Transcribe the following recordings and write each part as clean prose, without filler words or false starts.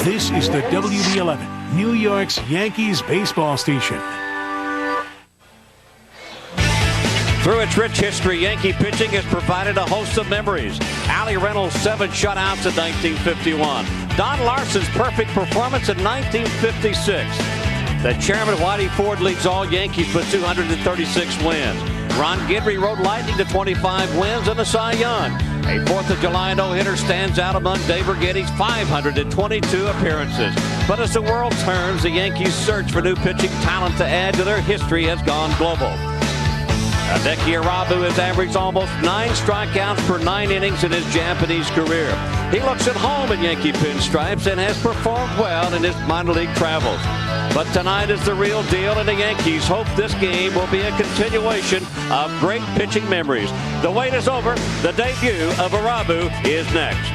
This is the WB11, New York's Yankees baseball station. Through its rich history, Yankee pitching has provided a host of memories. Allie Reynolds' 7 shutouts in 1951. Don Larson's perfect performance in 1956. The chairman, Whitey Ford, leads all Yankees with 236 wins. Ron Guidry rode Lightning to 25 wins and a Cy Young. A 4th of July no-hitter stands out among Dave Bergetti's 522 appearances. But as the world turns, the Yankees' search for new pitching talent to add to their history has gone global. Hideki Irabu has averaged almost 9 strikeouts per 9 innings in his Japanese career. He looks at home in Yankee pinstripes and has performed well in his minor league travels. But tonight is the real deal, and the Yankees hope this game will be a continuation of great pitching memories. The wait is over. The debut of Irabu is next.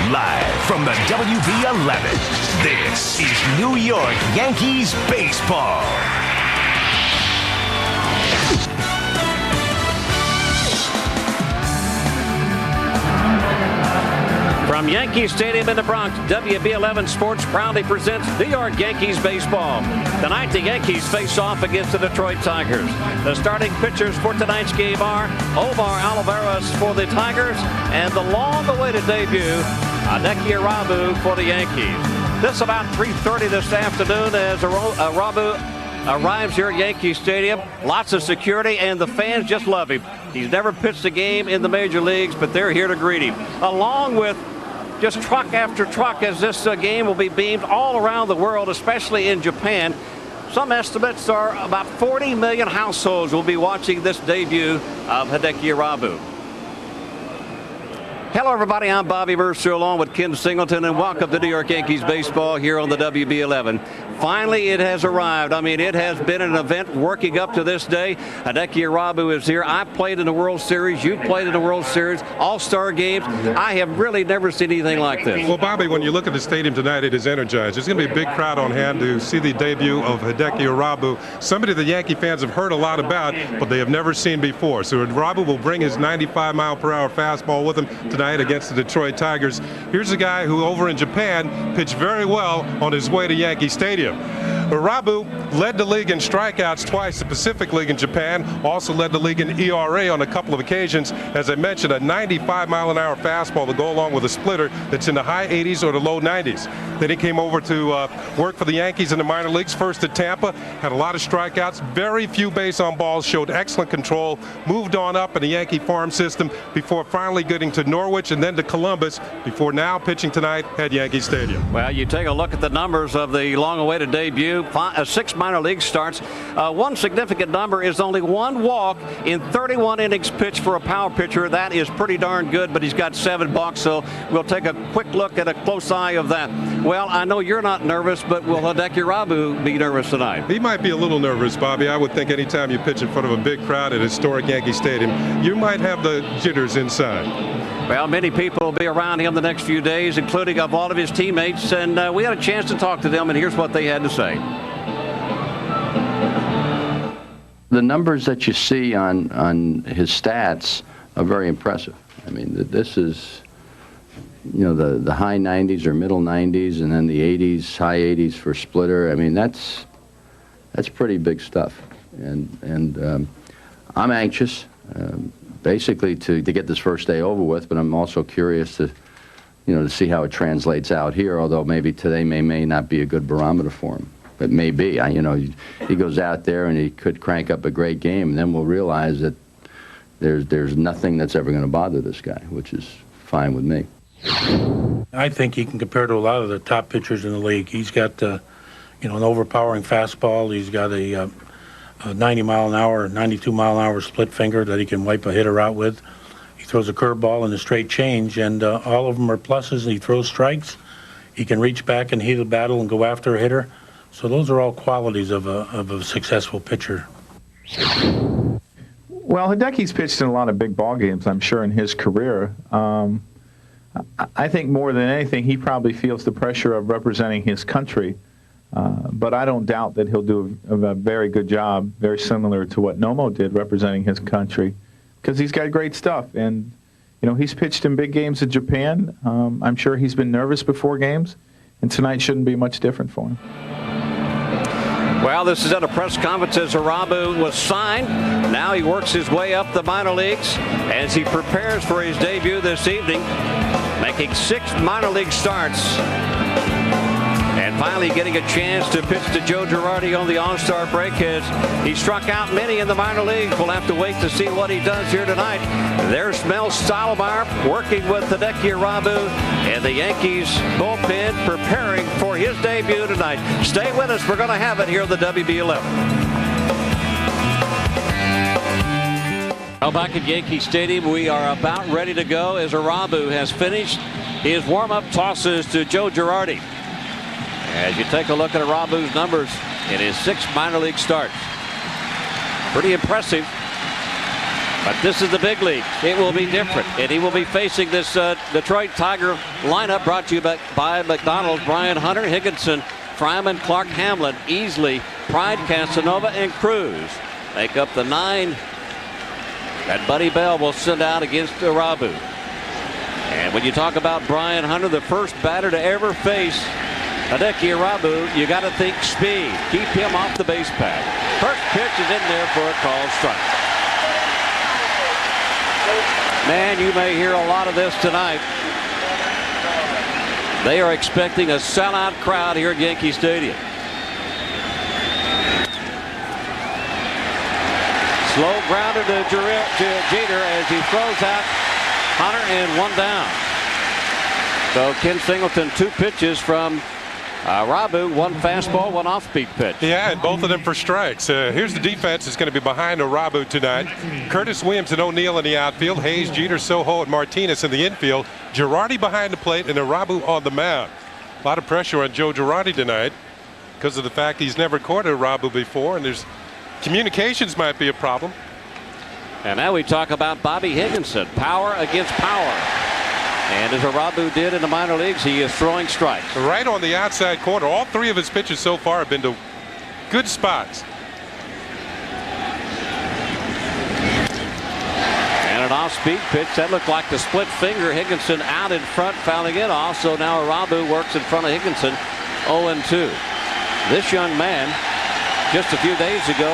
Live from the WB11, this is New York Yankees baseball. From Yankee Stadium in the Bronx, WB11 Sports proudly presents New York Yankees baseball. Tonight, the Yankees face off against the Detroit Tigers. The starting pitchers for tonight's game are Omar Olivares for the Tigers and the long-awaited debut, Hideki Irabu for the Yankees. This about 3:30 this afternoon as Irabu arrives here at Yankee Stadium. Lots of security, and the fans just love him. He's never pitched a game in the major leagues, but they're here to greet him, along with just truck after truck, as this game will be beamed all around the world, especially in Japan. Some estimates are about 40 million households will be watching this debut of Hideki Irabu. Hello, everybody. I'm Bobby Murcer along with Ken Singleton, and welcome to New York Yankees baseball here on the WB11. Finally, it has arrived. I mean, it has been an event working up to this day. Hideki Irabu is here. I played in the World Series. You played in the World Series. All-Star games. I have really never seen anything like this. Well, Bobby, when you look at the stadium tonight, it is energized. There's going to be a big crowd on hand to see the debut of Hideki Irabu, somebody the Yankee fans have heard a lot about, but they have never seen before. So Irabu will bring his 95-mile-per-hour fastball with him tonight against the Detroit Tigers. Here's a guy who over in Japan pitched very well on his way to Yankee Stadium. Irabu led the league in strikeouts twice, the Pacific League in Japan, also led the league in ERA on a couple of occasions. As I mentioned, a 95-mile-an-hour fastball to go along with a splitter that's in the high 80s or the low 90s. Then he came over to work for the Yankees in the minor leagues, first at Tampa, had a lot of strikeouts, very few base on balls, showed excellent control, moved on up in the Yankee farm system before finally getting to Norwich and then to Columbus before now pitching tonight at Yankee Stadium. Well, you take a look at the numbers of the long-awaited debut. 6 minor league starts. One significant number is only 1 walk in 31 innings pitched for a power pitcher. That is pretty darn good, but he's got 7 balks, so we'll take a quick look at a close eye of that. Well, I know you're not nervous, but will Hideki Irabu be nervous tonight? He might be a little nervous, Bobby. I would think anytime you pitch in front of a big crowd at historic Yankee Stadium, you might have the jitters inside. Well, many people will be around him the next few days, including of all of his teammates, and we had a chance to talk to them, and here's what they had to say. The numbers that you see on his stats are very impressive. I mean, this is, you know, the high 90s or middle 90s, and then the 80s, high 80s for splitter. I mean, that's pretty big stuff. And I'm anxious, basically to get this first day over with, but I'm also curious to see how it translates out here. Although maybe today may not be a good barometer for him. It may be. He goes out there and he could crank up a great game, and then we'll realize that there's nothing that's ever going to bother this guy, which is fine with me. I think he can compare to a lot of the top pitchers in the league. He's got, an overpowering fastball. He's got a 90-mile-an-hour, 92-mile-an-hour split finger that he can wipe a hitter out with. He throws a curveball and a straight change, and all of them are pluses. He throws strikes. He can reach back and heat a battle and go after a hitter. So those are all qualities of a successful pitcher. Well, Hideki's pitched in a lot of big ball games, I'm sure, in his career. I think more than anything, he probably feels the pressure of representing his country. But I don't doubt that he'll do a very good job, very similar to what Nomo did representing his country. because he's got great stuff. And, he's pitched in big games in Japan. I'm sure he's been nervous before games, and tonight shouldn't be much different for him. Well, this is at a press conference as Irabu was signed. Now he works his way up the minor leagues as he prepares for his debut this evening, making 6 minor league starts. And finally getting a chance to pitch to Joe Girardi on the All-Star break as he struck out many in the minor leagues. We'll have to wait to see what he does here tonight. There's Mel Stottlemyre working with Hideki Irabu and the Yankees bullpen preparing for his debut tonight. Stay with us. We're going to have it here at the WB11. Now back at Yankee Stadium, we are about ready to go as Irabu has finished his warm-up tosses to Joe Girardi. As you take a look at Irabu's numbers in his 6 minor league starts. Pretty impressive. But this is the big league. It will be different. And he will be facing this Detroit Tiger lineup brought to you by McDonald's. Brian Hunter, Higginson, Fryman, Clark Hamlin, Easley, Pride, Casanova, and Cruz make up the 9 that Buddy Bell will send out against Irabu. And when you talk about Brian Hunter, the first batter to ever face Hideki Irabu, you got to think speed. Keep him off the base pad. First pitch is in there for a called strike. Man, you may hear a lot of this tonight. They are expecting a sellout crowd here at Yankee Stadium. Slow grounder to Jeter as he throws out Hunter and 1 down. So Ken Singleton, 2 pitches from Irabu, 1 fastball, 1 off-speed pitch. Yeah, and both of them for strikes. Here's the defense that's going to be behind Irabu tonight. Curtis Williams and O'Neill in the outfield. Hayes, Jeter, Soho, and Martinez in the infield. Girardi behind the plate and Irabu on the mound. A lot of pressure on Joe Girardi tonight because of the fact he's never caught Irabu before, and there's communications might be a problem. And now we talk about Bobby Higginson. Power against power. And as Irabu did in the minor leagues, he is throwing strikes. Right on the outside corner. All 3 of his pitches so far have been to good spots. And an off-speed pitch. That looked like the split finger. Higginson out in front, fouling it off. So now Irabu works in front of Higginson. 0-2. This young man, just a few days ago,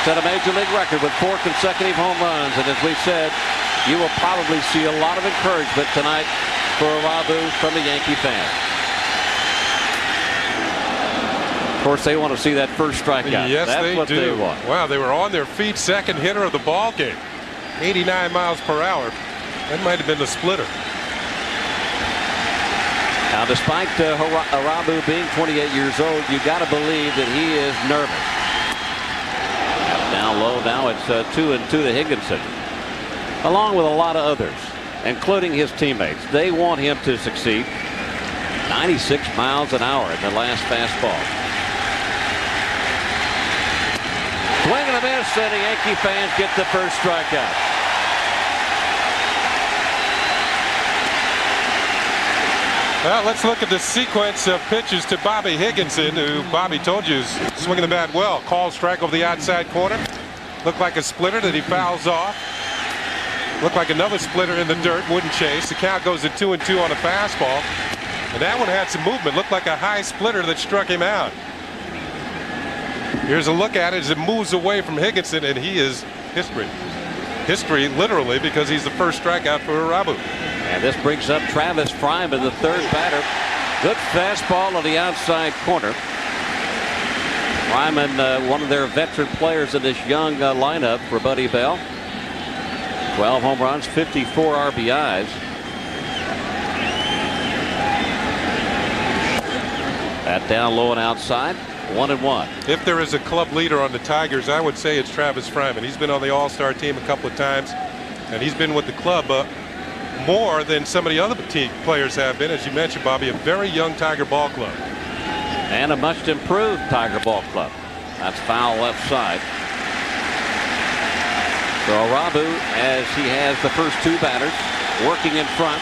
set a major league record with 4 consecutive home runs. And as we said, you will probably see a lot of encouragement tonight for Irabu from the Yankee fans. Of course, they want to see that first strikeout. Yes, that's what they want. Wow, they were on their feet. Second hitter of the ball game. 89 miles per hour. That might have been the splitter. Now, despite Irabu being 28 years old, you got to believe that he is nervous. Down low now, it's 2-2 to Higginson, along with a lot of others, including his teammates. They want him to succeed. 96 miles an hour in the last fastball. Swing and a miss, and the Yankee fans get the first strikeout. Well, let's look at the sequence of pitches to Bobby Higginson, who Bobby told you is swinging the bat well. Call strike over the outside corner. Looked like a splitter that he fouls off. Looked like another splitter in the dirt, wouldn't chase. The count goes to 2-2 on a fastball. And that one had some movement. Looked like a high splitter that struck him out. Here's a look at it as it moves away from Higginson, and he is history. History, literally, because he's the first strikeout for Irabu. And this brings up Travis Fryman, the third batter. Good fastball on the outside corner. Fryman, one of their veteran players in this young lineup for Buddy Bell. 12 home runs, 54 RBIs. That down low and outside. 1-1. If there is a club leader on the Tigers, I would say it's Travis Fryman. He's been on the All-Star team a couple of times, and he's been with the club more than some of the other team players have been. As you mentioned, Bobby, a very young Tiger ball club. And a much improved Tiger ball club. That's foul left side. So Irabu, as he has the first 2 batters, working in front.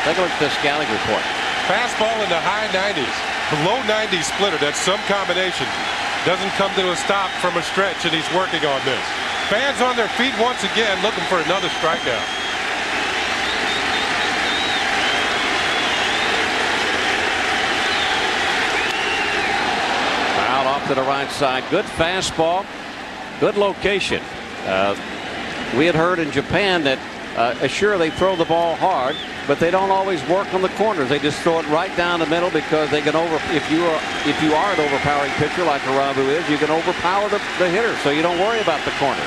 Take a look at this scouting report. Fastball in the high 90s. Below 90 splitter. That's some combination. Doesn't come to a stop from a stretch, and he's working on this. Fans on their feet once again looking for another strikeout. Foul off to the right side. Good fastball. Good location. We had heard in Japan that sure, they throw the ball hard, but they don't always work on the corners. They just throw it right down the middle because they can if you are an overpowering pitcher like Irabu is, you can overpower the hitter, so you don't worry about the corners.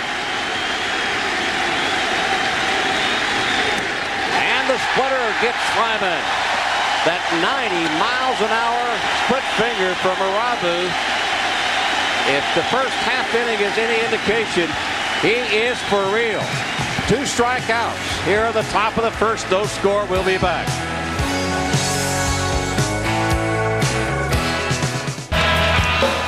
And the splitter gets Slyman. That 90 miles an hour split finger from Irabu. If the first half inning is any indication, he is for real. 2 strikeouts here at the top of the first. No score. We'll be back.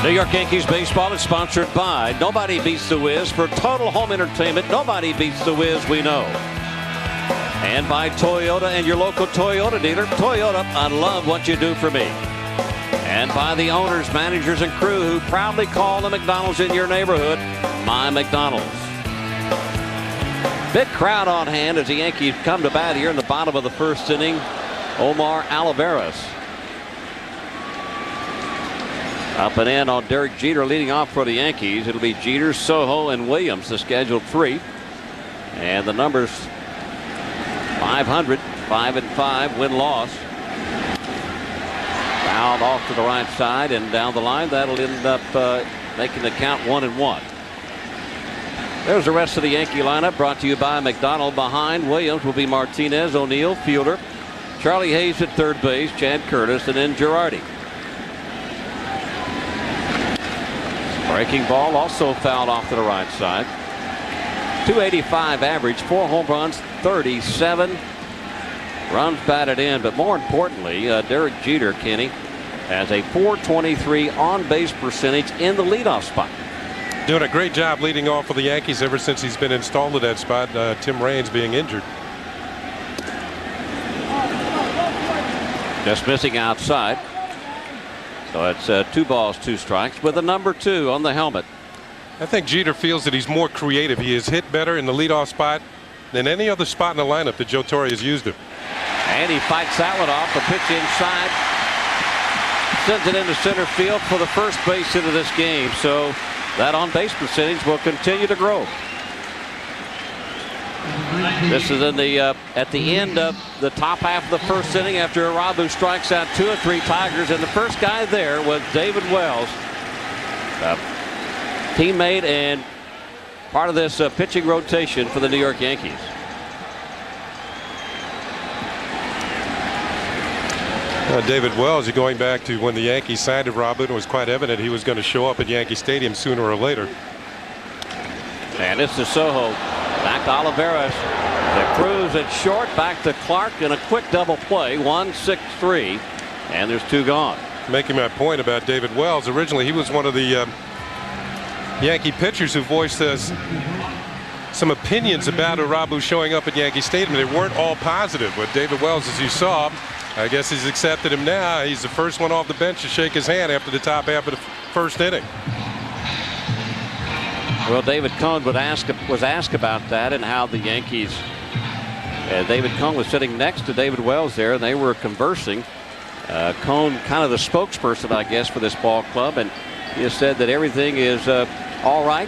New York Yankees baseball is sponsored by Nobody Beats the Wiz. For total home entertainment, nobody beats the Wiz we know. And by Toyota and your local Toyota dealer. Toyota, I love what you do for me. And by the owners, managers, and crew who proudly call the McDonald's in your neighborhood my McDonald's. Big crowd on hand as the Yankees come to bat here in the bottom of the first inning. Omar Olivares up and in on Derek Jeter leading off for the Yankees. It'll be Jeter, Soho, and Williams, the scheduled 3. And the numbers 500, 5-5, win-loss. Fouled off to the right side and down the line. That'll end up making the count 1-1. There's the rest of the Yankee lineup brought to you by McDonald. Behind Williams will be Martinez, O'Neill, Fielder, Charlie Hayes at third base, Chad Curtis, and then Girardi. Breaking ball also fouled off to the right side. 285 average, 4 home runs, 37 runs batted in. But more importantly, Derek Jeter, Kenny, has a .423 on-base percentage in the leadoff spot. Doing a great job leading off for the Yankees ever since he's been installed at that spot. Tim Raines being injured. Just missing outside. So it's 2 balls, 2 strikes with a number 2 on the helmet. I think Jeter feels that he's more creative. He has hit better in the leadoff spot than any other spot in the lineup that Joe Torre has used him. And he fights that one off. The pitch inside. Sends it into center field for the first base hit of this game. So that on-base percentage will continue to grow. This is in the at the end of the top half of the first inning after Irabu strikes out 2 of 3 Tigers, and the first guy there was David Wells, teammate and part of this pitching rotation for the New York Yankees. David Wells, you're going back to when the Yankees signed Irabu, it was quite evident he was going to show up at Yankee Stadium sooner or later. And this is Soho. Back to Olivares. The Cruz at short. Back to Clark in a quick double play. 1-6-3. And there's 2 gone. Making my point about David Wells. Originally, he was one of the Yankee pitchers who voiced some opinions about Irabu showing up at Yankee Stadium. They weren't all positive. But David Wells, as you saw, I guess he's accepted him now. He's the first one off the bench to shake his hand after the top half of the first inning. Well, David Cone was asked about that and how the Yankees. David Cone was sitting next to David Wells there, and they were conversing. Cone, kind of the spokesperson, I guess, for this ball club, and he has said that everything is all right.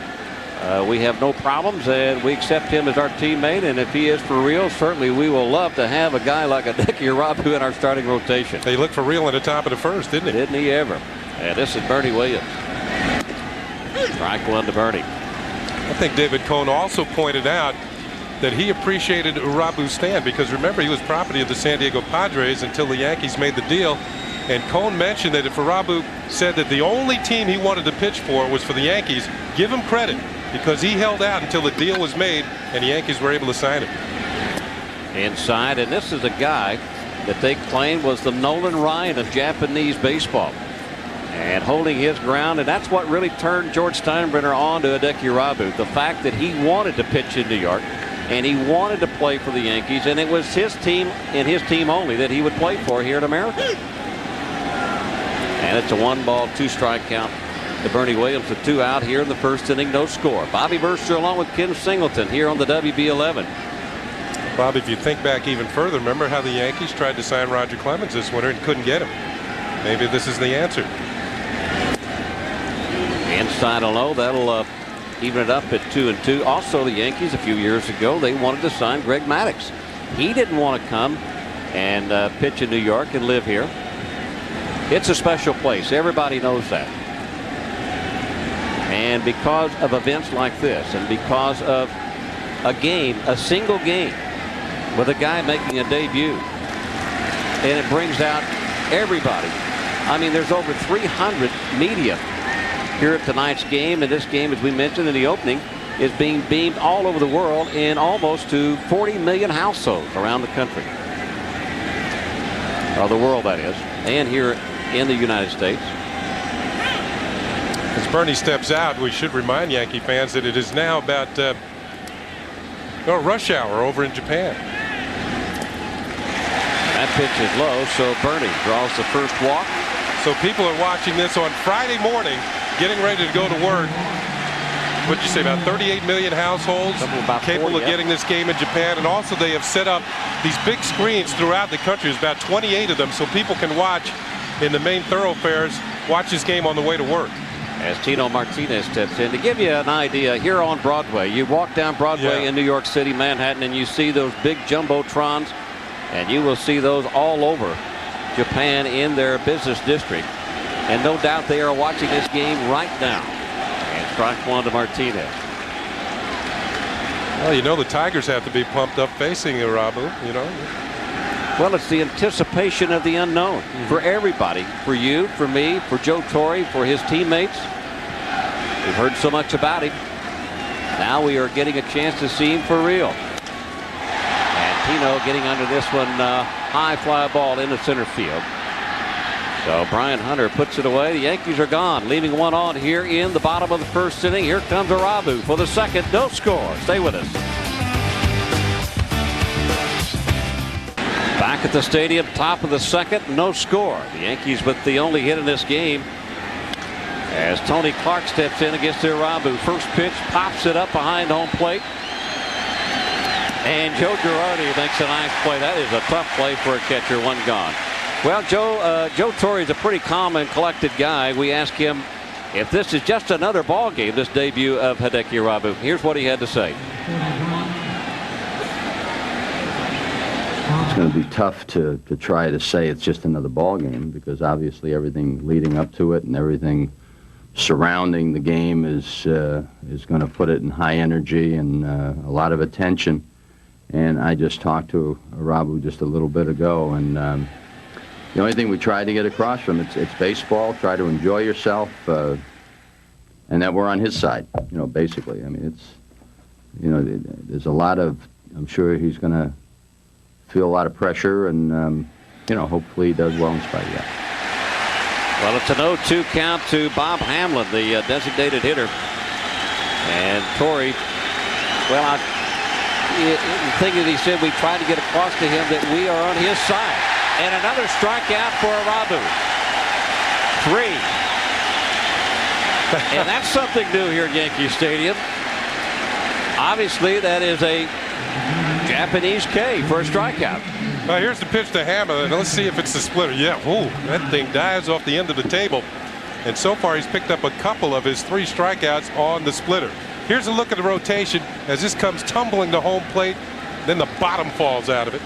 We have no problems, and we accept him as our teammate. And if he is for real, certainly we will love to have a guy like Hideki Irabu in our starting rotation. He looked for real in the top of the first, didn't he? Didn't he ever? And this is Bernie Williams. Strike 1 to Bernie. I think David Cone also pointed out that he appreciated Irabu's stand because remember he was property of the San Diego Padres until the Yankees made the deal. And Cone mentioned that if Irabu said that the only team he wanted to pitch for was for the Yankees, give him credit because he held out until the deal was made and the Yankees were able to sign him. Inside, and this is a guy that they claimed was the Nolan Ryan of Japanese baseball. And holding his ground, and that's what really turned George Steinbrenner on to Hideki Irabu. The fact that he wanted to pitch in New York and he wanted to play for the Yankees, and it was his team and his team only that he would play for here in America. And it's a 1-ball, 2-strike count to Bernie Williams with 2 out here in the first inning. No score. Bobby Murcer along with Ken Singleton here on the WB11. Bob, if you think back even further, remember how the Yankees tried to sign Roger Clemens this winter and couldn't get him. Maybe this is the answer. Inside a low, that'll even it up at 2-2. Also, the Yankees a few years ago, they wanted to sign Greg Maddux. He didn't want to come and pitch in New York and live here. It's a special place. Everybody knows that. And because of events like this, and because of a game, a single game, with a guy making a debut, and it brings out everybody. I mean, there's over 300 media here at tonight's game, and this game, as we mentioned in the opening, is being beamed all over the world in almost to 40 million households around the country. Or the world, that is, and here in the United States. As Bernie steps out, we should remind Yankee fans that it is now about rush hour over in Japan. That pitch is low, so Bernie draws the first walk. So people are watching this on Friday morning, getting ready to go to work. What'd you say, about 38 million households capable of getting this game in Japan? And also they have set up these big screens throughout the country. There's about 28 of them, so people can watch in the main thoroughfares, watch this game on the way to work. As Tino Martinez steps in, to give you an idea, here on Broadway, you walk down Broadway in New York City, Manhattan, and you see those big jumbotrons, and you will see those all over Japan in their business district. And no doubt they are watching this game right now. And strike one to Martinez. Well, you know the Tigers have to be pumped up facing Irabu, you know. Well, it's the anticipation of the unknown for everybody, for you, for me, for Joe Torre, for his teammates. We've heard so much about him. Now we are getting a chance to see him for real. And Tino getting under this one, high fly ball into center field. So Brian Hunter puts it away. The Yankees are gone, leaving one on here in the bottom of the first inning. Here comes Irabu for the second. No score. Stay with us. Back at the stadium, top of the second, no score. The Yankees with the only hit in this game as Tony Clark steps in against Irabu. First pitch, pops it up behind home plate. And Joe Girardi makes a nice play. That is a tough play for a catcher. One gone. Well, Joe Torre is a pretty calm and collected guy. We asked him if this is just another ball game, this debut of Hideki Irabu. Here's what he had to say. It's going to be tough to try to say it's just another ball game, because obviously everything leading up to it and everything surrounding the game is going to put it in high energy and a lot of attention. And I just talked to Irabu just a little bit ago, and the only thing we try to get across from it's baseball. Try to enjoy yourself, and that we're on his side. You know, basically. I mean, it's there's a lot of. I'm sure he's going to feel a lot of pressure, and hopefully he does well in spite of that. Well, it's an 0-2 count to Bob Hamlin, the designated hitter, and Torre. Well, the thing that he said, we tried to get across to him that we are on his side. And another strikeout for Irabu. 3. And that's something new here at Yankee Stadium. Obviously, that is a Japanese K for a strikeout. Well, here's the pitch to Hammer, and let's see if it's the splitter. Yeah, whoa, that thing dives off the end of the table. And so far, he's picked up a couple of his 3 strikeouts on the splitter. Here's a look at the rotation as this comes tumbling to home plate. Then the bottom falls out of it.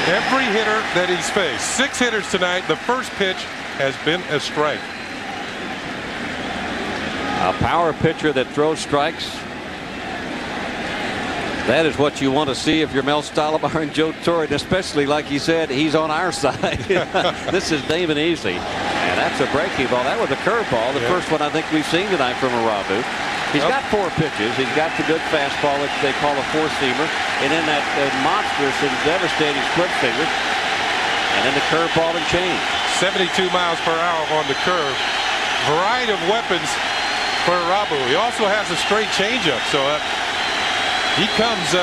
Every hitter that he's faced, 6 hitters tonight, the first pitch has been a strike. A power pitcher that throws strikes. That is what you want to see if you're Mel Stottlemyre and Joe Torre, especially like he said, he's on our side. This is Damon Easley, and that's a breaking ball. That was a curveball, the first one I think we've seen tonight from Irabu. He's got 4 pitches. He's got the good fastball, which they call a 4-seamer, and then that monstrous and devastating split finger, and then the curveball and change. 72 miles per hour on the curve. Variety of weapons for Irabu. He also has a straight changeup, so he comes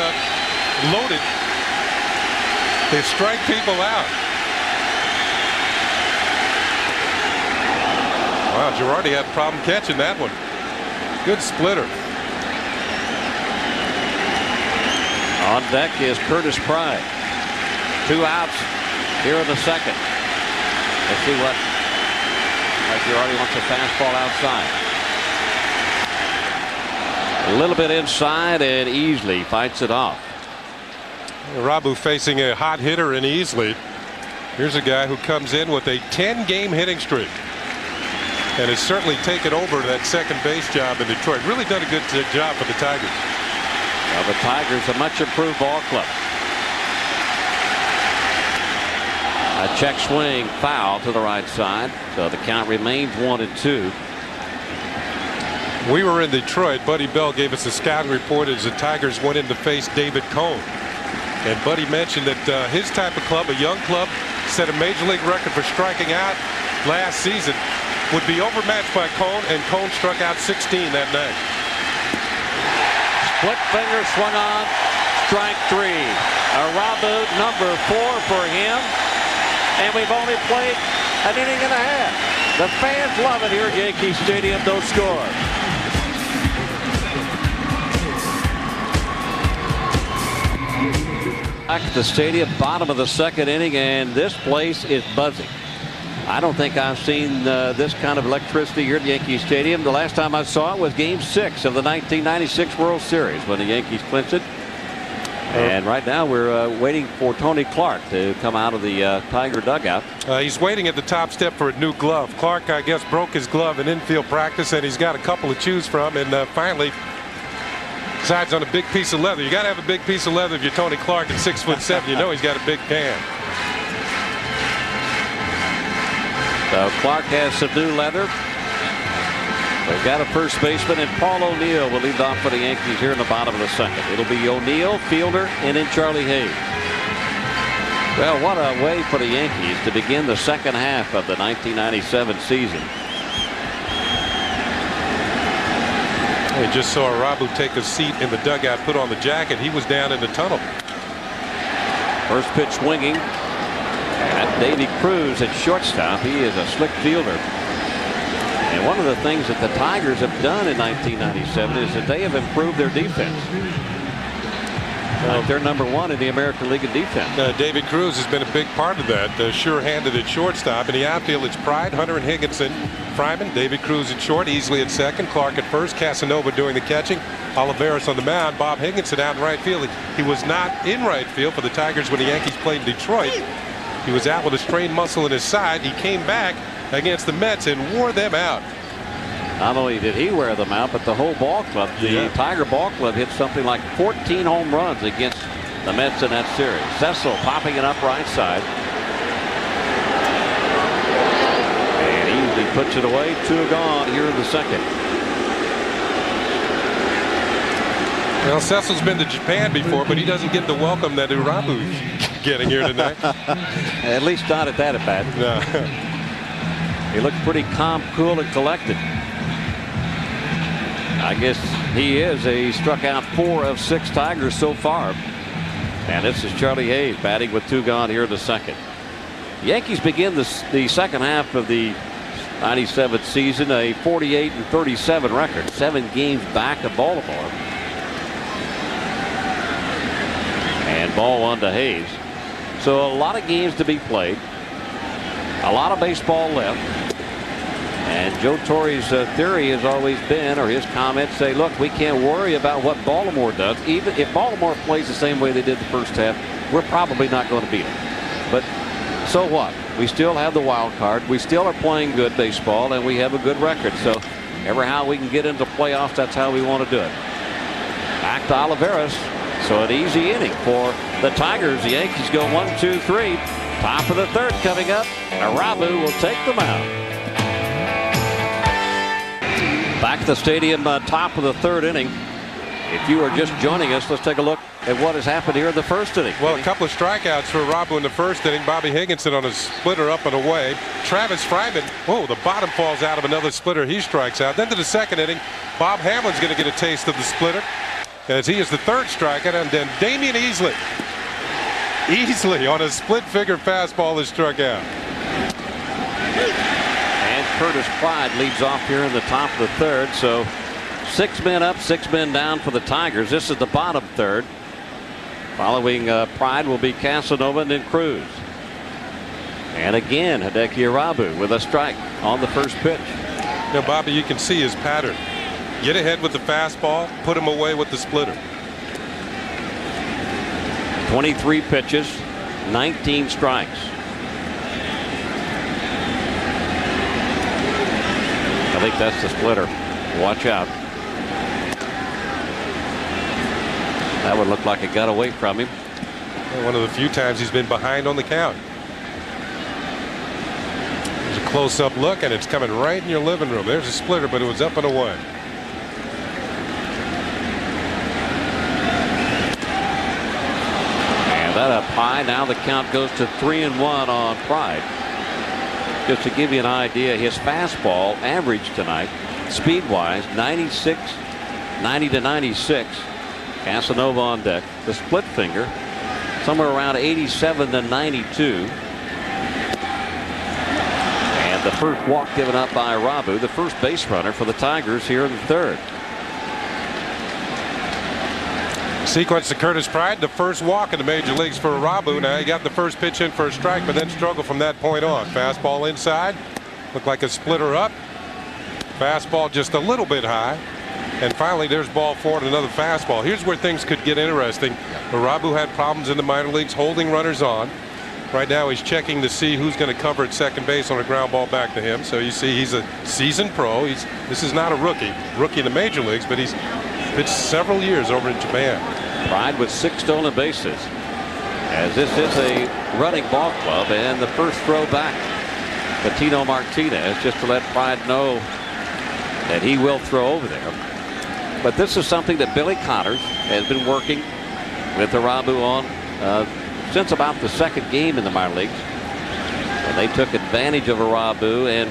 loaded to strike people out. Wow, Girardi had a problem catching that one. Good splitter. On deck is Curtis Pride. 2 outs here in the second. Let's see what Girardi wants a fastball outside. A little bit inside and Easley fights it off. Irabu facing a hot hitter in Easley. Here's a guy who comes in with a 10-game hitting streak and has certainly taken over that second base job in Detroit. Really done a good job for the Tigers. Well, the Tigers a much improved ball club. A check swing foul to the right side, so the count remains 1-2. We were in Detroit. Buddy Bell gave us a scouting report as the Tigers went in to face David Cone. And Buddy mentioned that his type of club, a young club, set a major league record for striking out last season, would be overmatched by Cone, and Cone struck out 16 that night. Split finger swung on, strike 3. Irabu number 4 for him, and we've only played an inning and a half. The fans love it here at Yankee Stadium. Don't score. Back at the stadium, bottom of the second inning, and this place is buzzing. I don't think I've seen this kind of electricity here at Yankee Stadium. The last time I saw it was Game 6 of the 1996 World Series when the Yankees clinched it. And right now we're waiting for Tony Clark to come out of the Tiger dugout. He's waiting at the top step for a new glove. Clark, I guess, broke his glove in infield practice, and he's got a couple to choose from, and finally decides on a big piece of leather. You got to have a big piece of leather if you're Tony Clark at 6'7". You know he's got a big pan. So Clark has some new leather. They've got a first baseman, and Paul O'Neill will lead off for the Yankees here in the bottom of the second. It'll be O'Neill, Fielder, and then Charlie Hayes. Well, what a way for the Yankees to begin the second half of the 1997 season. We just saw Irabu take a seat in the dugout, put on the jacket. He was down in the tunnel. First pitch swinging. At Davy Cruz at shortstop. He is a slick fielder. And one of the things that the Tigers have done in 1997 is that they have improved their defense. They're number 1 in the American League of defense. David Cruz has been a big part of that. Sure-handed at shortstop. In the outfield, it's Pride, Hunter, and Higginson. Fryman, David Cruz at short, Easley at second, Clark at first, Casanova doing the catching, Olivares on the mound, Bob Higginson out in right field. He was not in right field for the Tigers when the Yankees played in Detroit. He was out with a strained muscle in his side. He came back against the Mets and wore them out. Not only did he wear them out, but the whole ball club. The Tiger ball club hit something like 14 home runs against the Mets in that series. Cecil popping it up right side. And Easley puts it away. 2 gone here in the second. Well, Cecil's been to Japan before, but he doesn't get the welcome that Irabu's getting here tonight. At least not at that at bat. No. He looked pretty calm, cool, and collected. I guess he is. He struck out 4 of 6 Tigers so far. And this is Charlie Hayes batting with 2 gone here in the second. The Yankees begin the second half of the 97th season a 48-37 record, 7 games back of Baltimore. And ball 1 to Hayes. So a lot of games to be played. A lot of baseball left. And Joe Torre's theory has always been, or his comments say, look, we can't worry about what Baltimore does. Even if Baltimore plays the same way they did the first half, we're probably not going to beat them. But so what? We still have the wild card. We still are playing good baseball, and we have a good record. So ever how we can get into playoffs, that's how we want to do it. Back to Olivares. So an easy inning for the Tigers. The Yankees go 1, 2, 3. Top of the third coming up. Irabu will take them out. Back to the stadium, top of the third inning. If you are just joining us, let's take a look at what has happened here in the first inning. Well, a couple of strikeouts for Irabu in the first inning. Bobby Higginson on a splitter up and away. Travis Fryman, whoa, the bottom falls out of another splitter. He strikes out. Then to the second inning, Bob Hamlin's going to get a taste of the splitter, as he is the third strikeout. And then Damian Easley on a split figure fastball is struck out. And Curtis Pride leads off here in the top of the third. So 6 men up, 6 men down for the Tigers. This is the bottom third. Following Pride will be Casanova and then Cruz. And again, Hideki Irabu with a strike on the first pitch. Now, Bobby, you can see his pattern. Get ahead with the fastball, put him away with the splitter. 23 pitches, 19 strikes. I think that's the splitter. Watch out. That would look like it got away from him. One of the few times he's been behind on the count. There's a close-up look, and it's coming right in your living room. There's a splitter, but it was up and away. And that up high. Now the count goes to 3-1 on Pride. Just to give you an idea, his fastball average tonight, speed-wise, 96, 90 to 96. Casanova on deck. The split finger, somewhere around 87 to 92. And the first walk given up by Irabu, the first base runner for the Tigers here in the third. Sequence to Curtis Pride, the first walk in the major leagues for Irabu. Now he got the first pitch in for a strike, but then struggled from that point on. Fastball inside, looked like a splitter up. Fastball just a little bit high. And finally, there's ball 4 and another fastball. Here's where things could get interesting. Irabu had problems in the minor leagues holding runners on. Right now he's checking to see who's going to cover at second base on a ground ball back to him. So you see he's a seasoned pro. This is not a rookie in the major leagues, but he's pitched several years over in Japan. Pride with 6 stolen bases, as this is a running ball club, and the first throw back to Tino Martinez, just to let Pride know that he will throw over there. But this is something that Billy Connors has been working with Irabu on since about the second game in the minor leagues. And they took advantage of Irabu, and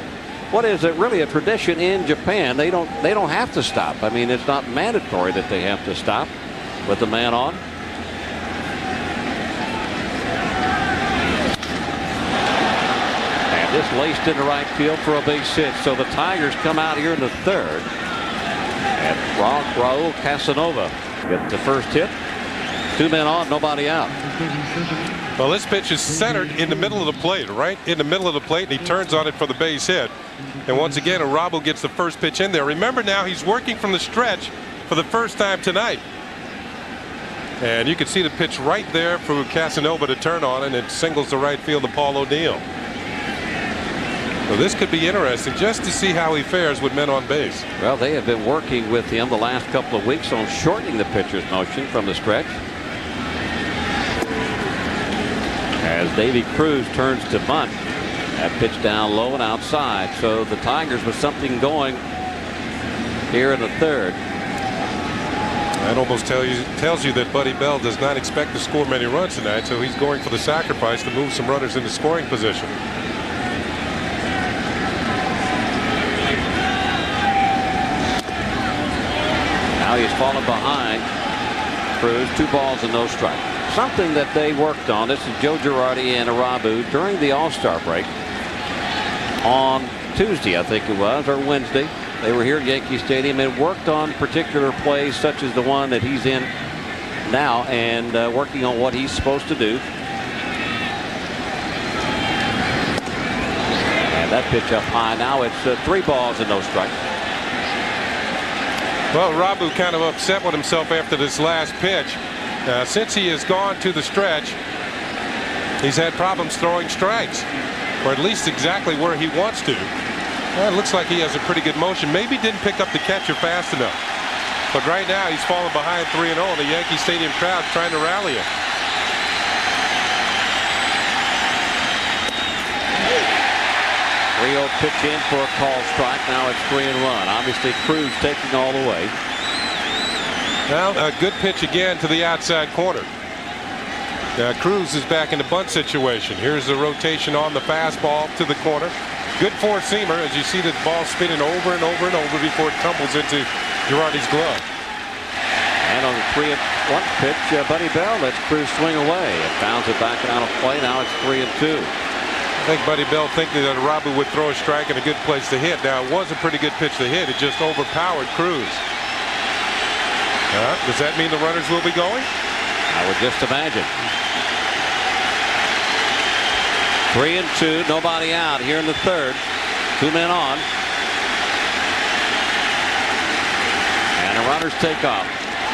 what is it really a tradition in Japan? They don't have to stop. I mean, it's not mandatory that they have to stop with the man on. And this laced into right field for a base hit. So the Tigers come out here in the third. And Raul Casanova gets the first hit. 2 men on, nobody out. Well, this pitch is centered in the middle of the plate, right in the middle of the plate, and he turns on it for the base hit. And once again, Irabu gets the first pitch in there. Remember now, he's working from the stretch for the first time tonight. And you can see the pitch right there for Casanova to turn on, and it singles to right field to Paul O'Neill. So this could be interesting just to see how he fares with men on base. Well, they have been working with him the last couple of weeks on shortening the pitcher's motion from the stretch. As Davy Cruz turns to bunt, that pitch down low and outside. So the Tigers with something going here in the third. That almost tells you that Buddy Bell does not expect to score many runs tonight, so he's going for the sacrifice to move some runners into scoring position. Now he's fallen behind Cruz. 2 balls and no strike. Something that they worked on. This is Joe Girardi and Irabu during the All-Star break on Tuesday, I think it was, or Wednesday. They were here at Yankee Stadium and worked on particular plays such as the one that he's in now, and working on what he's supposed to do. And that pitch up high. Now it's 3 balls and no strike. Well, Irabu kind of upset with himself after this last pitch. Since he has gone to the stretch, he's had problems throwing strikes, or at least exactly where he wants to. Well, it looks like he has a pretty good motion. Maybe didn't pick up the catcher fast enough. But right now he's fallen behind 3-0. The Yankee Stadium crowd trying to rally him. Rio pitch in for a call strike. Now it's 3-1. Obviously Cruz taking all the way. Well, a good pitch again to the outside corner. Cruz is back in the bunt situation. Here's the rotation on the fastball to the corner. Good four-seamer as you see the ball spinning over and over and over before it tumbles into Girardi's glove. And on the 3-1 pitch, Buddy Bell lets Cruz swing away. It bounces it back out of play. Now it's 3-2. think Buddy Bell thinking that Irabu would throw a strike in a good place to hit. Now, it was a pretty good pitch to hit. It just overpowered Cruz. Does that mean the runners will be going? I would just imagine. 3-2, nobody out here in the third. 2 men on. And the runners take off.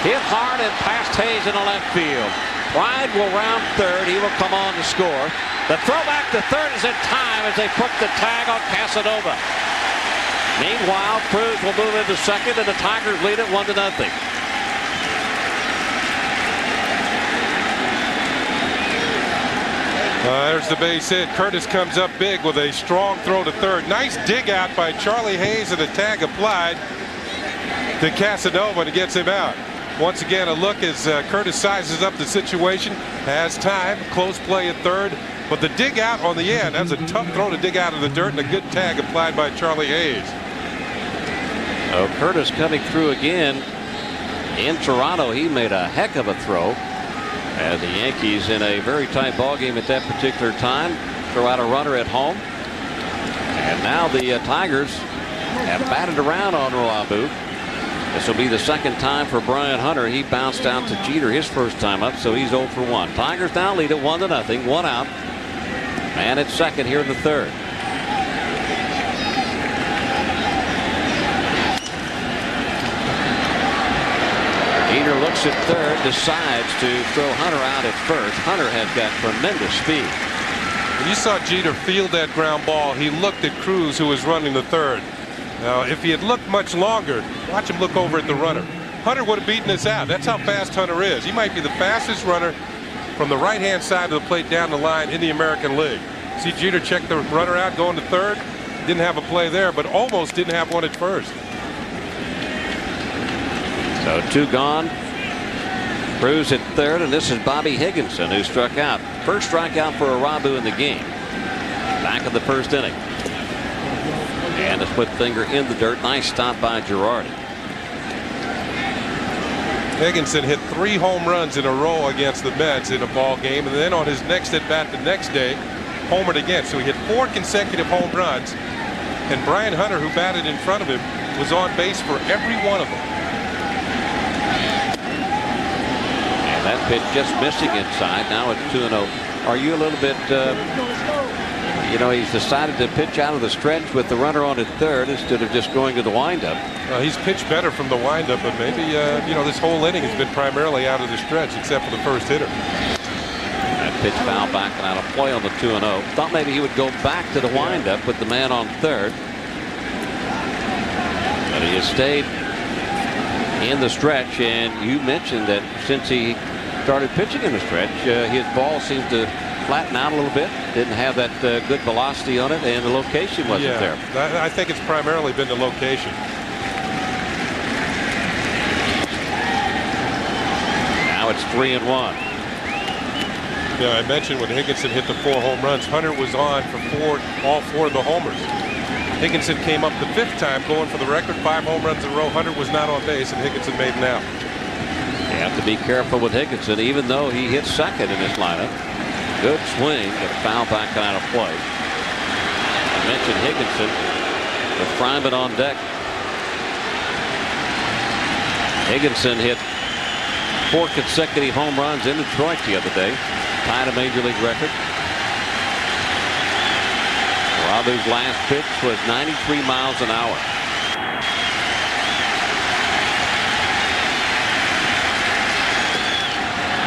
Hit hard and past Hayes in the left field. Pride will round third. He will come on to score. The throw back to third is in time as they put the tag on Casanova. Meanwhile, Cruz will move into second, and the Tigers lead it 1-0. There's the base hit. Curtis comes up big with a strong throw to third. Nice dig out by Charlie Hayes, and a tag applied to Casanova, and it gets him out. Once again, a look as Curtis sizes up the situation. Has time. Close play at third. But the dig out on the end, that's a tough throw to dig out of the dirt, and a good tag applied by Charlie Hayes. Oh, Curtis coming through again in Toronto. He made a heck of a throw. As the Yankees, in a very tight ball game at that particular time, throw out a runner at home. And now the Tigers have batted around on Irabu. This will be the second time for Brian Hunter. He bounced out to Jeter his first time up, so he's 0 for 1. Tigers now lead it 1-0, 1 out. And it's second here in the third. Jeter looks at third, decides to throw Hunter out at first. Hunter has got tremendous speed. When you saw Jeter field that ground ball, he looked at Cruz, who was running the third. Now, if he had looked much longer, watch him look over at the runner. Hunter would have beaten us out. That's how fast Hunter is. He might be the fastest runner from the right-hand side of the plate down the line in the American League. See Jeter check the runner out going to third. Didn't have a play there, but almost didn't have one at first. So 2 gone. Cruz at third, and this is Bobby Higginson who struck out. First strikeout for Irabu in the game. Back in the first inning. And a split finger in the dirt. Nice stop by Girardi. Higginson hit 3 home runs in a row against the Mets in a ball game, and then on his next at bat the next day, homered again. So he hit 4 consecutive home runs, and Brian Hunter, who batted in front of him, was on base for every one of them. And that pitch just missing inside. Now it's 2-0. Are you a little bit, he's decided to pitch out of the stretch with the runner on at third instead of just going to the windup. He's pitched better from the windup, but maybe, this whole inning has been primarily out of the stretch, except for the first hitter. That pitch foul back and out of play on the 2-0. Thought maybe he would go back to the windup with the man on third. But he has stayed in the stretch, and you mentioned that since he started pitching in the stretch, his ball seems to flatten out a little bit. Didn't have that good velocity on it, and the location wasn't there. I think it's primarily been the location. Now it's 3-1. Yeah, I mentioned when Higginson hit the 4 home runs, Hunter was on for all 4 of the homers. Higginson came up the 5th time, going for the record, 5 home runs in a row. Hunter was not on base, and Higginson made an out. You have to be careful with Higginson, even though he hit second in this lineup. Good swing, but foul back out of play. I mentioned Higginson with Fryman on deck. Higginson hit 4 consecutive home runs in Detroit the other day, tied a major league record. Irabu's last pitch was 93 miles an hour.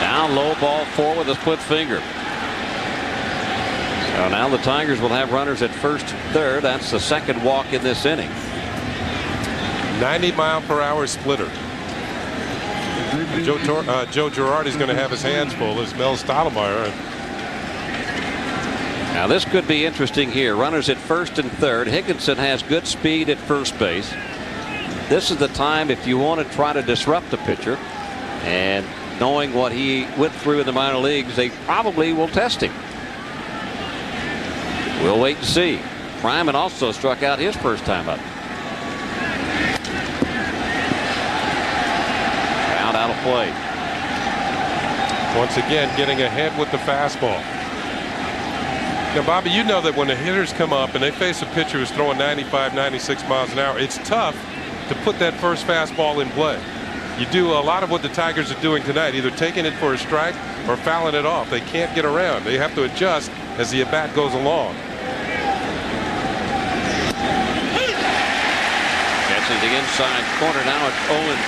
Now low ball 4 with a split finger. So now the Tigers will have runners at first and third. That's the second walk in this inning. 90-mile-per-hour splitter. Joe Girardi's going to have his hands full as Mel Stottlemyre. Now this could be interesting here. Runners at first and third. Higginson has good speed at first base. This is the time if you want to try to disrupt the pitcher, and knowing what he went through in the minor leagues, they probably will test him. We'll wait and see. Fryman also struck out his first time up. Out of play. Once again, getting ahead with the fastball. Now, Bobby, you know that when the hitters come up and they face a pitcher who's throwing 95, 96 miles an hour, it's tough to put that first fastball in play. You do a lot of what the Tigers are doing tonight, either taking it for a strike or fouling it off. They can't get around. They have to adjust as the at-bat goes along. Catches the inside corner. Now it's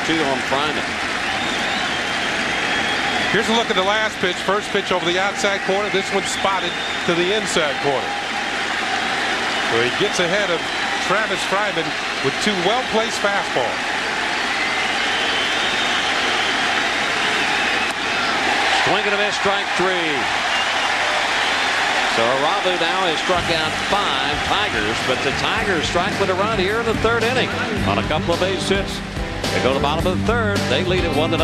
0-2 on Fryman. Here's a look at the last pitch. First pitch over the outside corner. This one's spotted to the inside corner. So he gets ahead of Travis Fryman with two well-placed fastballs. Swing and a miss, strike 3. So Irabu now has struck out 5 Tigers, but the Tigers strike with a run here in the 3rd inning on a couple of base hits. They go to the bottom of the 3rd. They lead it 1-0.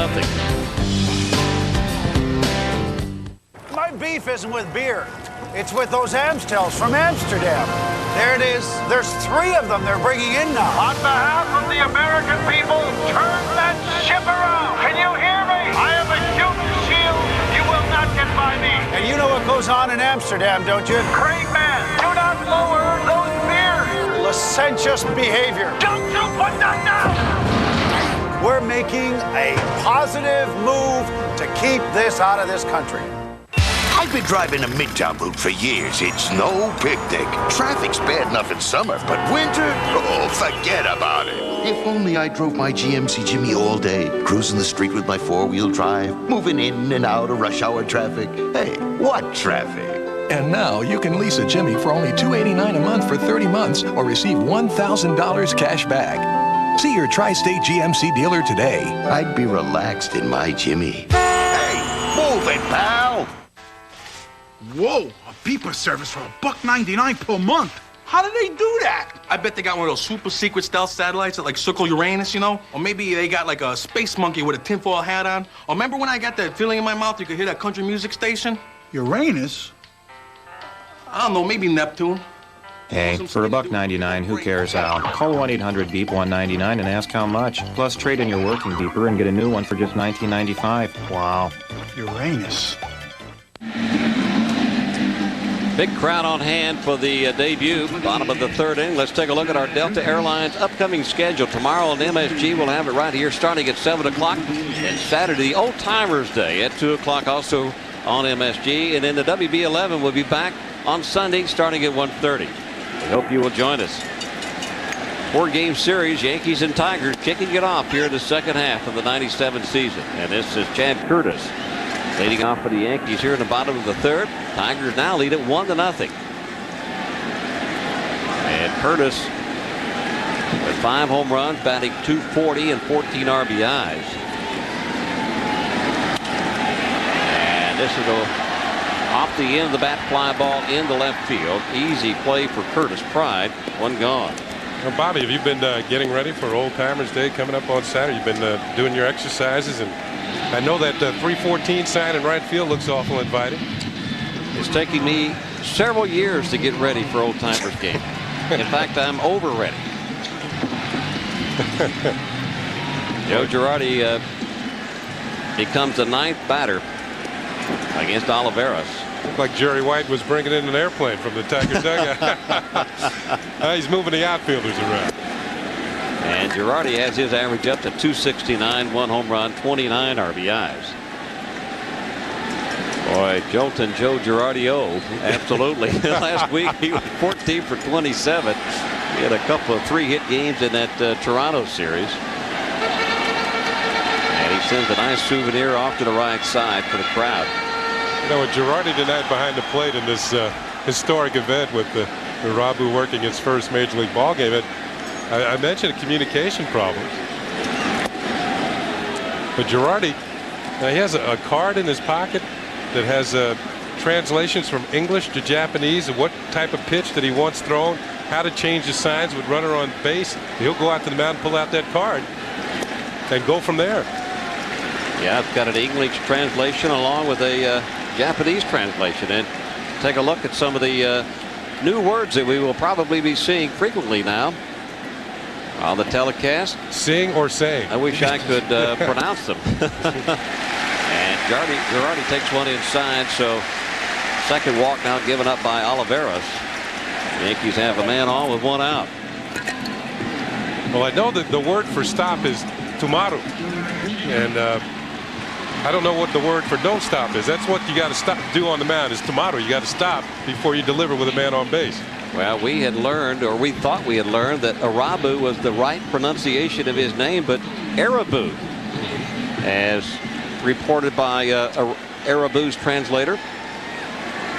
My beef isn't with beer. It's with those Amstels from Amsterdam. There it is. There's 3 of them they're bringing in now. On behalf of the American people, turn that ship around. Can you hear me? I am a human shield. You will not get by me. And you know what goes on in Amsterdam, don't you? Great man, do not lower those beers. Licentious behavior. Don't you put that down. We're making a positive move to keep this out of this country. I've been driving the Midtown route for years. It's no picnic. Traffic's bad enough in summer, but winter? Oh, forget about it. If only I drove my GMC Jimmy all day, cruising the street with my 4-wheel drive, moving in and out of rush hour traffic. Hey, what traffic? And now you can lease a Jimmy for only $289 a month for 30 months or receive $1,000 cash back. See your Tri-State GMC dealer today. I'd be relaxed in my Jimmy. Hey, move it, pal! Whoa, a beeper service for $1.99 per month. How do they do that? I bet they got one of those super secret stealth satellites that like circle Uranus, you know? Or maybe they got like a space monkey with a tinfoil hat on. Or remember when I got that feeling in my mouth you could hear that country music station? Uranus? I don't know, maybe Neptune. Hey, for $1.99, who cares how? Call 1-800-BEEP-199 and ask how much. Plus, trade in your working beeper and get a new one for just $19.95. Wow. Uranus. Big crowd on hand for the debut, bottom of the 3rd inning. Let's take a look at our Delta Airlines upcoming schedule. Tomorrow on MSG, we'll have it right here starting at 7 o'clock. And Saturday, Old Timers Day at 2 o'clock also on MSG. And then the WB11 will be back on Sunday starting at 1:30. We hope you will join us. 4-game series, Yankees and Tigers kicking it off here in the 2nd half of the 97 season. And this is Chad Curtis leading off for the Yankees here in the bottom of the 3rd. Tigers now lead at 1-0. And Curtis with 5 home runs, batting .240 and 14 RBIs. And this is off the end of the bat, fly ball into left field. Easy play for Curtis Pride. 1 gone. Well, Bobby, have you been getting ready for Old Timers Day coming up on Saturday? You've been doing your exercises, and I know that 314 sign in right field looks awful inviting. It's taking me several years to get ready for Old Timers game. In fact, I'm over ready. Joe Girardi becomes the 9th batter against Oliveros. Looked like Jerry White was bringing in an airplane from the Tigers dugout. He's moving the outfielders around. And Girardi has his average up to .269, 1 home run, 29 RBIs. Boy, Jolton Joe Girardi, absolutely. Last week he was 14 for 27. He had a couple of 3-hit games in that Toronto series. And he sends a nice souvenir off to the right side for the crowd. You know, with Girardi tonight behind the plate in this historic event with Irabu working his first Major League ball game, I mentioned communication problems. But Girardi, he has a card in his pocket that has translations from English to Japanese of what type of pitch that he wants thrown, how to change the signs with runner on base. He'll go out to the mound and pull out that card and go from there. Yeah, it's got an English translation along with a Japanese translation. And take a look at some of the new words that we will probably be seeing frequently now on the telecast. Sing or saying. I wish I could pronounce them. And Girardi takes one inside, so Second walk now given up by Oliveros. The Yankees have a man on with one out. Well, I know that the word for stop is tumaru, and I don't know what the word for don't stop is. That's what you got to stop do on the mound is tumaru. You got to stop before you deliver with a man on base. Well, we had learned, or we thought we had learned, that Irabu was the right pronunciation of his name, but Irabu, as reported by Irabu's translator,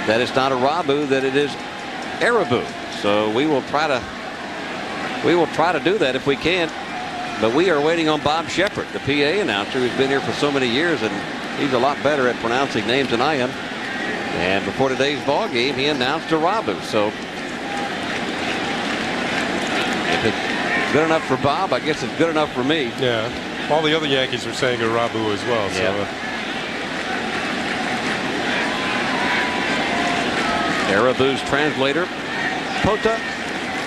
that it's not Irabu, that it is Irabu. So we will try to do that if we can. But we are waiting on Bob Shepard, the PA announcer, who's been here for so many years, and he's a lot better at pronouncing names than I am. And before today's ball game, he announced Irabu. So if it's good enough for Bob, I guess it's good enough for me. Yeah. All the other Yankees are saying Irabu as well. So. Yeah. Irabu's translator, Kota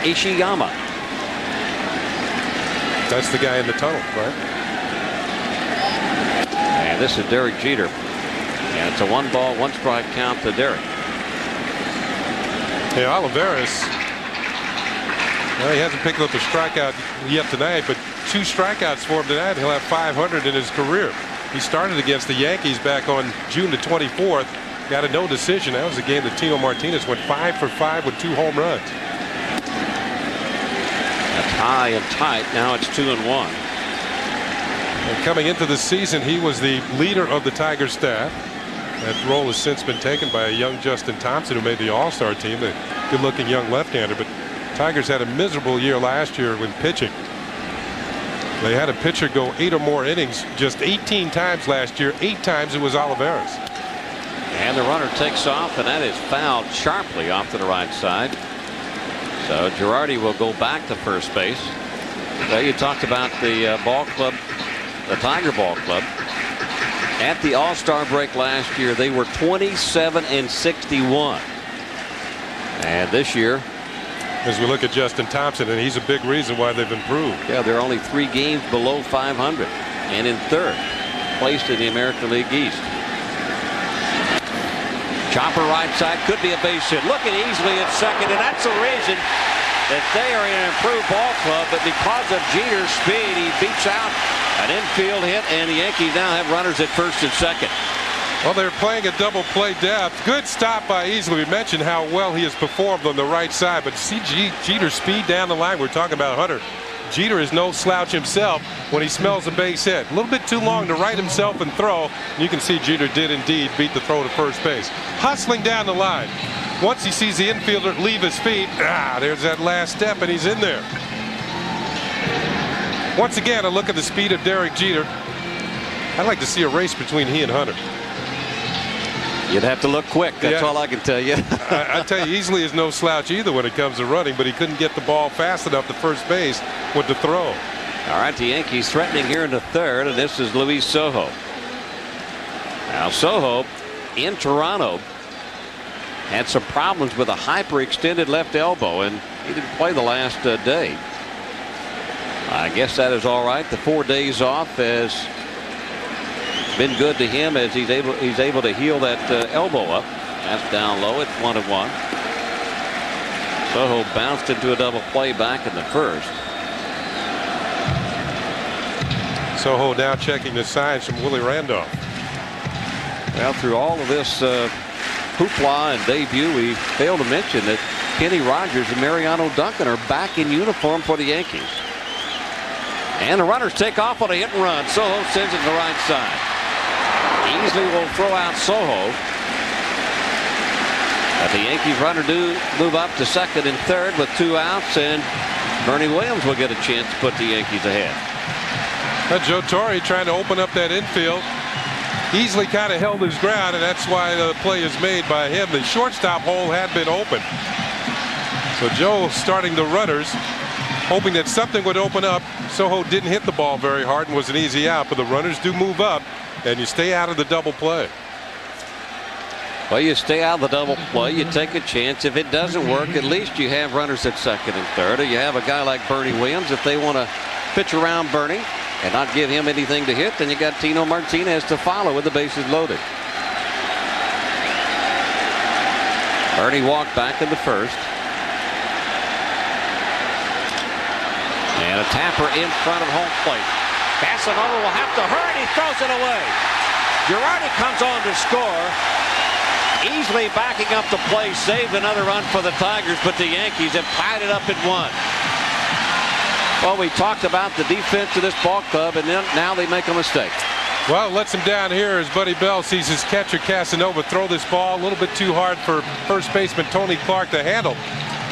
Ishiyama. That's the guy in the tunnel, right? And this is Derek Jeter. And it's a 1-ball, 1-strike count to Derek. Hey, Oliveros, well, he hasn't picked up a strikeout yet tonight, but 2 strikeouts for him tonight. He'll have 500 in his career. He started against the Yankees back on June the 24th. Got a no decision. That was a game that Tino Martinez went 5 for 5 with 2 home runs. That's high and tight. Now it's 2-1. And coming into the season, he was the leader of the Tigers staff. That role has since been taken by a young Justin Thompson, who made the All-Star team, a good-looking young left-hander. But Tigers had a miserable year last year when pitching. They had a pitcher go 8 or more innings just 18 times last year. 8 times it was Oliveros. And the runner takes off, and that is fouled sharply off to the right side. So Girardi will go back to first base. Well, you talked about the ball club, the Tiger Ball Club. At the All-Star break last year, they were 27-61. And this year, as we look at Justin Thompson, and he's a big reason why they've improved. Yeah, they're only 3 games below 500 and in 3rd placed in the American League East. Chopper right side, could be a base hit. Looking easily at second, and that's the reason that they are in an improved ball club. But because of Jeter's speed, he beats out an infield hit, and the Yankees now have runners at first and second. Well, they're playing a double play depth. Good stop by Easley. We mentioned how well he has performed on the right side, but see Jeter's speed down the line. We're talking about Hunter. Jeter is no slouch himself when he smells a base hit. A little bit too long to right himself and throw. You can see Jeter did indeed beat the throw to first base. Hustling down the line. Once he sees the infielder leave his feet, there's that last step, and he's in there. Once again, a look at the speed of Derek Jeter. I'd like to see a race between he and Hunter. You'd have to look quick. That's all I can tell you. I tell you, Easley is no slouch either when it comes to running, but he couldn't get the ball fast enough to first base with the throw. All right, the Yankees threatening here in the 3rd, and this is Luis Sojo. Now Sojo in Toronto had some problems with a hyperextended left elbow, and he didn't play the last day. I guess that is all right. The 4 days off has been good to him as he's able to heal that elbow up. That's down low. It's 1-1. Sojo bounced into a double play back in the 1st. Sojo now checking the signs from Willie Randolph. Well, through all of this hoopla and debut, we failed to mention that Kenny Rogers and Mariano Duncan are back in uniform for the Yankees. And the runners take off on a hit and run. Sojo sends it to the right side. Easley will throw out Sojo. But the Yankees runner do move up to second and 3rd with 2 outs, and Bernie Williams will get a chance to put the Yankees ahead. Joe Torre trying to open up that infield. Easley kind of held his ground, and that's why the play is made by him. The shortstop hole had been open. So Joe starting the runners, hoping that something would open up. Sojo didn't hit the ball very hard and was an easy out, but the runners do move up, and you stay out of the double play. Well, you stay out of the double play. You take a chance. If it doesn't work, at least you have runners at second and 3rd. Or you have a guy like Bernie Williams. If they want to pitch around Bernie and not give him anything to hit, then you got Tino Martinez to follow with the bases loaded. Bernie walked back in the first. And a tapper in front of home plate. Casanova will have to hurry. He throws it away. Girardi comes on to score. Easily backing up the play, saved another run for the Tigers, but the Yankees have tied it up at 1. Well, we talked about the defense of this ball club, and then now they make a mistake. Well, it lets him down here as Buddy Bell sees his catcher Casanova throw this ball a little bit too hard for first baseman Tony Clark to handle.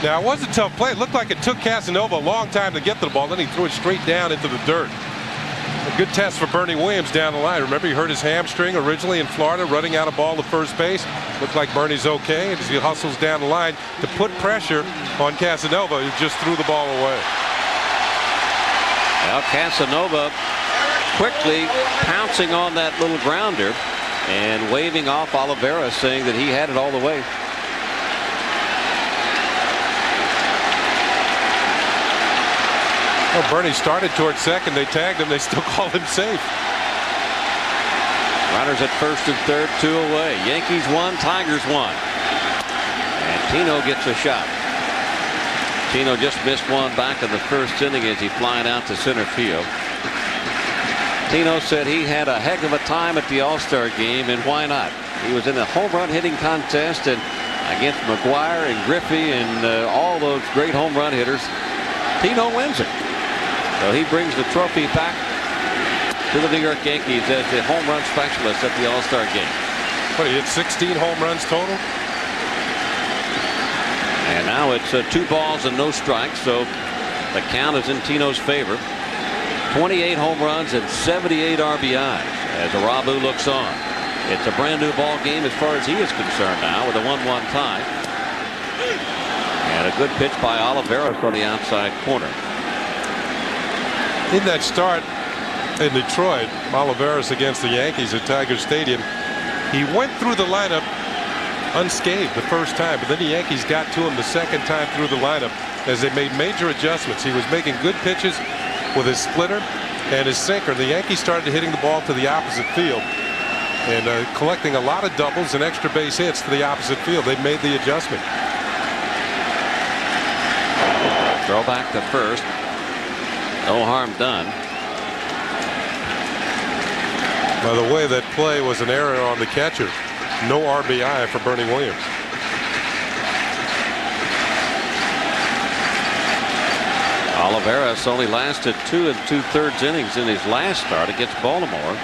Now, it was a tough play. It looked like it took Casanova a long time to get to the ball. Then he threw it straight down into the dirt. A good test for Bernie Williams down the line. Remember, he hurt his hamstring originally in Florida, running out of ball to first base. Looked like Bernie's okay as he hustles down the line to put pressure on Casanova, who just threw the ball away. Well, Casanova quickly pouncing on that little grounder and waving off Oliveira, saying that he had it all the way. Well, Bernie started towards second. They tagged him. They still call him safe. Runners at first and third, 2 away. Yankees 1, Tigers 1. And Tino gets a shot. Tino just missed one back in the first inning as he flying out to center field. Tino said he had a heck of a time at the All-Star game, and why not? He was in a home run hitting contest and against McGuire and Griffey and all those great home run hitters. Tino wins it. So he brings the trophy back to the New York Yankees as the home run specialist at the All-Star game. What, he hit 16 home runs total? And now it's 2 balls and no strikes, so the count is in Tino's favor. 28 home runs and 78 RBIs as Irabu looks on. It's a brand new ball game as far as he is concerned now with a 1-1 tie. And a good pitch by Oliveira from the outside corner. In that start in Detroit, Oliveira's against the Yankees at Tiger Stadium, he went through the lineup unscathed the first time, but then the Yankees got to him the second time through the lineup as they made major adjustments. He was making good pitches with his splitter and his sinker. The Yankees started hitting the ball to the opposite field and collecting a lot of doubles and extra base hits to the opposite field. They made the adjustment. Throw back to first. No harm done. By the way, that play was an error on the catcher. No RBI for Bernie Williams. Oliveira only lasted 2 2/3 innings in his last start against Baltimore.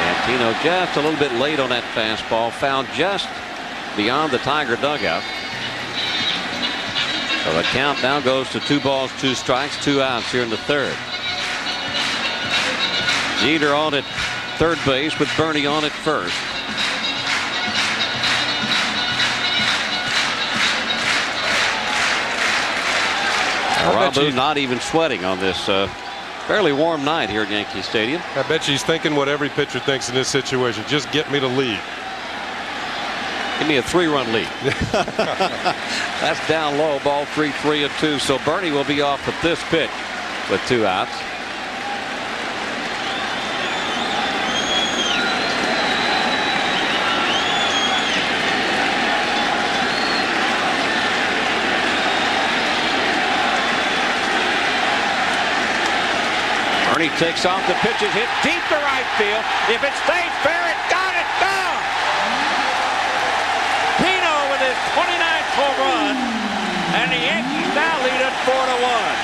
And Tino just a little bit late on that fastball, found just beyond the Tiger dugout. So the count now goes to 2 balls, 2 strikes, 2 outs here in the third. Jeter on at third base with Bernie on at first. Irabu not even sweating on this fairly warm night here at Yankee Stadium. I bet she's thinking what every pitcher thinks in this situation. Just get me to lead. Give me a 3-run lead. That's down low, ball 3, 3-2. So Bernie will be off with this pitch with 2 outs. Bernie takes off, the pitch is hit deep to right field. If it stays fair, it got it down. Tino with his 29th home run, and the Yankees now lead it 4-1.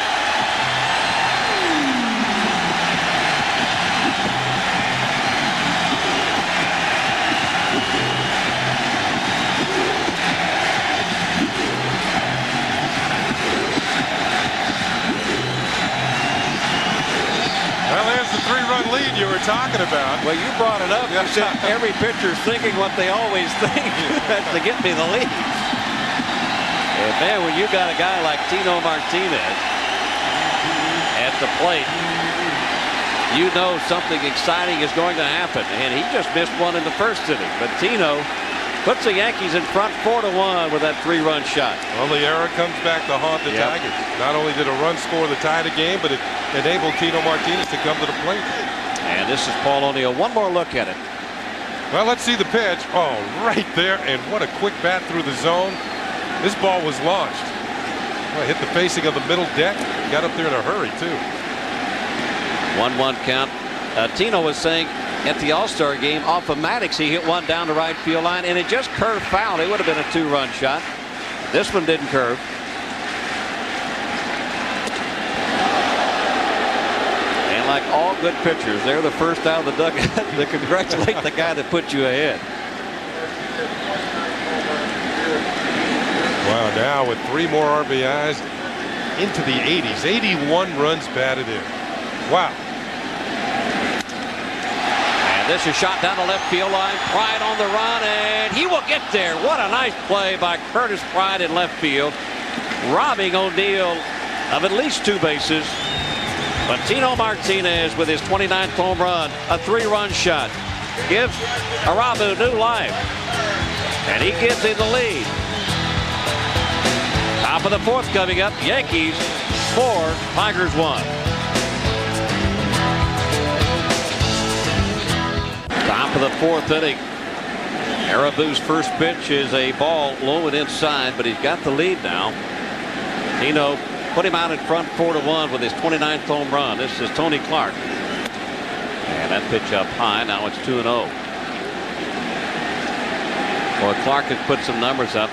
Well, there's the 3-run lead you were talking about. Well, you brought it up. You said every pitcher's thinking what they always think to get me the lead. And man, when you got a guy like Tino Martinez at the plate, you know something exciting is going to happen. And he just missed one in the first inning. But Tino puts the Yankees in front 4-1 with that 3-run shot. Well, the error comes back to haunt the Tigers. Not only did a run score to tie the game, but it enabled Tino Martinez to come to the plate. And this is Paul O'Neill. One more look at it. Well, let's see the pitch. Oh, right there, and what a quick bat through the zone. This ball was launched. Well, hit the facing of the middle deck. Got up there in a hurry, too. 1-1 count. Tino was saying at the All-Star game off of Maddox, he hit one down the right field line, and it just curved foul. It would have been a 2-run shot. This one didn't curve. And like all good pitchers, they're the first out of the dugout to congratulate the guy that put you ahead. Wow, now with 3 more RBIs into the 80s. 81 runs batted in. Wow. And this is shot down the left field line. Pride on the run, and he will get there. What a nice play by Curtis Pride in left field, robbing O'Neill of at least 2 bases. But Tino Martinez with his 29th home run, a 3-run shot, gives Irabu new life. And he gives him the lead. Top of the 4th coming up. Yankees 4, Tigers 1. Top of the 4th inning. Irabu's first pitch is a ball low and inside, but he's got the lead now. Tino put him out in front 4-1 with his 29th home run. This is Tony Clark. And that pitch up high. Now it's 2-0. Well, Clark has put some numbers up.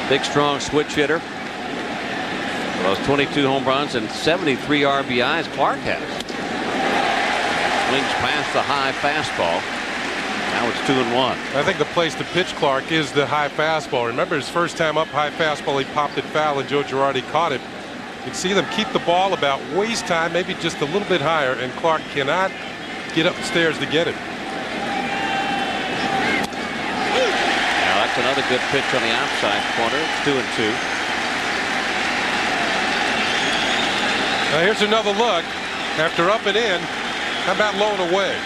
Big, strong switch hitter. Those 22 home runs and 73 RBIs Clark has. Swings past the high fastball. Now it's 2-1. I think the place to pitch Clark is the high fastball. Remember his first time up, high fastball, he popped it foul and Joe Girardi caught it. You can see them keep the ball about waist high, maybe just a little bit higher, and Clark cannot get upstairs to get it. Now that's another good pitch on the outside corner. It's 2-2. Now here's another look. After up and in, how about low and away?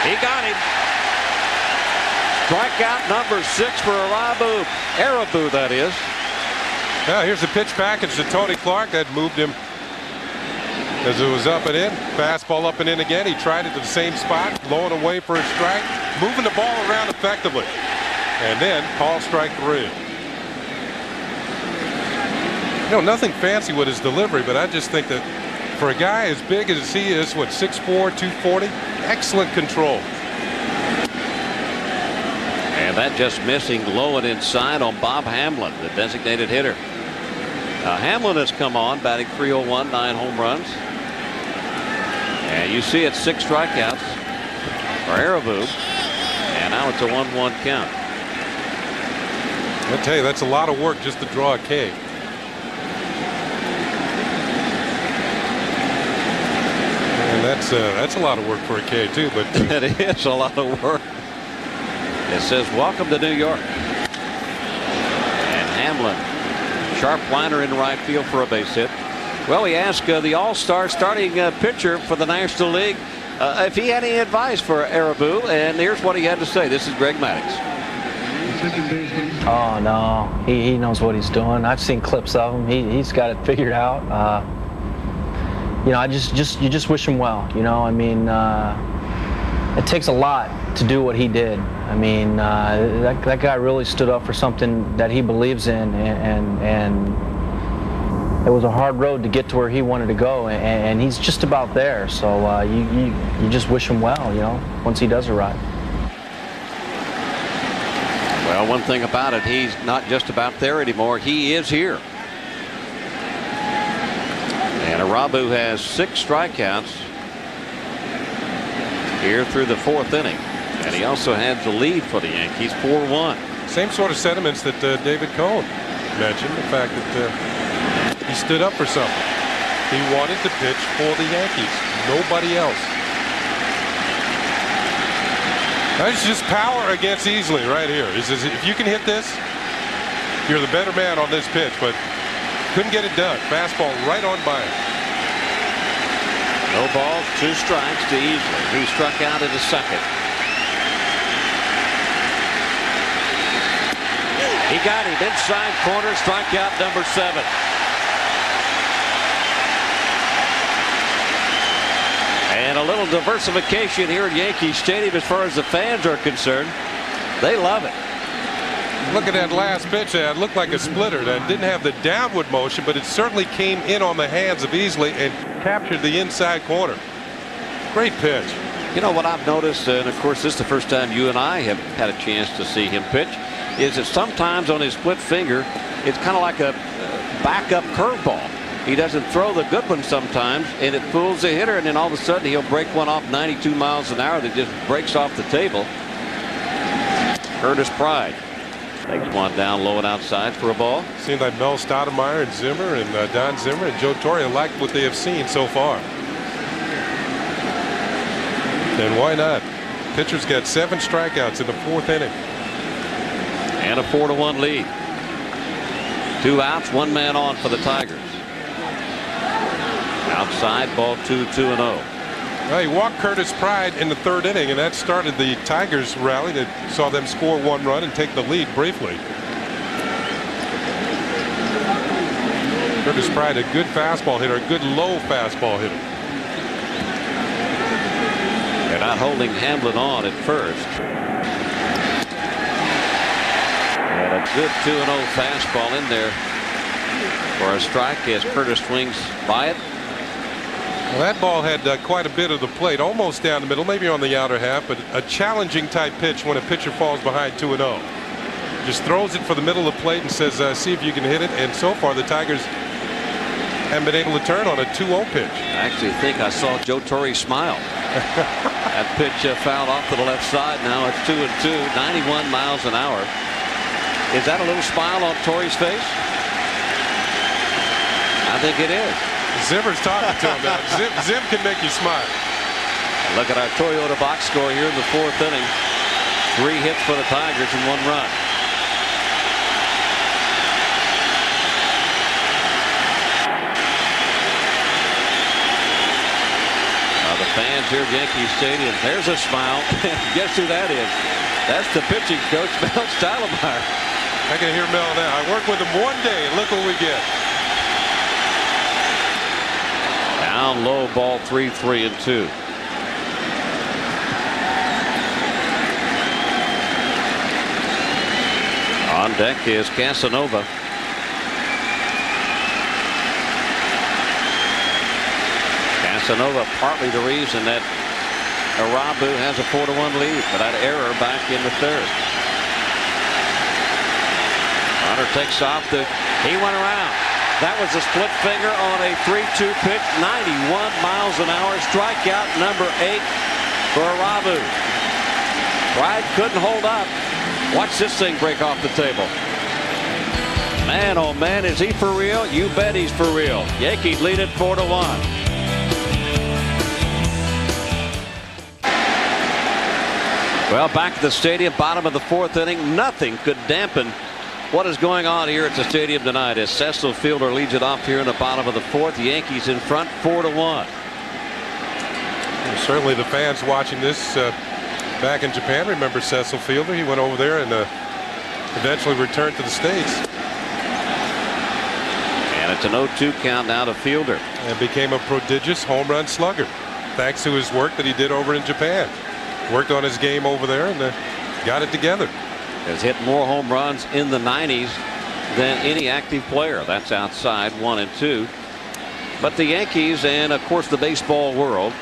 He got him. Strikeout number 6 for Irabu. Irabu, that is. Now here's the pitch package to Tony Clark. That moved him as it was up and in. Fastball up and in again. He tried it to the same spot. Low and away for a strike. Moving the ball around effectively. And then call strike 3. You know, nothing fancy with his delivery, but I just think that for a guy as big as he is, what, 6'4", 240, excellent control. And that just missing low and inside on Bob Hamlin, the designated hitter. Hamlin has come on, batting .301, 9 home runs. And you see it's 6 strikeouts for Irabu. And now it's a 1-1 count. I'll tell you, that's a lot of work just to draw a K. And that's a lot of work for a K too, but it is a lot of work. It says welcome to New York. And Hamlin, sharp liner in right field for a base hit. Well, we asked the All-Star starting pitcher for the National League if he had any advice for Irabu, and here's what he had to say. This is Greg Maddux. Oh no, he knows what he's doing. I've seen clips of him. He's got it figured out. You know, you just wish him well. You know, I mean, it takes a lot to do what he did. I mean, that guy really stood up for something that he believes in, and it was a hard road to get to where he wanted to go, and he's just about there. So you just wish him well, you know, once he does arrive. Well, one thing about it, he's not just about there anymore. He is here. And Irabu has 6 strikeouts here through the 4th inning. And he also had the lead for the Yankees, 4-1. Same sort of sentiments that David Cohn mentioned, the fact that he stood up for something. He wanted to pitch for the Yankees, nobody else. That's just power against easily right here. He says, if you can hit this, you're the better man on this pitch, but couldn't get it done. Fastball right on by him. No balls, 2 strikes to Easley, who struck out in the 2nd. He got him inside corner, strikeout number 7. a little diversification here at Yankee Stadium as far as the fans are concerned. They love it. Look at that last pitch. It looked like a splitter. That didn't have the downward motion, but it certainly came in on the hands of Easley and captured the inside corner. Great pitch. You know what I've noticed, and of course this is the first time you and I have had a chance to see him pitch, is that sometimes on his split finger it's kind of like a backup curveball. He doesn't throw the good one sometimes, and it fools the hitter, and then all of a sudden he'll break one off 92 miles an hour that just breaks off the table. Curtis Pride takes one down low and outside for a ball. Seems like Mel Stoudemire and Zimmer and Don Zimmer and Joe Torre like what they have seen so far. And why not? Pitcher's got 7 strikeouts in the 4th inning. And a 4-1 lead. 2 outs, 1 man on for the Tigers. Outside, ball 2-2-0. Well, he walked Curtis Pride in the 3rd inning, and that started the Tigers rally that saw them score 1 run and take the lead briefly. Curtis Pride, a good fastball hitter, a good low fastball hitter. They're not holding Hamlin on at first. And a good 2-0 fastball in there for a strike as Curtis swings by it. Well, that ball had quite a bit of the plate, almost down the middle, maybe on the outer half, but a challenging type pitch when a pitcher falls behind 2-0. Just throws it for the middle of the plate and says, see if you can hit it. And so far, the Tigers haven't been able to turn on a 2-0 pitch. I actually think I saw Joe Torre smile. That pitch fouled off to the left side. Now it's 2-2, 91 miles an hour. Is that a little smile on Torre's face? I think it is. Zimmer's talking to him now. Zim can make you smile. Look at our Toyota box score here in the 4th inning. 3 hits for the Tigers and 1 run. The fans here at Yankee Stadium, there's a smile. Guess who that is? That's the pitching coach, Mel Stoudemire. I can hear Mel now. I worked with him one day, and look what we get. Down low, ball 3-3-2. On deck is Casanova. Casanova partly the reason that Irabu has a 4-1 lead for that error back in the 3rd. Runner takes off. He went around. That was a split finger on a 3-2 pitch. 91 miles an hour. Strikeout number 8 for Irabu. Pride couldn't hold up. Watch this thing break off the table. Man, oh man, is he for real? You bet he's for real. Yankees lead it 4-1. Well, back at the stadium, bottom of the 4th inning, nothing could dampen what is going on here at the stadium tonight as Cecil Fielder leads it off here in the bottom of the 4th. The Yankees in front 4-1. Well, certainly the fans watching this back in Japan remember Cecil Fielder. He went over there and eventually returned to the States. And it's an 0-2 count now to Fielder. And became a prodigious home run slugger thanks to his work that he did over in Japan. Worked on his game over there and got it together. Has hit more home runs in the 90s than any active player. That's outside 1 and 2. But the Yankees and of course the baseball world,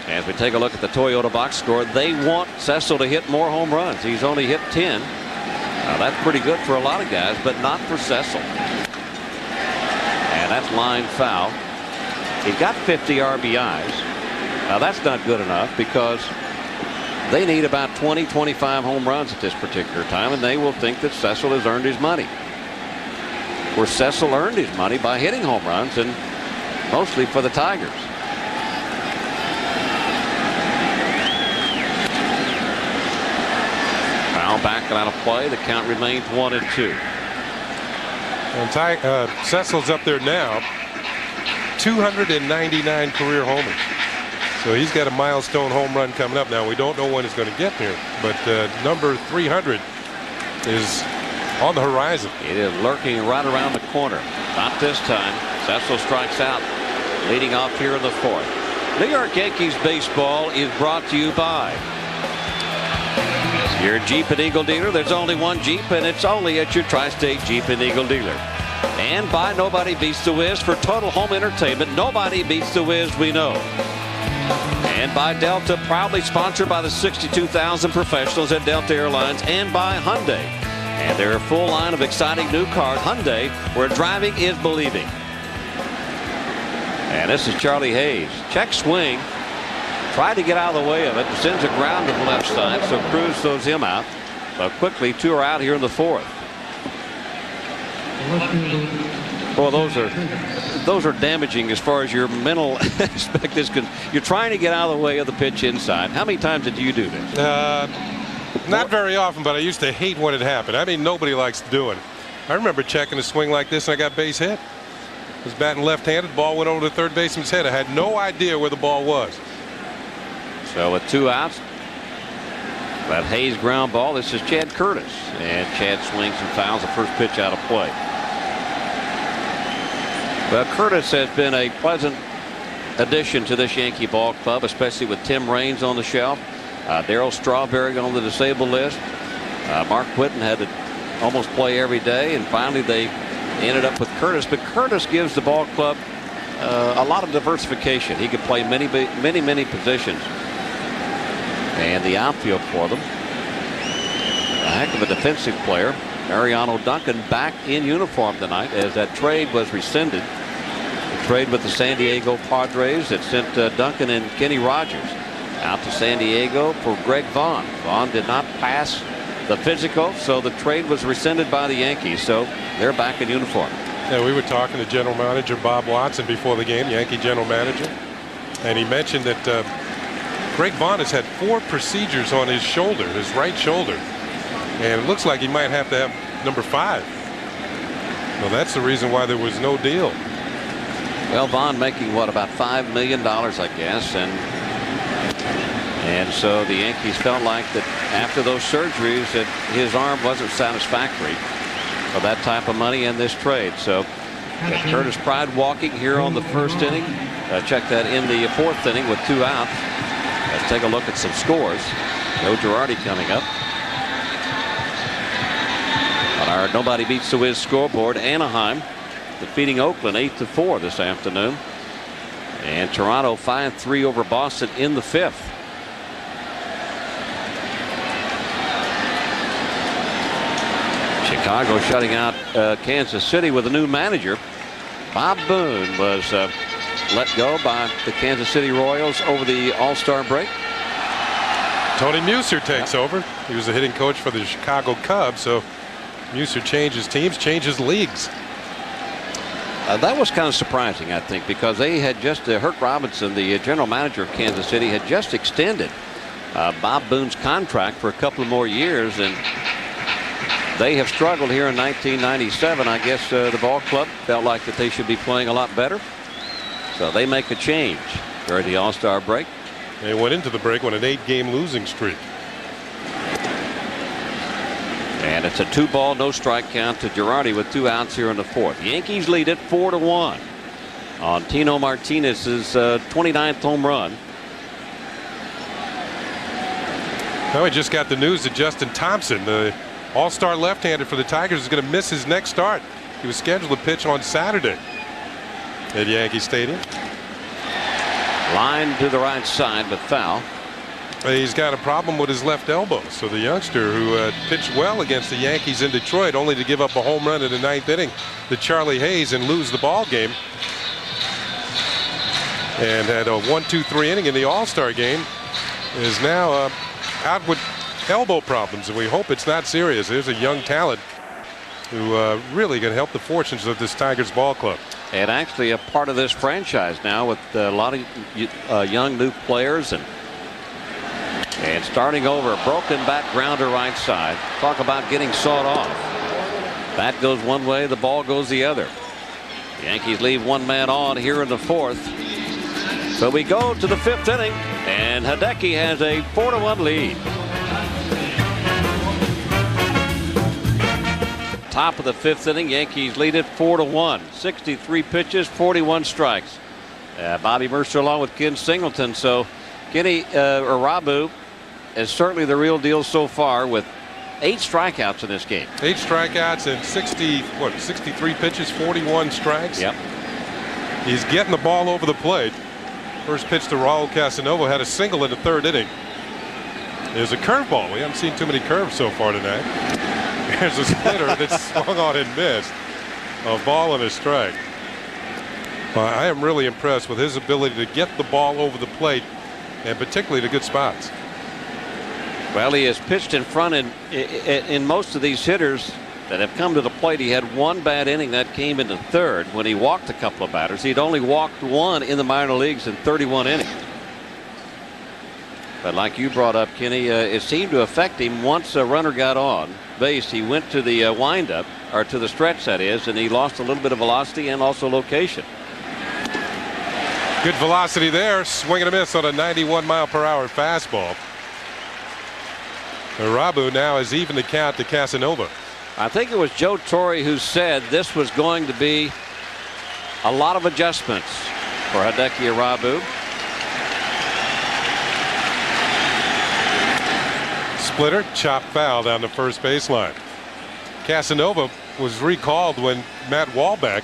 as we take a look at the Toyota box score, they want Cecil to hit more home runs. He's only hit 10. Now that's pretty good for a lot of guys, but not for Cecil. And that's line foul. He's got 50 RBIs. Now that's not good enough because they need about 20-25 home runs at this particular time, and they will think that Cecil has earned his money. Where Cecil earned his money by hitting home runs, and mostly for the Tigers. Foul back and out of play. The count remains 1 and 2. And Cecil's up there now. 299 career homers. So he's got a milestone home run coming up. Now we don't know when it's going to get there, but number 300 is on the horizon. It is lurking right around the corner. Not this time. Cecil strikes out, leading off here in the 4th. New York Yankees baseball is brought to you by your Jeep and Eagle dealer. There's only one Jeep, and it's only at your Tri-State Jeep and Eagle dealer. And by Nobody Beats the Wiz for total home entertainment. Nobody beats the Wiz we know. And by Delta, proudly sponsored by the 62,000 professionals at Delta Airlines, and by Hyundai. And their full line of exciting new cars, Hyundai, where driving is believing. And this is Charlie Hayes. Check swing. Tried to get out of the way of it. Sends a ground to the left side, so Cruz throws him out. But quickly, 2 are out here in the 4th. Well, those are damaging as far as your mental aspect is concerned. You're trying to get out of the way of the pitch inside. How many times did you do this? Not very often, but I used to hate when it happened. I mean, nobody likes doing it. I remember checking a swing like this, and I got base hit. I was batting left-handed. The ball went over the third baseman's head. I had no idea where the ball was. So with 2 outs, that Hayes ground ball. This is Chad Curtis, and Chad swings and fouls the first pitch out of play. Well, Curtis has been a pleasant addition to this Yankee ball club, especially with Tim Raines on the shelf, Darryl Strawberry on the disabled list. Mark Whitten had to almost play every day, and finally they ended up with Curtis. But Curtis gives the ball club a lot of diversification. He could play many positions. And the outfield for them, a heck of a defensive player. Mariano Duncan back in uniform tonight as that trade was rescinded. The trade with the San Diego Padres that sent Duncan and Kenny Rogers out to San Diego for Greg Vaughn. Vaughn did not pass the physical, so the trade was rescinded by the Yankees. So they're back in uniform. Yeah, we were talking to General Manager Bob Watson before the game, Yankee General Manager, and he mentioned that Greg Vaughn has had 4 procedures on his shoulder, his right shoulder, and it looks like he might have to have number 5. Well, that's the reason why there was no deal. Well, Vaughn making what, about $5 million, I guess, and so the Yankees felt like that after those surgeries that his arm wasn't satisfactory for that type of money in this trade. So got Curtis Pride walking here on the 1st inning. Check that in the 4th inning with 2 outs. Let's take a look at some scores. Joe Girardi coming up. On our Nobody Beats the Wiz scoreboard, Anaheim defeating Oakland 8-4 this afternoon. And Toronto 5-3 over Boston in the 5th. Chicago shutting out Kansas City with a new manager. Bob Boone was let go by the Kansas City Royals over the All-Star break. Tony Murcer takes over. He was the hitting coach for the Chicago Cubs, so Murcer changes teams, changes leagues. That was kind of surprising, I think, because they had just Herc Robinson, the general manager of Kansas City, had just extended Bob Boone's contract for a couple of more years, and they have struggled here in 1997. I guess the ball club felt like that they should be playing a lot better. So they make a change during the All-Star break. They went into the break on an 8-game losing streak. And it's a 2-ball, no strike count to Girardi with 2 outs here in the 4th. Yankees lead it 4-1 on Tino Martinez's 29th home run. Now we just got the news that Justin Thompson, the all-star left-hander for the Tigers, is going to miss his next start. He was scheduled to pitch on Saturday at Yankee Stadium. Line to the right side, but foul. He's got a problem with his left elbow. So the youngster who pitched well against the Yankees in Detroit, only to give up a home run in the 9th inning to Charlie Hayes and lose the ball game, and had a 1-2-3 inning in the All-Star game, is now out with elbow problems, and we hope it's not serious. There's a young talent who really can help the fortunes of this Tigers ball club. And actually a part of this franchise now with a lot of young new players, and starting over, a broken bat grounder right side. Talk about getting sawed off. Bat goes one way, the ball goes the other. The Yankees leave one man on here in the 4th. So we go to the 5th inning, and Hideki has a 4-1 lead. Top of the 5th inning, Yankees lead it 4-1. 63 pitches, 41 strikes. Bobby Murcer along with Ken Singleton. So Hideki Irabu is certainly the real deal so far with 8 strikeouts in this game. 8 strikeouts and 63 pitches, 41 strikes. Yep. He's getting the ball over the plate. First pitch to Raul Casanova had a single in the 3rd inning. There's a curveball. We haven't seen too many curves so far tonight. There's a splitter that's swung on and missed. A ball and a strike. I am really impressed with his ability to get the ball over the plate, and particularly to good spots. Well, he has pitched in front in most of these hitters that have come to the plate. He had 1 bad inning that came in the 3rd when he walked a couple of batters. He'd only walked 1 in the minor leagues in 31 innings. But like you brought up, Kenny, it seemed to affect him once a runner got on base. He went to the windup, or to the stretch that is, and he lost a little bit of velocity and also location. Good velocity there. Swing and a miss on a 91-mile-per-hour fastball. Irabu now has even the count to Casanova. I think it was Joe Torre who said this was going to be a lot of adjustments for Hideki Irabu. Splitter, chop foul down the first baseline. Casanova was recalled when Matt Wahlbeck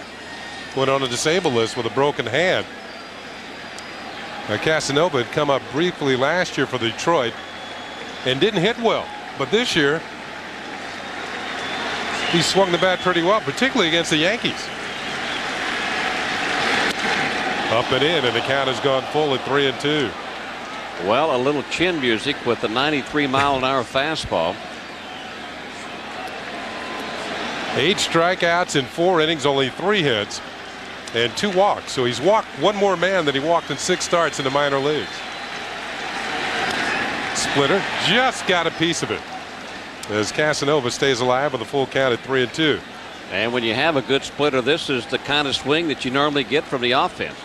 went on a disabled list with a broken hand. Now, Casanova had come up briefly last year for Detroit and didn't hit well, but this year he swung the bat pretty well, particularly against the Yankees. Up and in, and the count has gone full at 3-2. Well, a little chin music with the 93-mile-an-hour fastball. 8 strikeouts in 4 innings, only 3 hits and 2 walks. So he's walked 1 more man than he walked in 6 starts in the minor leagues. Splitter just got a piece of it as Casanova stays alive with a full count at 3-2. And when you have a good splitter, this is the kind of swing that you normally get from the offense.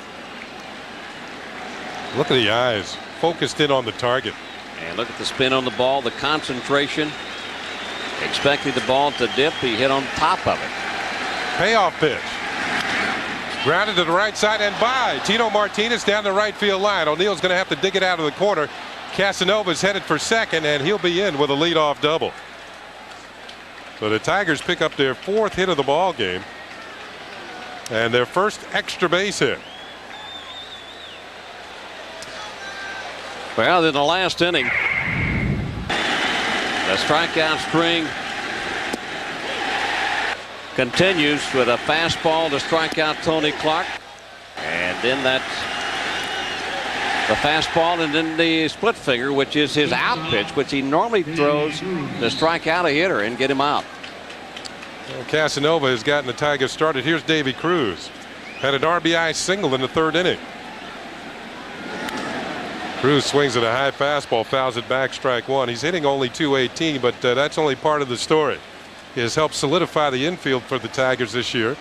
Look at the eyes, focused in on the target. And look at the spin on the ball, the concentration. Expecting the ball to dip, he hit on top of it. Payoff pitch. Grounded to the right side and by Tino Martinez down the right field line. O'Neill's going to have to dig it out of the corner. Casanova's headed for second, and he'll be in with a leadoff double. So the Tigers pick up their 4th hit of the ball game and their first extra base hit. Well, in the last inning, the strikeout string continues with a fastball to strike out Tony Clark, and then that's the fastball, and then the split finger, which is his out pitch, which he normally throws to strike out a hitter and get him out. Well, Casanova has gotten the Tigers started. Here's Davy Cruz. Had an RBI single in the 3rd inning. Cruz swings at a high fastball, fouls it back, strike 1. He's hitting only .218, but that's only part of the story. He has helped solidify the infield for the Tigers this year.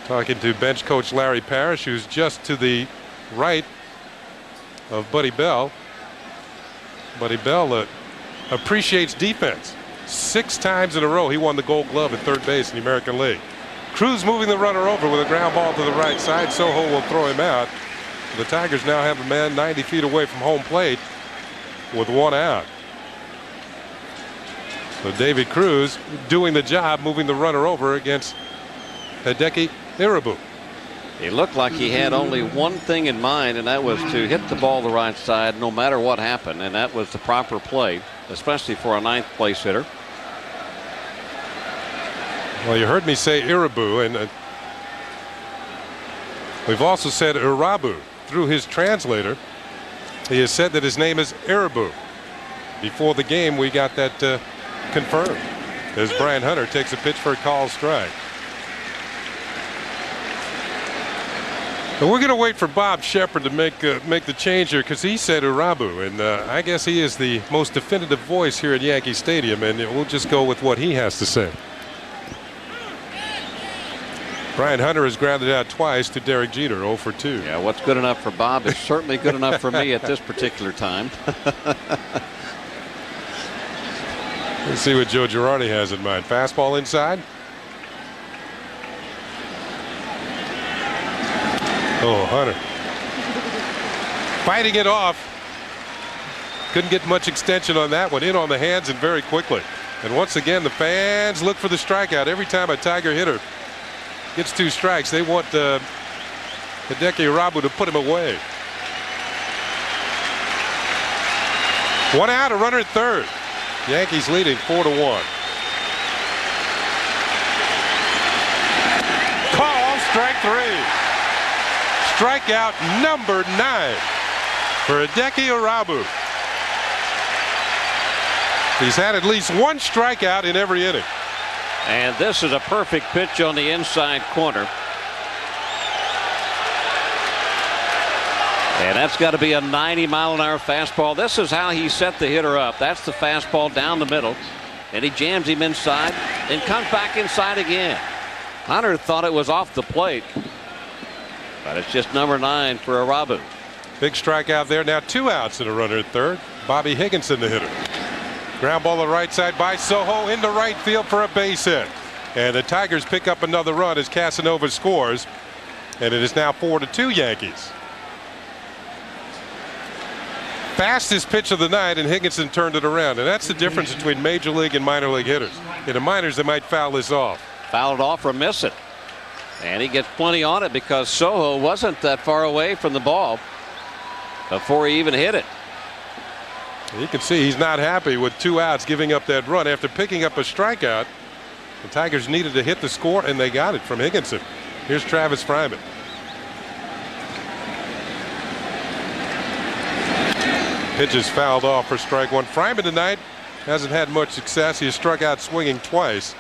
Talking to bench coach Larry Parrish, who's just to the right of Buddy Bell. Buddy Bell appreciates defense. 6 times in a row he won the Gold Glove at 3rd base in the American League. Cruz moving the runner over with a ground ball to the right side. Soho will throw him out. The Tigers now have a man 90 feet away from home plate with 1 out. So Davy Cruz doing the job, moving the runner over against Hideki Irabu. It looked like he had only one thing in mind, and that was to hit the ball the right side no matter what happened, and that was the proper play, especially for a 9th place hitter. Well, you heard me say Irabu, and we've also said Irabu. Through his translator, he has said that his name is Irabu. Before the game, we got that confirmed as Brian Hunter takes a pitch for a called strike. And we're going to wait for Bob Shepard to make the change here, because he said Irabu, and I guess he is the most definitive voice here at Yankee Stadium, and we'll just go with what he has to say. Brian Hunter has grounded out twice to Derek Jeter, 0 for 2. Yeah, what's good enough for Bob is certainly good enough for me at this particular time. Let's see what Joe Girardi has in mind. Fastball inside. Oh, Hunter. Fighting it off. Couldn't get much extension on that one. In on the hands and very quickly. And once again, the fans look for the strikeout. Every time a Tiger hitter gets 2 strikes, they want Hideki Irabu to put him away. 1 out, a runner at third. Yankees leading 4-1. Call, strike 3. Strikeout number 9 for Hideki Irabu. He's had at least 1 strikeout in every inning. And this is a perfect pitch on the inside corner. And that's got to be a 90-mile-an-hour fastball. This is how he set the hitter up. That's the fastball down the middle. And he jams him inside and comes back inside again. Hunter thought it was off the plate. But it's just number 9 for Irabu. Big strikeout there. Now 2 outs and a runner at third. Bobby Higginson, the hitter. Ground ball on the right side by Soho into right field for a base hit. And the Tigers pick up another run as Casanova scores. And it is now 4-2 Yankees. Fastest pitch of the night, and Higginson turned it around. And that's the difference between major league and minor league hitters. In the minors, they might foul this off. Foul it off or miss it. And he gets plenty on it because Soho wasn't that far away from the ball before he even hit it. You can see he's not happy with 2 outs giving up that run after picking up a strikeout. The Tigers needed to hit the score, and they got it from Higginson. Here's Travis Fryman. Pitch is fouled off for strike 1. Fryman tonight hasn't had much success. He has struck out swinging twice.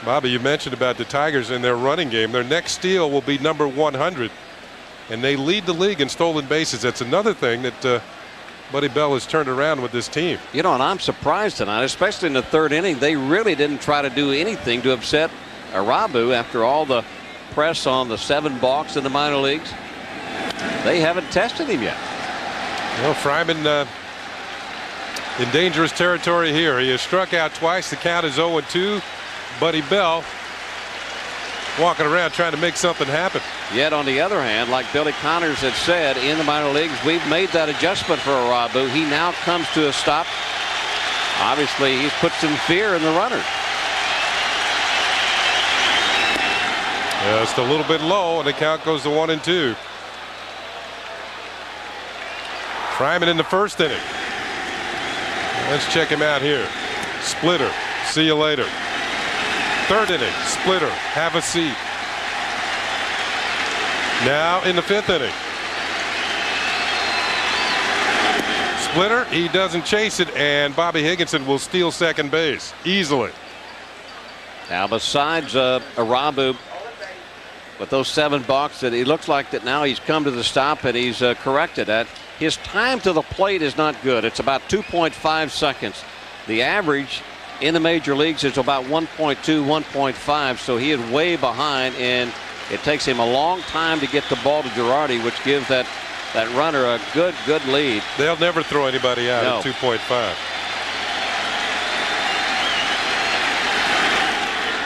Bobby, you mentioned about the Tigers in their running game. Their next steal will be number 100, and they lead the league in stolen bases. That's another thing that Buddy Bell has turned around with this team. You know, and I'm surprised tonight, especially in the 3rd inning. They really didn't try to do anything to upset Irabu after all the press on the 7 balks in the minor leagues. They haven't tested him yet. Well, Fryman in dangerous territory here. He has struck out twice. The count is 0-2. Buddy Bell walking around trying to make something happen. Yet on the other hand, like Billy Connors had said in the minor leagues, we've made that adjustment for Irabu. He now comes to a stop. Obviously, he's put some fear in the runner. Just a little bit low, and the count goes to 1-2. Fryman in the 1st inning. Let's check him out here. Splitter. See you later. 3rd inning. Splitter. Have a seat. Now in the 5th inning. Splitter. He doesn't chase it, and Bobby Higginson will steal second base easily. Now besides Irabu with those 7 balks, that he looks like that now he's come to the stop and he's corrected that. His time to the plate is not good. It's about 2.5 seconds. The average in the major leagues is about 1.2, 1.5. So he is way behind, and it takes him a long time to get the ball to Girardi, which gives that runner a good lead. They'll never throw anybody out at 2.5.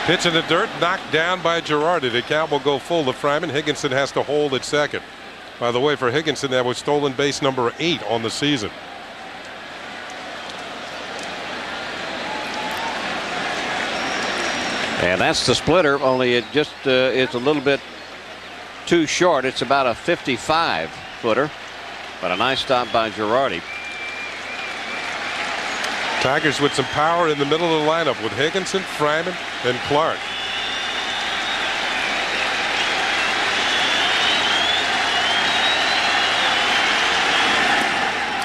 Pitch in the dirt, knocked down by Girardi. The count will go full to Fryman. Higginson has to hold at second. By the way, for Higginson, that was stolen base number 8 on the season. And that's the splitter, only it just it's a little bit too short. It's about a 55-footer, but a nice stop by Girardi. Tigers with some power in the middle of the lineup with Higginson, Fryman, and Clark.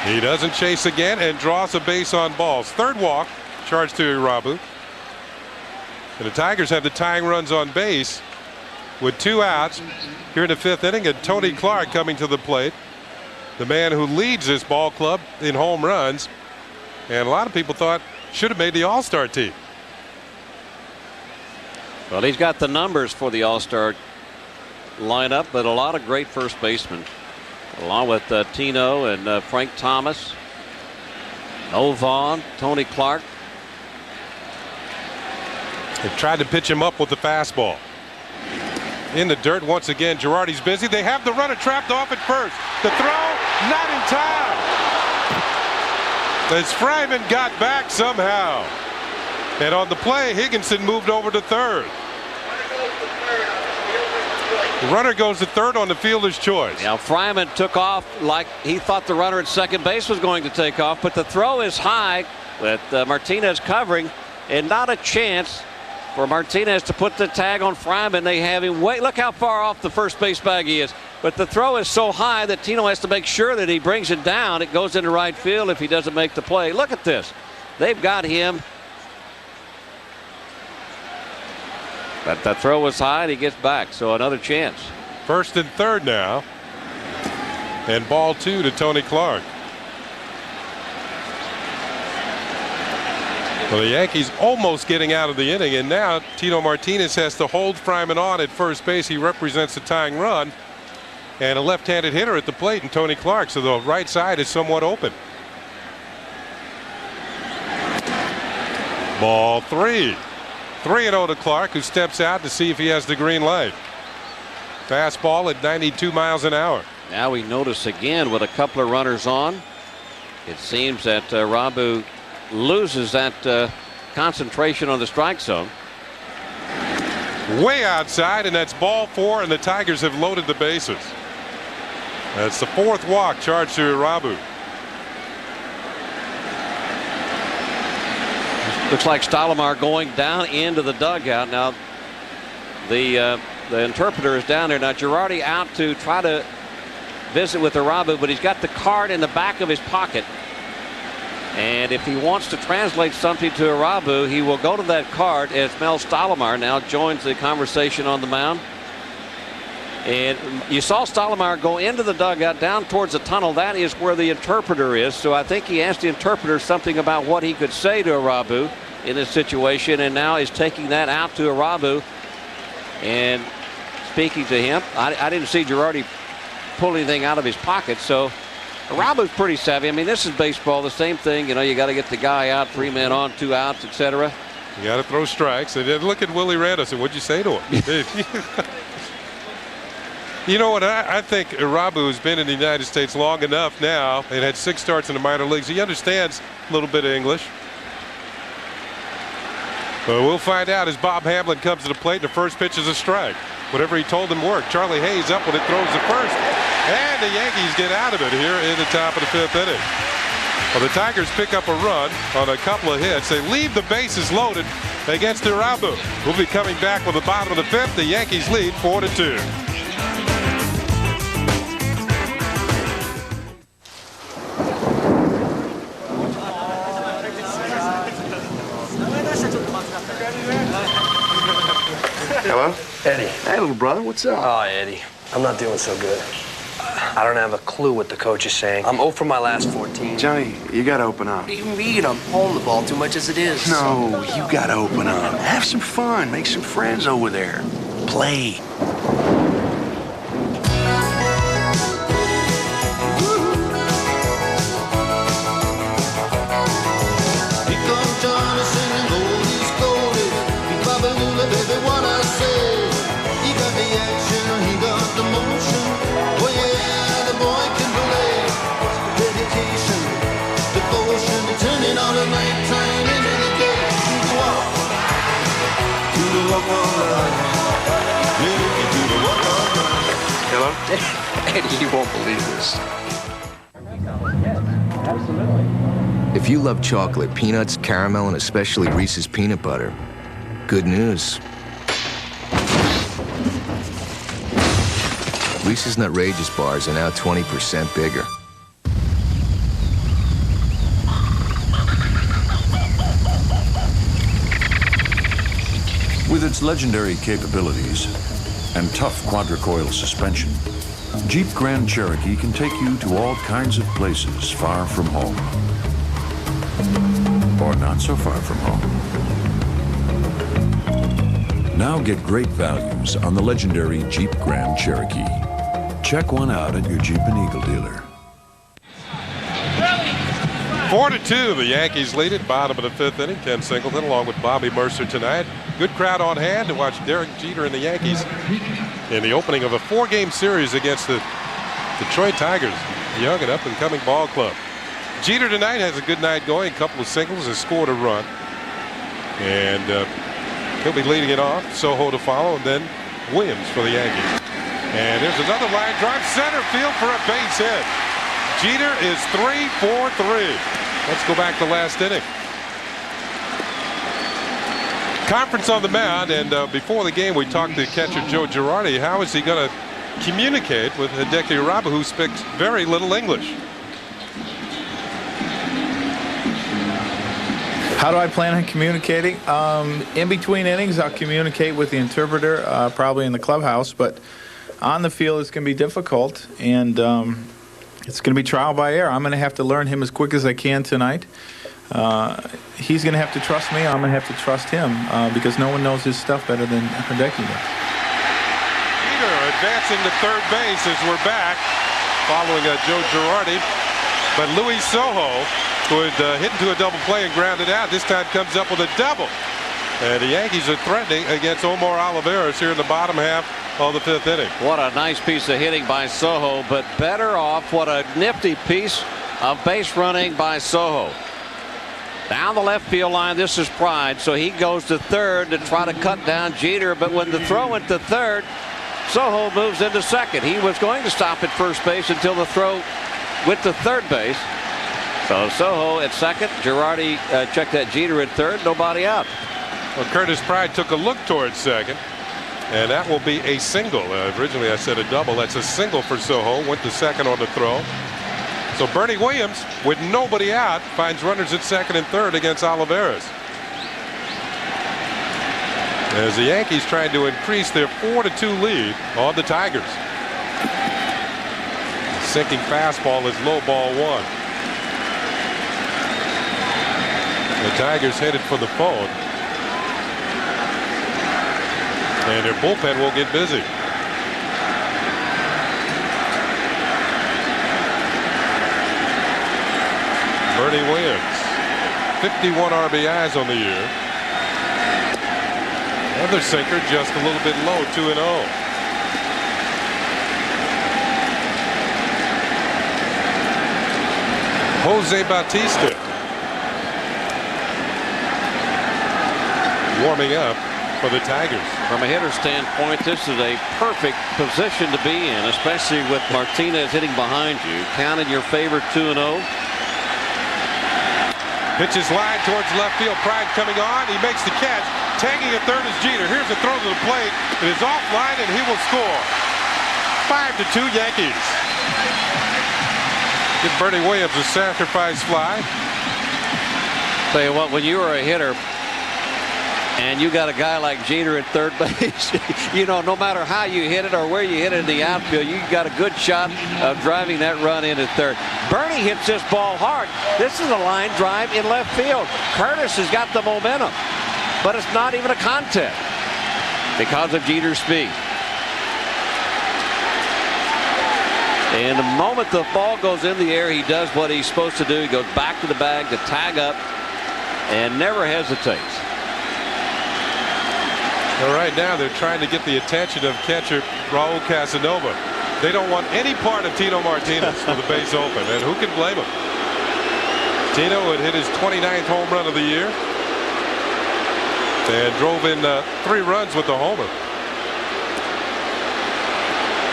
He doesn't chase again and draws a base on balls. 3rd walk charged to Irabu. And the Tigers have the tying runs on base with 2 outs here in the 5th inning, and Tony Clark coming to the plate, the man who leads this ball club in home runs, and a lot of people thought should have made the All-Star team. Well, he's got the numbers for the All-Star lineup, but a lot of great first basemen, along with Tino and Frank Thomas, Noel Vaughn, Tony Clark. They tried to pitch him up with the fastball. in the dirt once again. Girardi's busy. They have the runner trapped off at first. The throw, not in time. As Fryman got back somehow. And on the play, Higginson moved over to third. The runner goes to third on the fielder's choice. Now Fryman took off like he thought the runner at second base was going to take off, but the throw is high with Martinez covering, and not a chance for Martinez to put the tag on Fryman. They have him wait. Look how far off the first base bag he is. But the throw is so high that Tino has to make sure that he brings it down. It goes into right field if he doesn't make the play. Look at this. They've got him. But the throw was high and he gets back, so another chance. First and third now. And ball 2 to Tony Clark. Well, the Yankees almost getting out of the inning, and now Tino Martinez has to hold Fryman on at first base. He represents the tying run. And a left-handed hitter at the plate, and Tony Clark, so the right side is somewhat open. Ball 3. 3-0 to Clark, who steps out to see if he has the green light. Fastball at 92 miles an hour. Now we notice again with a couple of runners on, it seems that Irabu loses that concentration on the strike zone. Way outside, and that's ball 4, and the Tigers have loaded the bases. That's the 4th walk charged to Irabu. Looks like Stottlemyre going down into the dugout. Now the interpreter is down there. Now Girardi out to try to visit with Irabu, but he's got the card in the back of his pocket. And if he wants to translate something to Irabu, he will go to that card as Mel Stottlemyre now joins the conversation on the mound. And you saw Stottlemyre go into the dugout down towards the tunnel. That is where the interpreter is. So I think he asked the interpreter something about what he could say to Irabu in this situation, and now is taking that out to Irabu and speaking to him. I didn't see Girardi pull anything out of his pocket, so Irabu's pretty savvy. I mean, this is baseball, the same thing. You know, you got to get the guy out, 3 men on, 2 outs, etc. You got to throw strikes. And then look at Willie Randall. What'd you say to him? You know what? I think Irabu has been in the United States long enough now and had 6 starts in the minor leagues. He understands a little bit of English. But we'll find out as Bob Hamlin comes to the plate. And the first pitch is a strike. Whatever he told him worked. Charlie Hayes up when it throws the first. And the Yankees get out of it here in the top of the 5th inning. Well, the Tigers pick up a run on a couple of hits. They leave the bases loaded against Irabu. We'll be coming back with the bottom of the 5th. The Yankees lead 4-2. Hello? Eddie. Hey, little brother, what's up? Oh, Eddie. I'm not doing so good. I don't have a clue what the coach is saying. I'm 0 for my last 14. Johnny, you gotta open up. What do you mean? I'm pulling the ball too much as it is. No, you gotta open up. Have some fun. Make some friends over there. Play. Hello? Eddie, you won't believe this. If you love chocolate, peanuts, caramel, and especially Reese's peanut butter, good news. Reese's Nutrageous bars are now 20% bigger. With its legendary capabilities and tough quadricoil suspension, Jeep Grand Cherokee can take you to all kinds of places far from home. Or not so far from home. Now get great values on the legendary Jeep Grand Cherokee. Check one out at your Jeep and Eagle dealer. 4-2, the Yankees lead it, bottom of the 5th inning. Ken Singleton along with Bobby Murcer tonight. Good crowd on hand to watch Derek Jeter and the Yankees in the opening of a 4-game series against the Detroit Tigers, young and up-and-coming ball club. Jeter tonight has a good night going, a couple of singles, has scored a run. And he'll be leading it off. Soho to follow, and then Williams for the Yankees. And there's another line drive, center field for a base hit. Jeter is 3 for 3. Let's go back to last inning. Conference on the mound, and before the game we talked to catcher Joe Girardi. How is he going to communicate with Hideki Irabu, who speaks very little English? How do I plan on communicating? In between innings, I'll communicate with the interpreter, probably in the clubhouse, but on the field it's going to be difficult, and it's going to be trial by error. I'm going to have to learn him as quick as I can tonight. He's going to have to trust me. I'm going to have to trust him because no one knows his stuff better than Hideki does. Jeter advancing to third base as we're back following Joe Girardi. But Luis Soho, who had hit into a double play and grounded out, this time comes up with a double. And the Yankees are threatening against Omar Olivares here in the bottom half of the 5th inning. What a nice piece of hitting by Soho, but better off, what a nifty piece of base running by Soho. Down the left field line, this is Pride, so he goes to third to try to cut down Jeter, but when the throw went to third, Soho moves into second. He was going to stop at first base until the throw went to third base. So Soho at second, Girardi checked that Jeter at third, nobody out. Well, Curtis Pride took a look towards second, and that will be a single. Originally I said a double. That's a single for Soho. Went to second on the throw. So Bernie Williams, with nobody out, finds runners at second and third against Olivares. As the Yankees tried to increase their 4-2 lead on the Tigers. Sinking fastball is low, ball 1. The Tigers headed for the phone. And their bullpen will get busy. Bernie Williams, 51 RBIs on the year. Another sinker, just a little bit low, 2-0. Jose Bautista warming up for the Tigers. From a hitter standpoint, this is a perfect position to be in, especially with Martinez hitting behind you. Counting your favorite 2-0. Pitches line towards left field. Pride coming on. He makes the catch. Tagging at third is Jeter. Here's a throw to the plate. It is offline, and he will score. 5-2 Yankees. Give Bernie Williams a sacrifice fly. Tell you what, when you were a hitter and you got a guy like Jeter at third base, you know, no matter how you hit it or where you hit it in the outfield, you got a good shot of driving that run in at third. Bernie hits this ball hard. This is a line drive in left field. Curtis has got the momentum, but it's not even a contest because of Jeter's speed. And the moment the ball goes in the air, he does what he's supposed to do. He goes back to the bag to tag up and never hesitates. Well, right now they're trying to get the attention of catcher Raul Casanova. They don't want any part of Tino Martinez for the base open, and who can blame him? Tino had hit his 29th home run of the year and drove in 3 runs with the homer.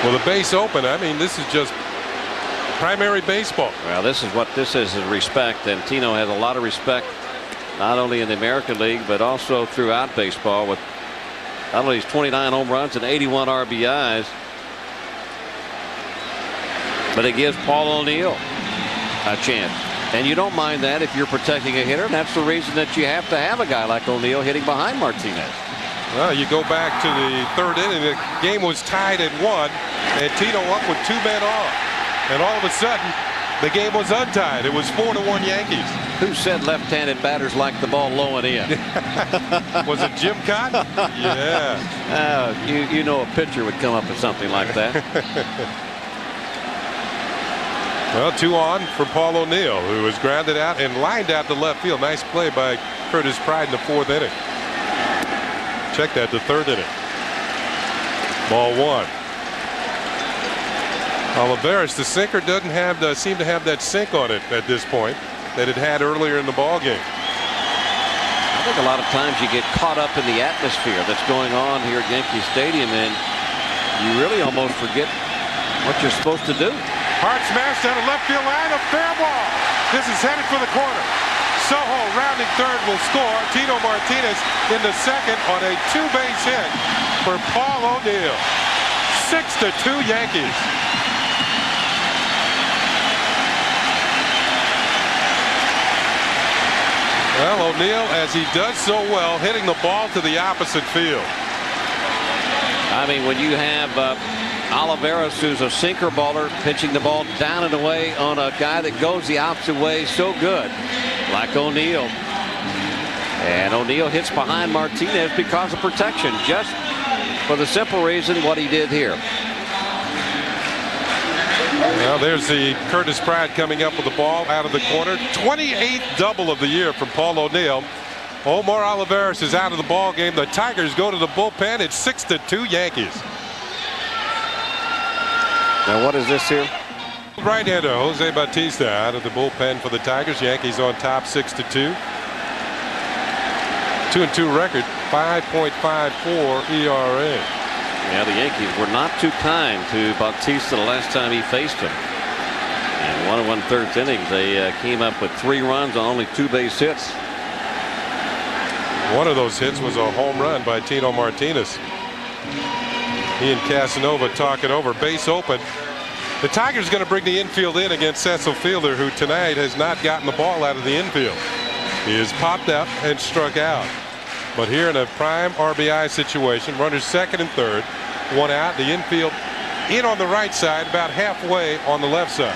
Well, the base open, I mean, this is just primary baseball. Well, this is what this is respect, and Tino has a lot of respect not only in the American League but also throughout baseball with not only his 29 home runs and 81 RBIs, but it gives Paul O'Neill a chance. And you don't mind that if you're protecting a hitter, and that's the reason that you have to have a guy like O'Neill hitting behind Martinez. Well, you go back to the 3rd inning, the game was tied at 1, and Tino up with 2 men on. And all of a sudden, the game was untied. It was 4-1 Yankees. Who said left-handed batters like the ball low and in? Was it Jim Cotton? Yeah. You know a pitcher would come up with something like that. Well, 2 on for Paul O'Neill, who was grounded out and lined out to left field. Nice play by Curtis Pride in the 4th inning. Check that, the third inning. Ball one. Olivares, the sinker doesn't seem to have that sink on it at this point that it had earlier in the ball game. I think a lot of times you get caught up in the atmosphere that's going on here at Yankee Stadium, and you really almost forget what you're supposed to do. Hard smash down the left field line, a fair ball. This is headed for the corner. Soho rounding third will score. Tito Martinez in the second on a two-base hit for Paul O'Neill. 6-2 Yankees. Well, O'Neill, as he does so well, hitting the ball to the opposite field. I mean, when you have Olivares, who's a sinker baller, pitching the ball down and away on a guy that goes the opposite way so good, like O'Neill. And O'Neill hits behind Martinez because of protection, just for the simple reason what he did here. Well, there's the Curtis Pride coming up with the ball out of the corner. 28th double of the year from Paul O'Neill. Omar Olivares is out of the ball game. The Tigers go to the bullpen. It's 6-2 Yankees. Now what is this here? Right-hander Jose Bautista out of the bullpen for the Tigers. Yankees on top 6-2. 2-2 record, 5.54 ERA. Yeah, the Yankees were not too kind to Bautista the last time he faced him. And 1 1/3 innings, they came up with 3 runs on only 2 base hits. One of those hits was a home run by Tito Martinez. He and Casanova talking over, base open. The Tigers going to bring the infield in against Cecil Fielder, who tonight has not gotten the ball out of the infield. He has popped up and struck out. But here in a prime RBI situation, runners second and third, 1 out, the infield in on the right side, about halfway on the left side.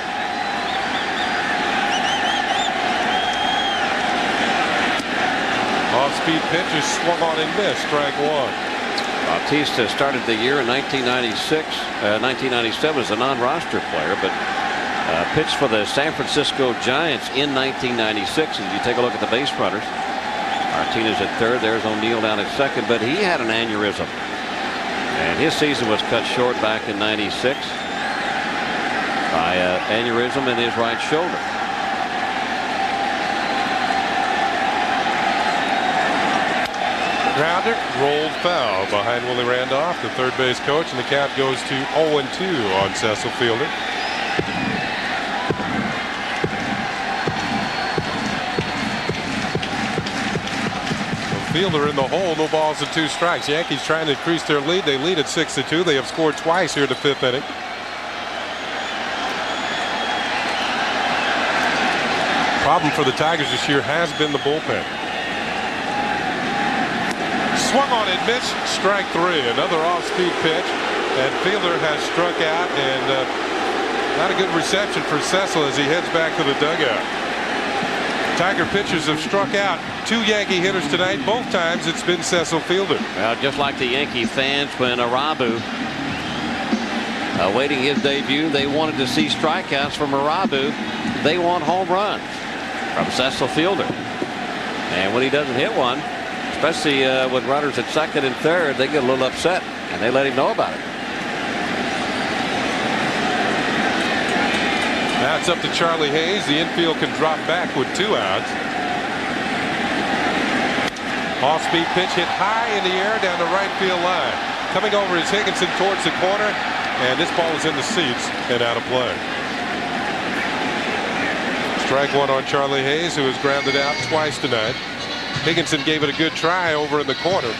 Off-speed pitch is swung on and missed, strike 1. Bautista started the year in 1997 as a non-roster player, but pitched for the San Francisco Giants in 1996. As you take a look at the base runners, Martinez at third, there's O'Neill down at second, but he had an aneurysm. And his season was cut short back in 96 by an aneurysm in his right shoulder. Grounder rolled foul behind Willie Randolph, the third base coach, and the count goes to 0-2 on Cecil Fielder. Fielder in the hole, no balls and 2 strikes. Yankees trying to increase their lead. They lead at 6-2. They have scored twice here in the 5th inning. Problem for the Tigers this year has been the bullpen. Swung on and missed, strike 3. Another off-speed pitch, and Fielder has struck out, and not a good reception for Cecil as he heads back to the dugout. Tiger pitchers have struck out 2 Yankee hitters tonight. Both times it's been Cecil Fielder. Well, just like the Yankee fans when Irabu awaiting his debut, they wanted to see strikeouts from Irabu. They want home runs from Cecil Fielder. And when he doesn't hit one, especially with runners at second and third, they get a little upset, and they let him know about it. Now it's up to Charlie Hayes. The infield can drop back with 2 outs. Off-speed pitch hit high in the air down the right field line. Coming over is Higginson towards the corner, and this ball is in the seats and out of play. Strike 1 on Charlie Hayes, who has grounded out twice tonight. Higginson gave it a good try over in the corner,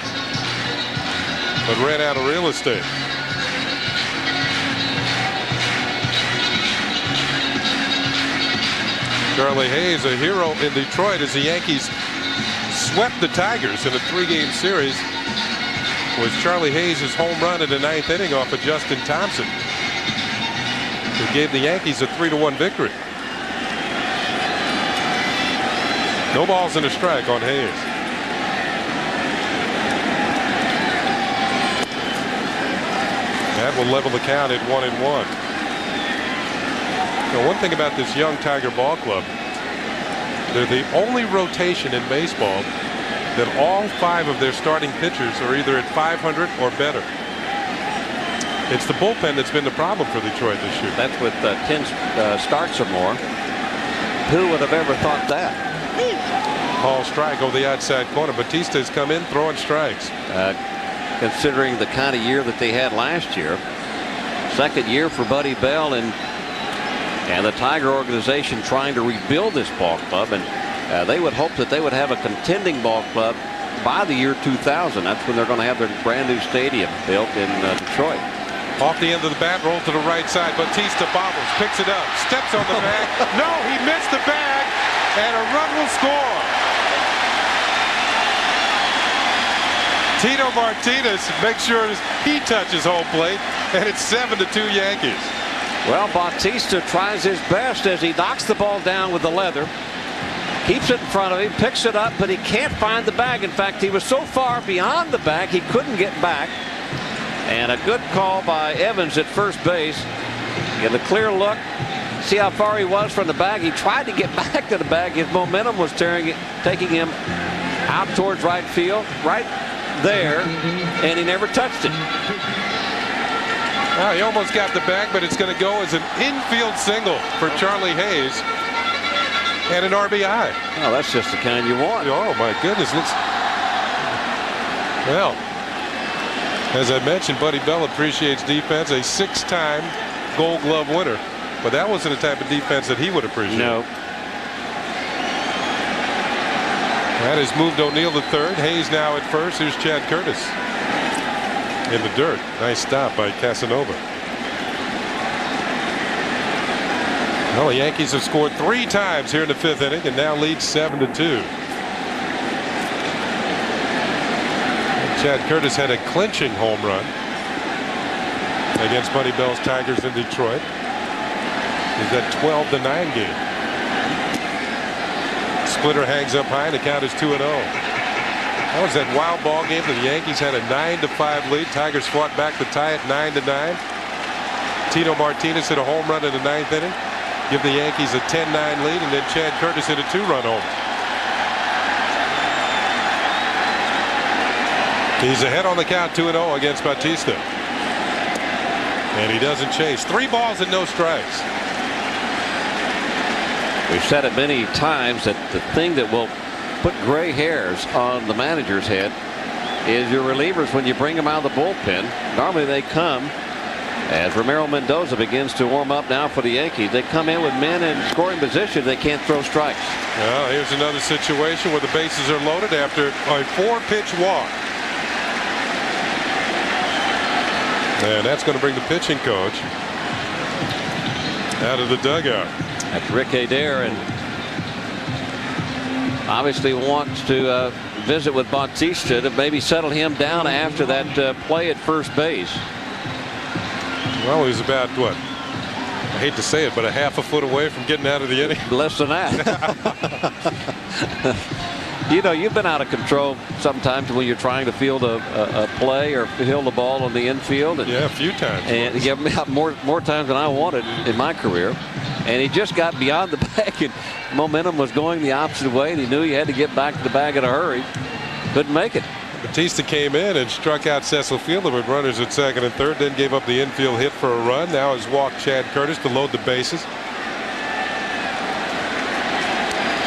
but ran out of real estate. Charlie Hayes, a hero in Detroit, as the Yankees swept the Tigers in a 3-game series. Was Charlie Hayes' home run in the 9th inning off of Justin Thompson, who gave the Yankees a 3-1 victory. No balls and a strike on Hayes. That will level the count at 1-1. Now, one thing about this young Tiger ball club, they're the only rotation in baseball that all 5 of their starting pitchers are either at 500 or better. It's the bullpen that's been the problem for Detroit this year. That's with 10 starts or more. Who would have ever thought that? Ball strike over the outside corner. Batista's come in throwing strikes. Considering the kind of year that they had last year. Second year for Buddy Bell and the Tiger organization trying to rebuild this ball club, and they would hope that they would have a contending ball club by the year 2000. That's when they're going to have their brand new stadium built in Detroit. Off the end of the bat, roll to the right side. Batista bobbles, picks it up, steps on the bag. No, he missed the bag, and a run will score. Tito Martinez makes sure he touches home plate, and it's 7-2 Yankees. Well, Bautista tries his best as he knocks the ball down with the leather. Keeps it in front of him, picks it up, but he can't find the bag. In fact, he was so far beyond the bag, he couldn't get back. And a good call by Evans at first base. Get a clear look. See how far he was from the bag. He tried to get back to the bag. His momentum was taking him out towards right field, right there, and he never touched it. Well, he almost got the bag, but it's going to go as an infield single for Charlie Hayes and an RBI. Oh, that's just the kind you want. Oh, my goodness. Well, as I mentioned, Buddy Bell appreciates defense, a 6-time Gold Glove winner. But that wasn't the type of defense that he would appreciate. No. That has moved O'Neill to third. Hayes now at first. Here's Chad Curtis in the dirt. Nice stop by Casanova. Well, the Yankees have scored 3 times here in the 5th inning and now lead 7-2. Chad Curtis had a clinching home run against Buddy Bell's Tigers in Detroit. He's got 12-9 game. Splitter hangs up high and the count is 2-0. That was that wild ball game that the Yankees had a 9-5 lead. Tigers fought back to tie it 9-9. Tito Martinez hit a home run in the 9th inning, give the Yankees a 10-9 lead, and then Chad Curtis hit a 2-run homer. He's ahead on the count 2-0 against Bautista. And he doesn't chase. 3 balls and no strikes. We've said it many times that the thing that will put gray hairs on the manager's head is your relievers when you bring them out of the bullpen. Normally they come, as Ramiro Mendoza begins to warm up now for the Yankees, they come in with men in scoring position. They can't throw strikes. Well, here's another situation where the bases are loaded after a 4-pitch walk. And that's going to bring the pitching coach out of the dugout. That's Rick Adair, and obviously wants to visit with Bautista to maybe settle him down after that play at first base. Well, he's about, what? I hate to say it, but a half a foot away from getting out of the inning. Less than that. You know, you've been out of control sometimes when you're trying to field a play or field the ball on the infield. And, yeah, a few times. And yeah, more times than I wanted in my career. And he just got beyond the bag, and momentum was going the opposite way, and he knew he had to get back to the bag in a hurry. Couldn't make it. Batista came in and struck out Cecil Fielder with runners at second and third, then gave up the infield hit for a run. Now has walked Chad Curtis to load the bases.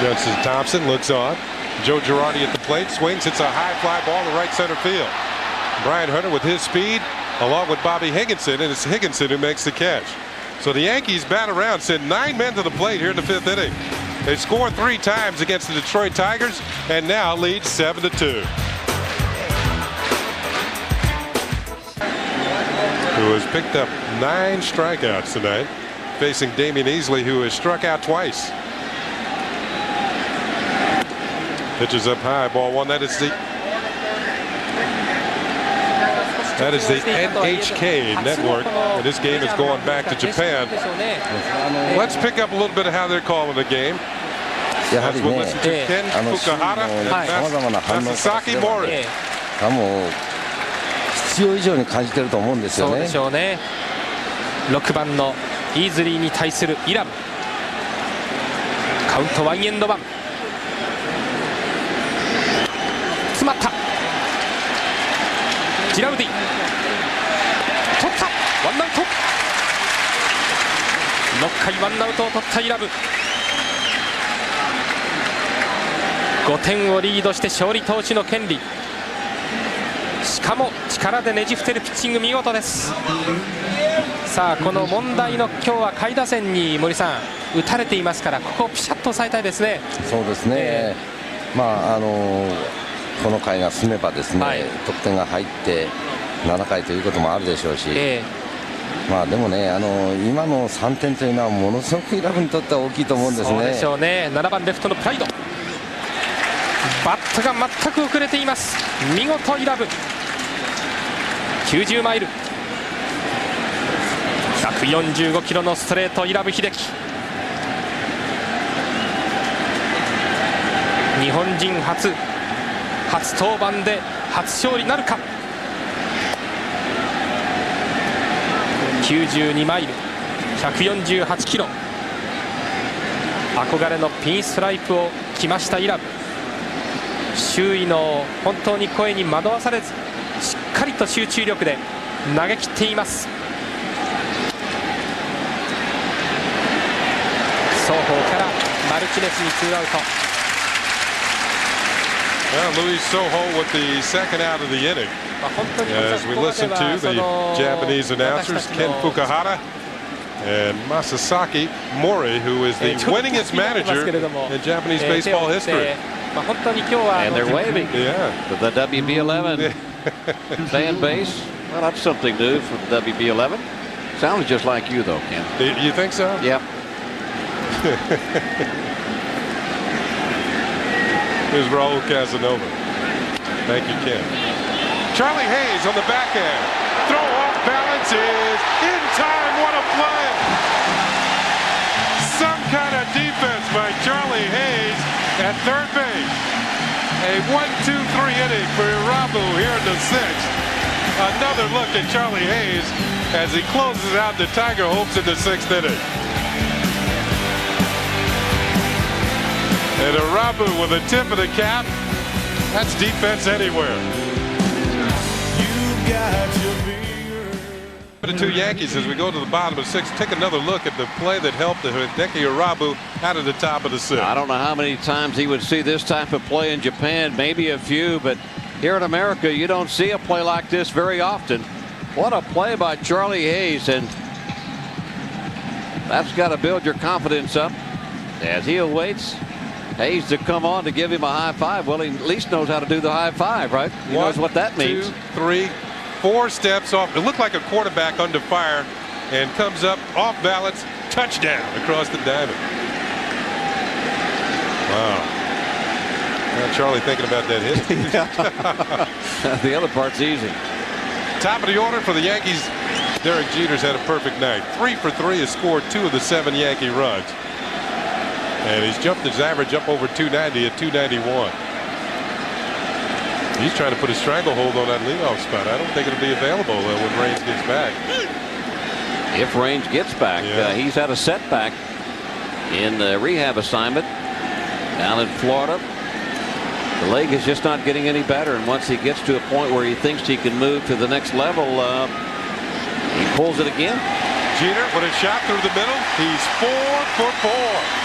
Justin Thompson looks on. Joe Girardi at the plate, swings, hits a high fly ball to right center field. Brian Hunter with his speed, along with Bobby Higginson, and it's Higginson who makes the catch. So the Yankees bat around, send 9 men to the plate here in the 5th inning. They score 3 times against the Detroit Tigers and now lead 7-2. Who has picked up 9 strikeouts tonight, facing Damian Easley, who has struck out twice. Pitches up high, ball 1. That is the NHK network, and this game is going back to Japan. Let's pick up a little bit of how they're calling the game. As we'll listen to Ken Fukuhara and Masasaki Mori. 必要以上に感じてると思うんですよね。そうでしょうね。6番のイーズリーに対するイラブ。カウント1&1。ジラウディ取ったワンアウト。6回ワンアウトを取ったイラブ。5点をリードして勝利投手の権利。しかも力でねじ伏せるピッチング見事です。さあこの問題の今日は下位打線に森さん打たれていますから、ここをピシャッと抑えたいですね。そうですね、まあこの回が進めばですね、得点が入って7回ということもあるでしょうし、まあでもね今の3点というのはものすごくイラブにとっては大きいと思うんですね。そうでしょうね。7番レフトのプライド、バットが全く遅れています。見事イラブ90マイル145キロのストレート、イラブ秀樹。日本人初登板で初勝利なるか。92マイル148キロ、憧れのピンストライプを着ましたイラブ。周囲の本当に声に惑わされず、しっかりと集中力で投げ切っています。双方からマルチネスに2アウト。Well, Luis Soho with the second out of the inning. As we listen to the Japanese announcers, Ken Fukuhara and Masasaki Mori, who is the winningest manager in Japanese baseball history. And they're waving to the WB11 fan base. Well, that's something new from WB11. Sounds just like you, though, Ken. You think so? Yep. Here's Raul Casanova. Thank you, Ken. Charlie Hayes on the backhand. Throw off balance is in time. What a play! Some kind of defense by Charlie Hayes at third base. A 1-2-3 inning for Irabu here in the sixth. Another look at Charlie Hayes as he closes out the Tiger hopes in the sixth inning. And Irabu with a tip of the cap. That's defense anywhere. The two Yankees, as we go to the bottom of the sixth, take another look at the play that helped Hideki Irabu out of the top of the sixth. I don't know how many times he would see this type of play in Japan, maybe a few, but here in America you don't see a play like this very often. What a play by Charlie Hayes, and that's got to build your confidence up as he awaits Hayes to come on to give him a high five. Well, he at least knows how to do the high five, right? He knows what that means. 1, 2, 3, 4 steps off. It looked like a quarterback under fire and comes up off balance, touchdown across the diamond. Wow. Now Charlie thinking about that hit. The other part's easy. Top of the order for the Yankees. Derek Jeter's had a perfect night. 3 for 3, has scored 2 of the 7 Yankee runs. And he's jumped his average up over 290 at 291. He's trying to put a stranglehold on that leadoff spot. I don't think it'll be available when Raines gets back. If Raines gets back, he's had a setback in the rehab assignment down in Florida. The leg is just not getting any better, and once he gets to a point where he thinks he can move to the next level, he pulls it again. Jeter with a shot through the middle. He's 4 for 4.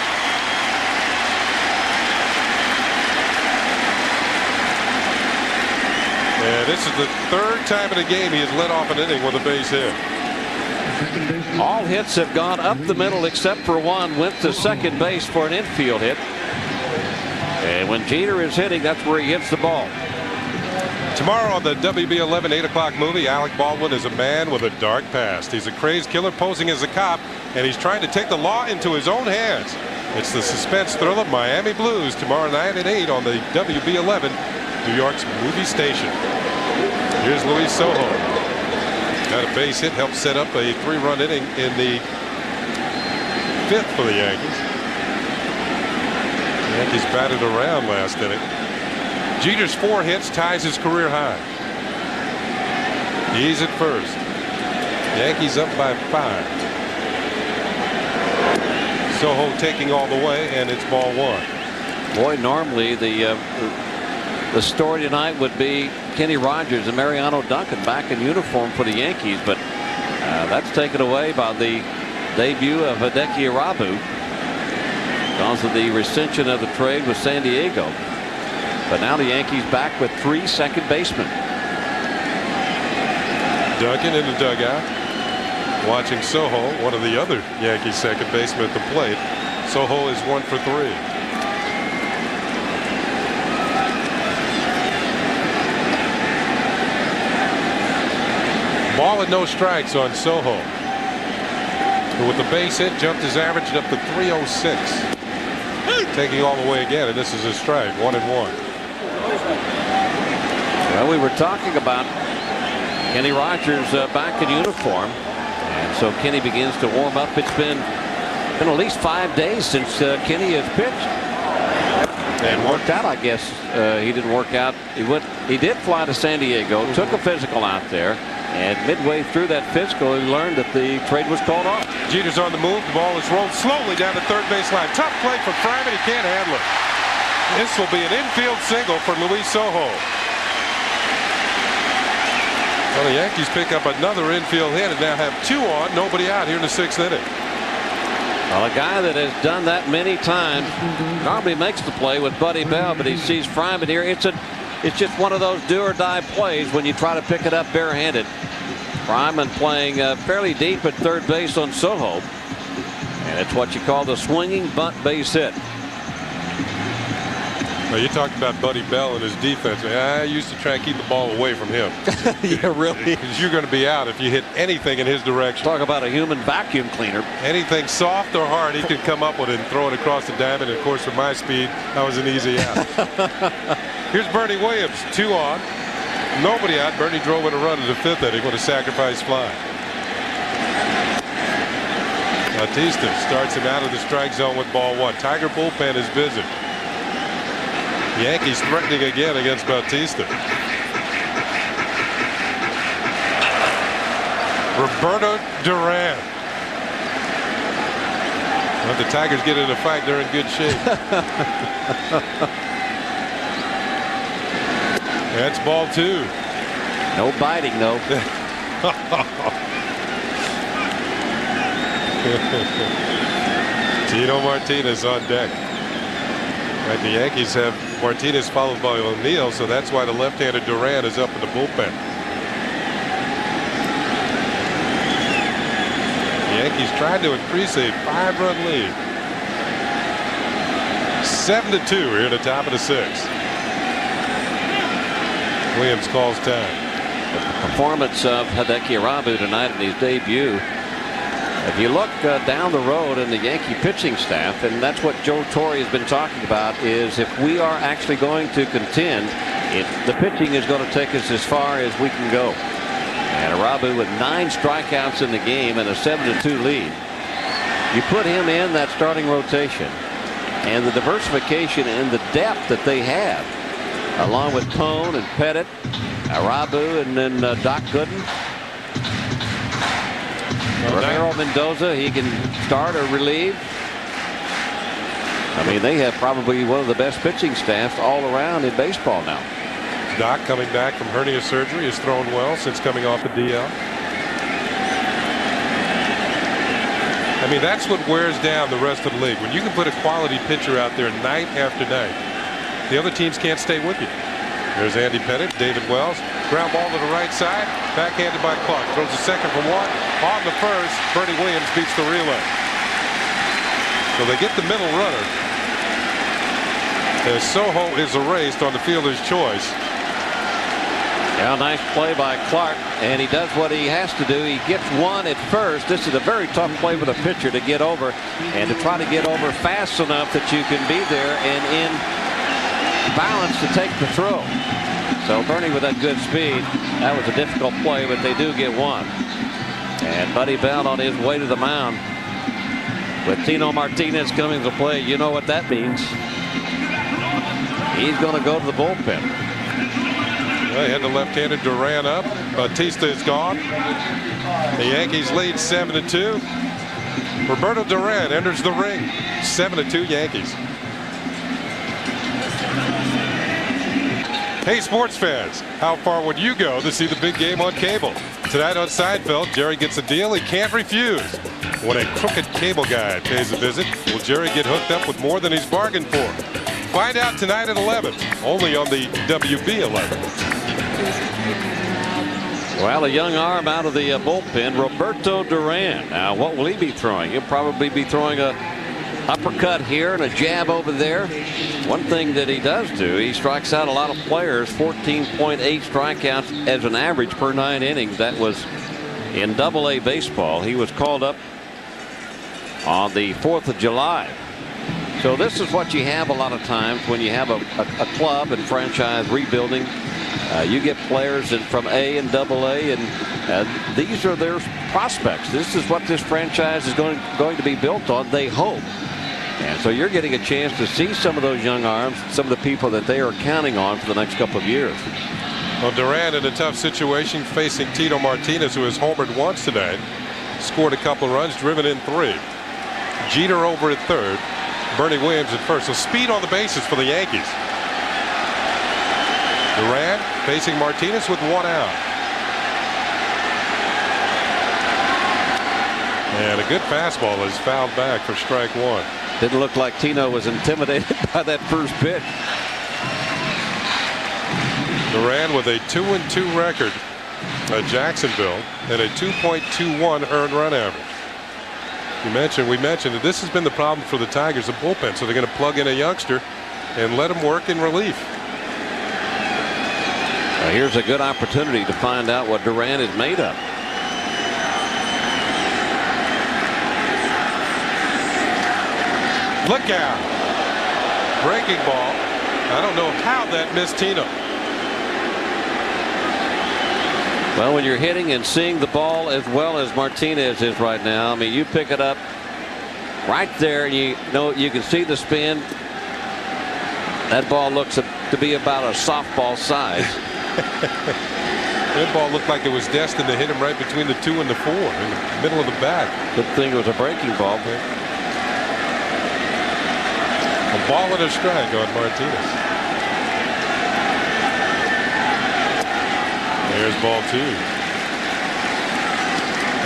And this is the third time in a game he has led off an inning with a base hit. All hits have gone up the middle except for one. Went to second base for an infield hit. And when Jeter is hitting, that's where he hits the ball. Tomorrow on the WB11 8 o'clock movie, Alec Baldwin is a man with a dark past. He's a crazed killer posing as a cop, and he's trying to take the law into his own hands. It's the suspense thriller Miami Blues tomorrow night at 8 on the WB11, New York's movie station. Here's Luis Soho. Got a base hit, helped set up a 3-run inning in the 5th for the Yankees. The Yankees batted around last inning. Jeter's 4 hits ties his career high. He's at first. Yankees up by 5. Soho taking all the way, and it's ball 1. Boy, normally the story tonight would be Kenny Rogers and Mariano Duncan back in uniform for the Yankees, but that's taken away by the debut of Hideki Irabu because of the rescission of the trade with San Diego. But now the Yankees back with 3 second basemen. Duncan in the dugout, watching Soho, one of the other Yankees second basemen at the plate. Soho is 1 for 3. Ball and no strikes on Soho, who with the base hit jumped his average up to 306. Taking all the way again, and this is a strike. 1-1. Well, we were talking about Kenny Rogers back in uniform, and so Kenny begins to warm up. It's been at least 5 days since Kenny has pitched and worked out. I guess he didn't work out. He did fly to San Diego, took a physical out there, and midway through that physical, he learned that the trade was called off. Jeter's on the move. The ball is rolled slowly down the third base line. Tough play for Fryman. He can't handle it. This will be an infield single for Luis Sojo. Well, the Yankees pick up another infield hit and now have 2 on, nobody out here in the 6th inning. Well, a guy that has done that many times normally makes the play with Buddy Bell, but he sees Fryman here. It's just one of those do or die plays when you try to pick it up barehanded. Fryman playing fairly deep at third base on Soho, and it's what you call the swinging bunt base hit. Well, you talked about Buddy Bell and his defense. I used to try and keep the ball away from him. Yeah, really. Because you're going to be out if you hit anything in his direction. Talk about a human vacuum cleaner. Anything soft or hard, he could come up with it and throw it across the diamond. And of course, with my speed, that was an easy out. Here's Bernie Williams, 2 on, nobody out. Bernie drove in a run in the 5th inning with a sacrifice fly. Bautista starts him out of the strike zone with ball 1. Tiger bullpen is busy. Yankees threatening again against Bautista. Roberto Duran. Well, if the Tigers get in a fight, they're in good shape. That's ball 2. No biting, though. Tino Martinez on deck. Right, the Yankees have Martinez followed by O'Neill, so that's why the left-handed Duran is up in the bullpen. The Yankees tried to increase a 5-run lead. 7-2 here in the top of the 6th. Williams calls time. The performance of Hideki Irabu tonight in his debut. If you look down the road in the Yankee pitching staff, and that's what Joe Torre has been talking about, is if we are actually going to contend, the pitching is going to take us as far as we can go. And Irabu with 9 strikeouts in the game and a 7-2 lead. You put him in that starting rotation, and the diversification and the depth that they have, along with Cone and Pettit, Irabu, and then Doc Gooden. Ramiro Mendoza, he can start or relieve. I mean, they have probably one of the best pitching staffs all around in baseball now. Doc, coming back from hernia surgery, has thrown well since coming off the DL. I mean, that's what wears down the rest of the league. When you can put a quality pitcher out there night after night, the other teams can't stay with you. There's Andy Pettit, David Wells. Ground ball to the right side. Backhanded by Clark. Throws a second for 1. On the first, Bernie Williams beats the relay. So they get the middle runner. As Soho is erased on the fielder's choice. Yeah, nice play by Clark, and he does what he has to do. He gets 1 at first. This is a very tough play with a pitcher to get over, and to try to get over fast enough that you can be there and in balance to take the throw. So Bernie with that good speed, that was a difficult play, but they do get 1. And Buddy Bell on his way to the mound with Tino Martinez coming to play. You know what that means. He's going to go to the bullpen. Well, he had the left-handed Duran up. Bautista is gone. The Yankees lead 7-2. Roberto Duran enters the ring. 7-2 Yankees. Hey, sports fans, how far would you go to see the big game on cable? Tonight on Seinfeld, Jerry gets a deal he can't refuse. When a crooked cable guy pays a visit, will Jerry get hooked up with more than he's bargained for? Find out tonight at 11, only on the WB 11. Well, a young arm out of the bullpen, Roberto Duran. Now, what will he be throwing? He'll probably be throwing a uppercut here and a jab over there. One thing that he does do, he strikes out a lot of players. 14.8 strikeouts as an average per 9 innings. That was in Double-A baseball. He was called up on the 4th of July. So this is what you have a lot of times when you have a club and franchise rebuilding. You get players from A and Double-A, and these are their prospects. This is what this franchise is going to be built on, they hope. And so you're getting a chance to see some of those young arms, some of the people that they are counting on for the next couple of years. Well, Duran in a tough situation facing Tito Martinez, who has homered once today, scored a couple of runs, driven in 3. Jeter over at third, Bernie Williams at first. So speed on the bases for the Yankees. Duran facing Martinez with 1 out. And a good fastball is fouled back for strike 1. Didn't look like Tino was intimidated by that first pitch. Duran with a 2-2 record at Jacksonville and a 2.21 earned run average. We mentioned that this has been the problem for the Tigers, the bullpen. So they're going to plug in a youngster and let him work in relief. Now here's a good opportunity to find out what Duran is made of. Look out. Breaking ball. I don't know how that missed Tino. Well, when you're hitting and seeing the ball as well as Martinez is right now, I mean, you pick it up right there and you know you can see the spin. That ball looks to be about a softball size. That ball looked like it was destined to hit him right between the 2 and the 4 in the middle of the bat. Good thing it was a breaking ball. A ball and a strike on Martinez. There's ball 2.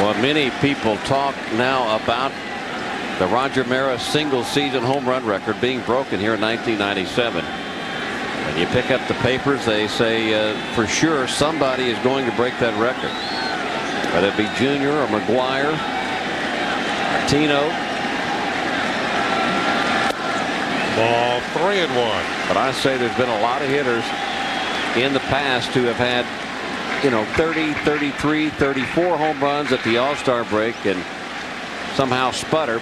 Well, many people talk now about the Roger Maris single season home run record being broken here in 1997. When you pick up the papers, they say for sure somebody is going to break that record. Whether it be Junior or McGuire, Tino. Ball 3-1. But I say there's been a lot of hitters in the past who have had, 30, 33, 34 home runs at the All-Star break and somehow sputter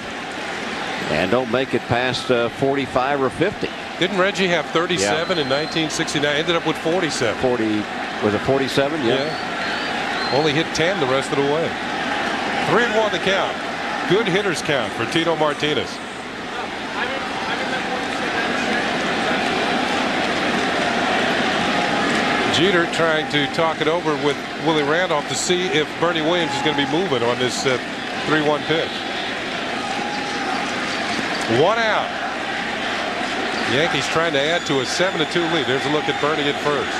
and don't make it past 45 or 50. Didn't Reggie have 37 in 1969? Ended up with 47. 40, was it 47? Yeah. Only hit 10 the rest of the way. 3-1 the count. Good hitters count for Tito Martinez. Jeter trying to talk it over with Willie Randolph to see if Bernie Williams is going to be moving on this 3-1 pitch. 1 out. Yankees trying to add to a 7-2 lead. There's a look at Bernie at first.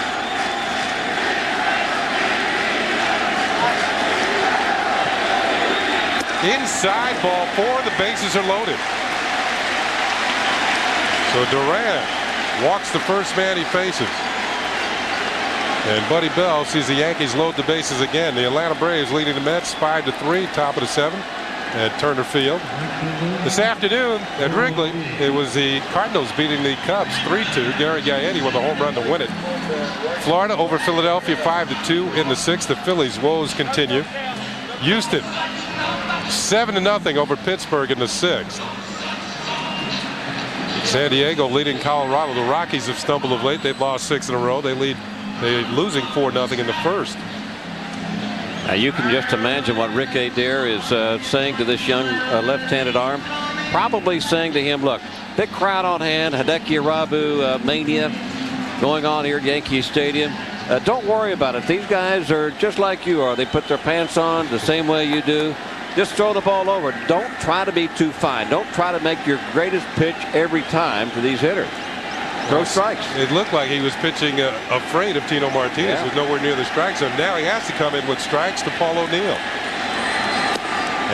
Inside, ball 4. The bases are loaded. So Duran walks the first man he faces. And Buddy Bell sees the Yankees load the bases again. The Atlanta Braves leading the Mets 5-3, top of the 7th at Turner Field. This afternoon at Wrigley, it was the Cardinals beating the Cubs 3-2. Gary Gaetti with a home run to win it. Florida over Philadelphia 5-2 in the 6th. The Phillies' woes continue. Houston 7-0 over Pittsburgh in the 6th. San Diego leading Colorado. The Rockies have stumbled of late. They've lost 6 in a row. They're losing 4-0 in the 1st. Now you can just imagine what Rick Adair is saying to this young left-handed arm. Probably saying to him, look, big crowd on hand, Hideki Irabu mania going on here at Yankee Stadium. Don't worry about it. These guys are just like you are. They put their pants on the same way you do. Just throw the ball over. Don't try to be too fine. Don't try to make your greatest pitch every time to these hitters. throw strikes. It looked like he was pitching afraid of Tino Martinez, was nowhere near the strike zone. Now he has to come in with strikes to Paul O'Neill.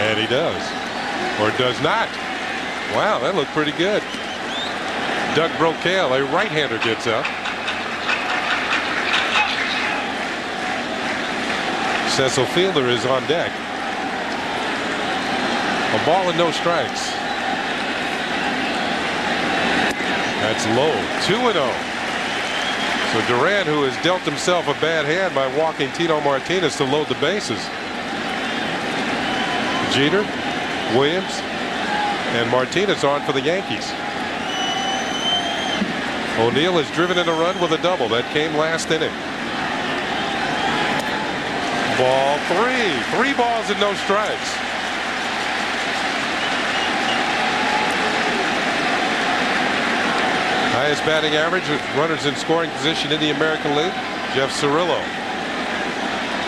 And he does. Or does not. Wow, that looked pretty good. Doug Brocail, a right-hander, gets up. Cecil Fielder is on deck. A ball and no strikes. That's low. 2-0. So Duran, who has dealt himself a bad hand by walking Tino Martinez to load the bases. Jeter, Williams, and Martinez on for the Yankees. O'Neill has driven in a run with a double. That came last inning. Ball 3. 3 balls and no strikes. Highest batting average with runners in scoring position in the American League, Jeff Cirillo.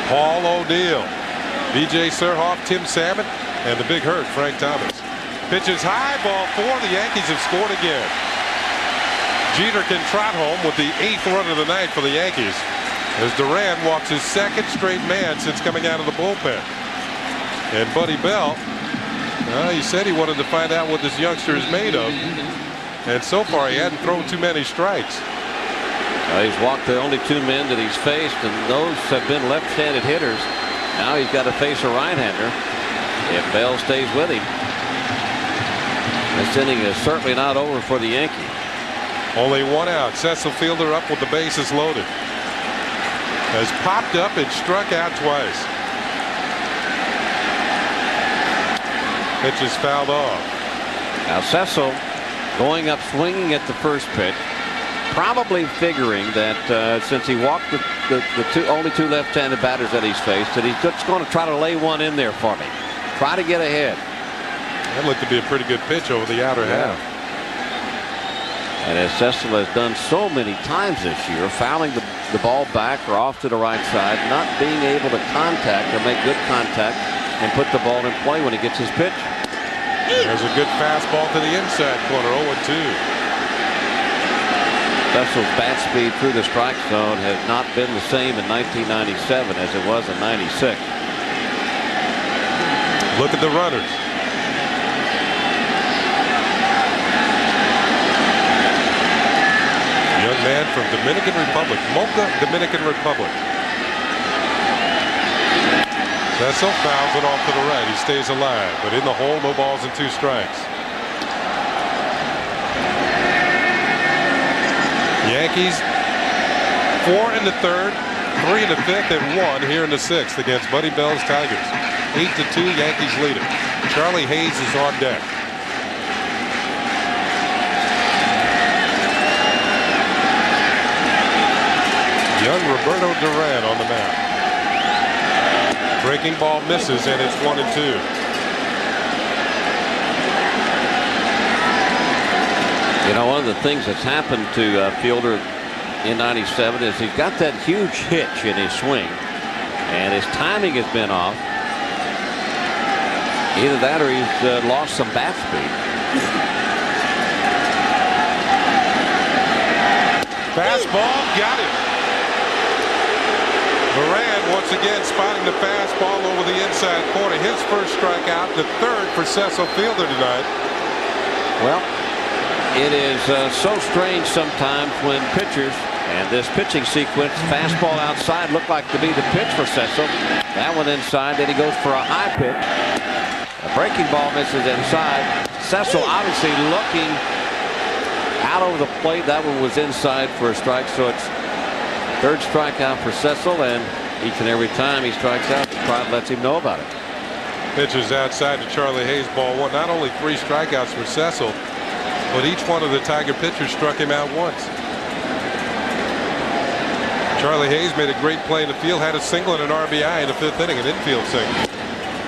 Paul O'Neill, B.J. Surhoff, Tim Salmon, and the big hurt, Frank Thomas. Pitches high, ball 4. The Yankees have scored again. Jeter can trot home with the 8th run of the night for the Yankees as Duran walks his 2nd straight man since coming out of the bullpen. And Buddy Bell, he said he wanted to find out what this youngster is made of. And so far, he hadn't thrown too many strikes. He's walked the only 2 men that he's faced, and those have been left-handed hitters. Now he's got to face a right-hander if Bell stays with him. This inning is certainly not over for the Yankees. Only 1 out. Cecil Fielder up with the bases loaded. Has popped up and struck out twice. Pitch is fouled off. Now Cecil going up swinging at the first pitch, probably figuring that since he walked the only 2 left-handed batters that he's faced, that he's just going to try to lay one in there for me. Try to get ahead. That looked to be a pretty good pitch over the outer half. And as Cecil has done so many times this year, fouling the ball back or off to the right side, not being able to contact or make good contact and put the ball in play when he gets his pitch. There's a good fastball to the inside corner, 0-2. Cecil's bat speed through the strike zone has not been the same in 1997 as it was in '96. Look at the runners. Young man from Dominican Republic, Mocha, Dominican Republic. Cecil fouls it off to the right. He stays alive, but in the hole, no balls and 2 strikes. Yankees 4 in the 3rd, 3 in the 5th, and 1 here in the 6th against Buddy Bell's Tigers. 8-2, Yankees lead it. Charlie Hayes is on deck. Young Roberto Duran on the mound. Breaking ball misses, and it's 1-2. You know, one of the things that's happened to Fielder in '97 is he's got that huge hitch in his swing, and his timing has been off. Either that or he's lost some bat speed. Fastball, got it. Duran once again spotting the fastball over the inside corner. His first strikeout, the 3rd for Cecil Fielder tonight. Well, it is so strange sometimes when pitchers, and this pitching sequence, fastball outside looked like to be the pitch for Cecil. That one inside, then he goes for a high pitch. A breaking ball misses inside. Cecil obviously looking out over the plate. That one was inside for a strike, so it's 3rd strikeout for Cecil, and each and every time he strikes out, the crowd lets him know about it. Pitches outside to Charlie Hayes, ball 1. Not only 3 strikeouts for Cecil, but each one of the Tiger pitchers struck him out once. Charlie Hayes made a great play in the field, had a single and an RBI in the 5th inning, an infield single.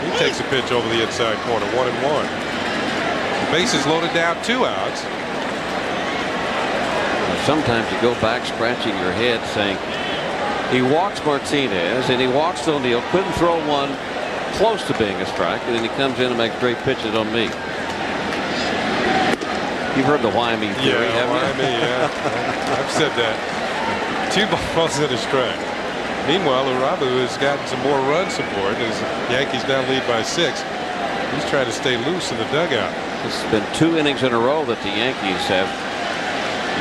He takes a pitch over the inside corner, 1-1. The bases loaded down, 2 outs. Sometimes you go back scratching your head saying he walks Martinez and he walks O'Neill, couldn't throw one close to being a strike, and then he comes in and makes great pitches on me. You've heard the why me theory, haven't you? Why me, yeah. I've said that. 2 balls and a strike. Meanwhile, Irabu has gotten some more run support as Yankees now lead by 6. He's trying to stay loose in the dugout. It's been 2 innings in a row that the Yankees have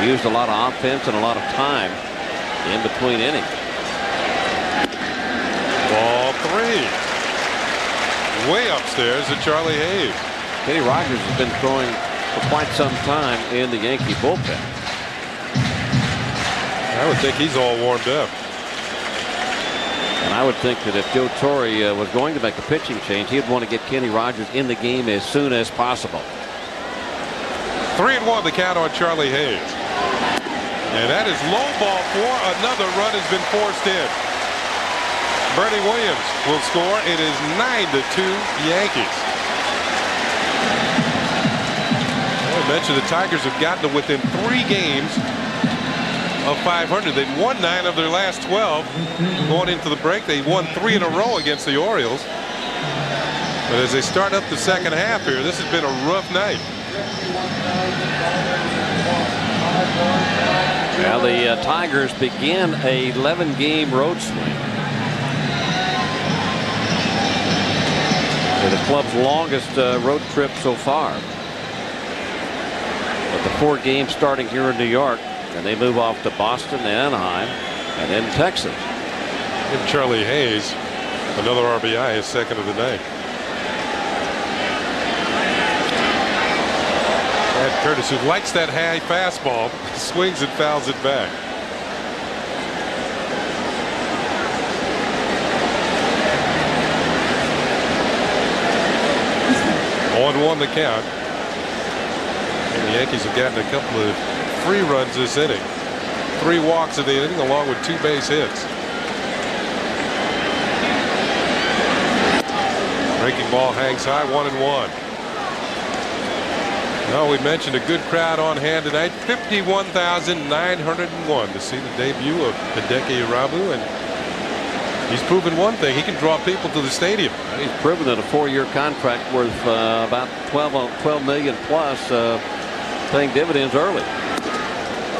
used a lot of offense and a lot of time in between innings. Ball 3. Way upstairs to Charlie Hayes. Kenny Rogers has been throwing for quite some time in the Yankee bullpen. I would think he's all warmed up. And I would think that if Joe Torre was going to make a pitching change, he'd want to get Kenny Rogers in the game as soon as possible. 3-1 the count on Charlie Hayes. And that is low ball 4. Another run has been forced in. Bernie Williams will score. It is 9-2 Yankees. I mentioned the Tigers have gotten to within 3 games of 500. They've won 9 of their last 12. Going into the break, they won 3 in a row against the Orioles. But as they start up the second half here, this has been a rough night. Well, the Tigers begin a 11-game road swing. The club's longest road trip so far. But the 4 games starting here in New York, and they move off to Boston and Anaheim and then Texas. Give Charlie Hayes another RBI, his second of the night. Brad Curtis, who likes that high fastball, swings and fouls it back. On the count. And the Yankees have gotten a couple of free runs this inning. 3 walks in the inning along with 2 base hits. Breaking ball hangs high, 1-1. Now we mentioned a good crowd on hand tonight. 51,901 to see the debut of Hideki Irabu, and he's proven one thing: he can draw people to the stadium. He's proven that a 4-year contract worth about $12 million plus paying dividends early.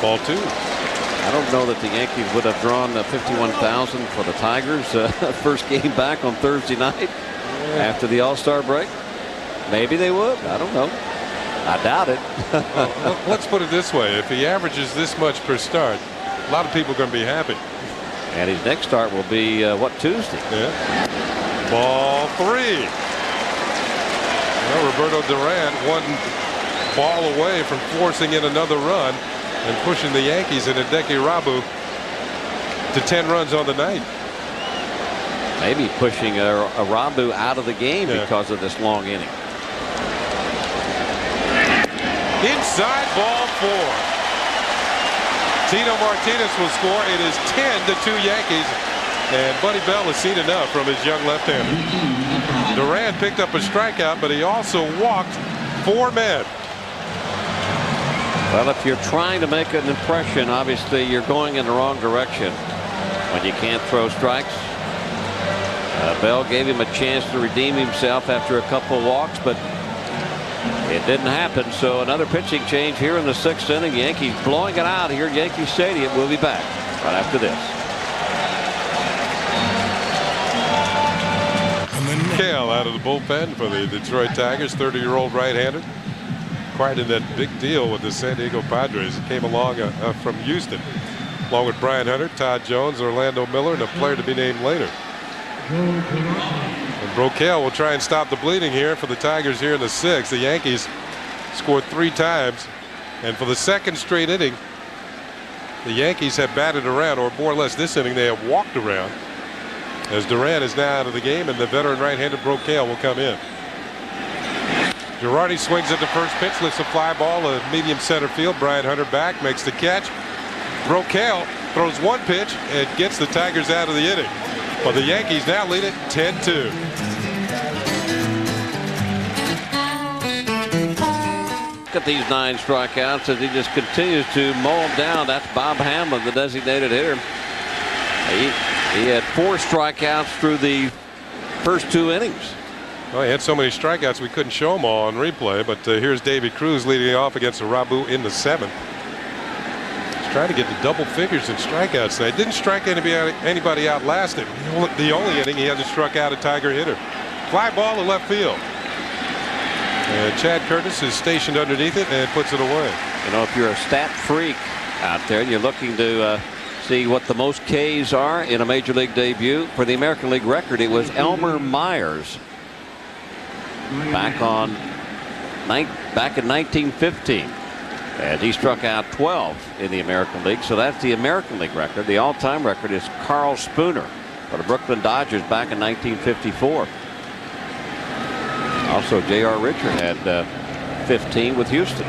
Ball 2. I don't know that the Yankees would have drawn 51,000 for the Tigers first game back on Thursday night after the All-Star break. Maybe they would. I don't know. I doubt it. Well, let's put it this way: if he averages this much per start, a lot of people are going to be happy. And his next start will be Tuesday? Yeah. Ball 3. Well, Roberto Duran 1 ball away from forcing in another run and pushing the Yankees and Hideki Irabu to 10 runs on the night. Maybe pushing Irabu out of the game because of this long inning. Inside, ball 4. Tino Martinez will score. It is 10-2 Yankees, and Buddy Bell has seen enough from his young left-hander. Duran picked up a strikeout, but he also walked 4 men. Well, if you're trying to make an impression, obviously you're going in the wrong direction when you can't throw strikes. Bell gave him a chance to redeem himself after a couple walks, but it didn't happen. So another pitching change here in the 6th inning. Yankees blowing it out here at Yankee Stadium. We'll be back right after this. Kale out of the bullpen for the Detroit Tigers, 30-year-old right-hander. Quite in that big deal with the San Diego Padres. It came along from Houston, along with Brian Hunter, Todd Jones, Orlando Miller, and a player to be named later. And Brocail will try and stop the bleeding here for the Tigers here in the 6th. The Yankees scored 3 times, and for the 2nd straight inning, the Yankees have batted around, or more or less this inning they have walked around, as Duran is now out of the game and the veteran right-handed Brocail will come in. Girardi swings at the first pitch, lifts a fly ball to medium center field. Brian Hunter back, makes the catch. Brocail throws 1 pitch and gets the Tigers out of the inning. But the Yankees now lead it 10-2. Look at these 9 strikeouts as he just continues to mow them down. That's Bob Hamlin, the designated hitter. He had 4 strikeouts through the first 2 innings. Well, he had so many strikeouts we couldn't show them all on replay, but here's David Cruz leading off against Irabu in the 7th. He's trying to get to double figures in strikeouts tonight. Didn't strike anybody out last inning. The only inning he hasn't struck out a Tiger hitter. Fly ball to left field. And Chad Curtis is stationed underneath it and puts it away. You know, if you're a stat freak out there and you're looking to see what the most Ks are in a major league debut, for the American League record, it was Elmer Myers back in 1915, and he struck out 12 in the American League. So that's the American League record. The all-time record is Carl Spooner for the Brooklyn Dodgers back in 1954. Also, J.R. Richard had 15 with Houston.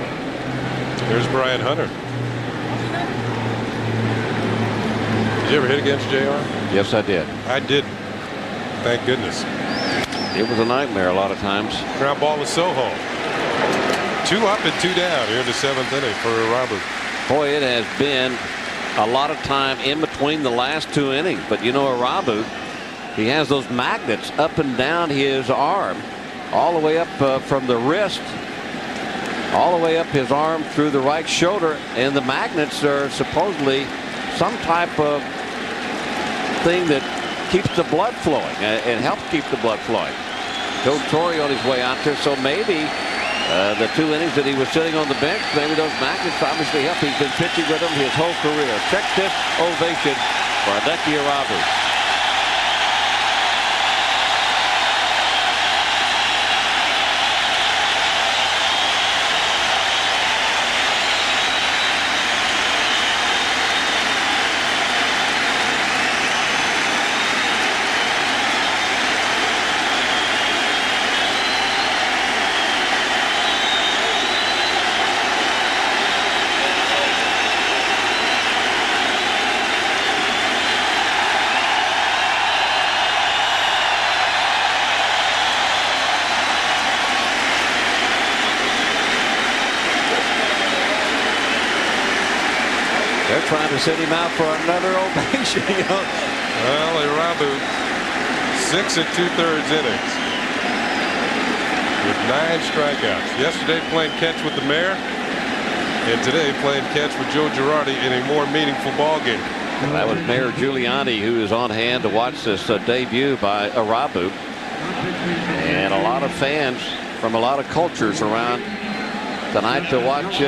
There's Brian Hunter. Did you ever hit against J.R.? Yes, I did. I didn't. Thank goodness. It was a nightmare a lot of times. Ground ball with Soho. 2 up and 2 down here in the 7th inning for Irabu. Boy, it has been a lot of time in between the last 2 innings. But you know, Irabu, he has those magnets up and down his arm, all the way up from the wrist, all the way up his arm through the right shoulder. And the magnets are supposedly some type of thing that keeps the blood flowing and helps keep the blood flowing. Joe Torre on his way out there, so maybe the 2 innings that he was sitting on the bench, maybe those magnets obviously help. He's been pitching with them his whole career. Check this ovation for Hideki Irabu. Trying to send him out for another ovation. You know? Well, Irabu 6 2/3 innings with 9 strikeouts. Yesterday playing catch with the mayor, and today playing catch with Joe Girardi in a more meaningful ball game. That was Mayor Giuliani, who is on hand to watch this debut by Irabu, and a lot of fans from a lot of cultures around tonight to watch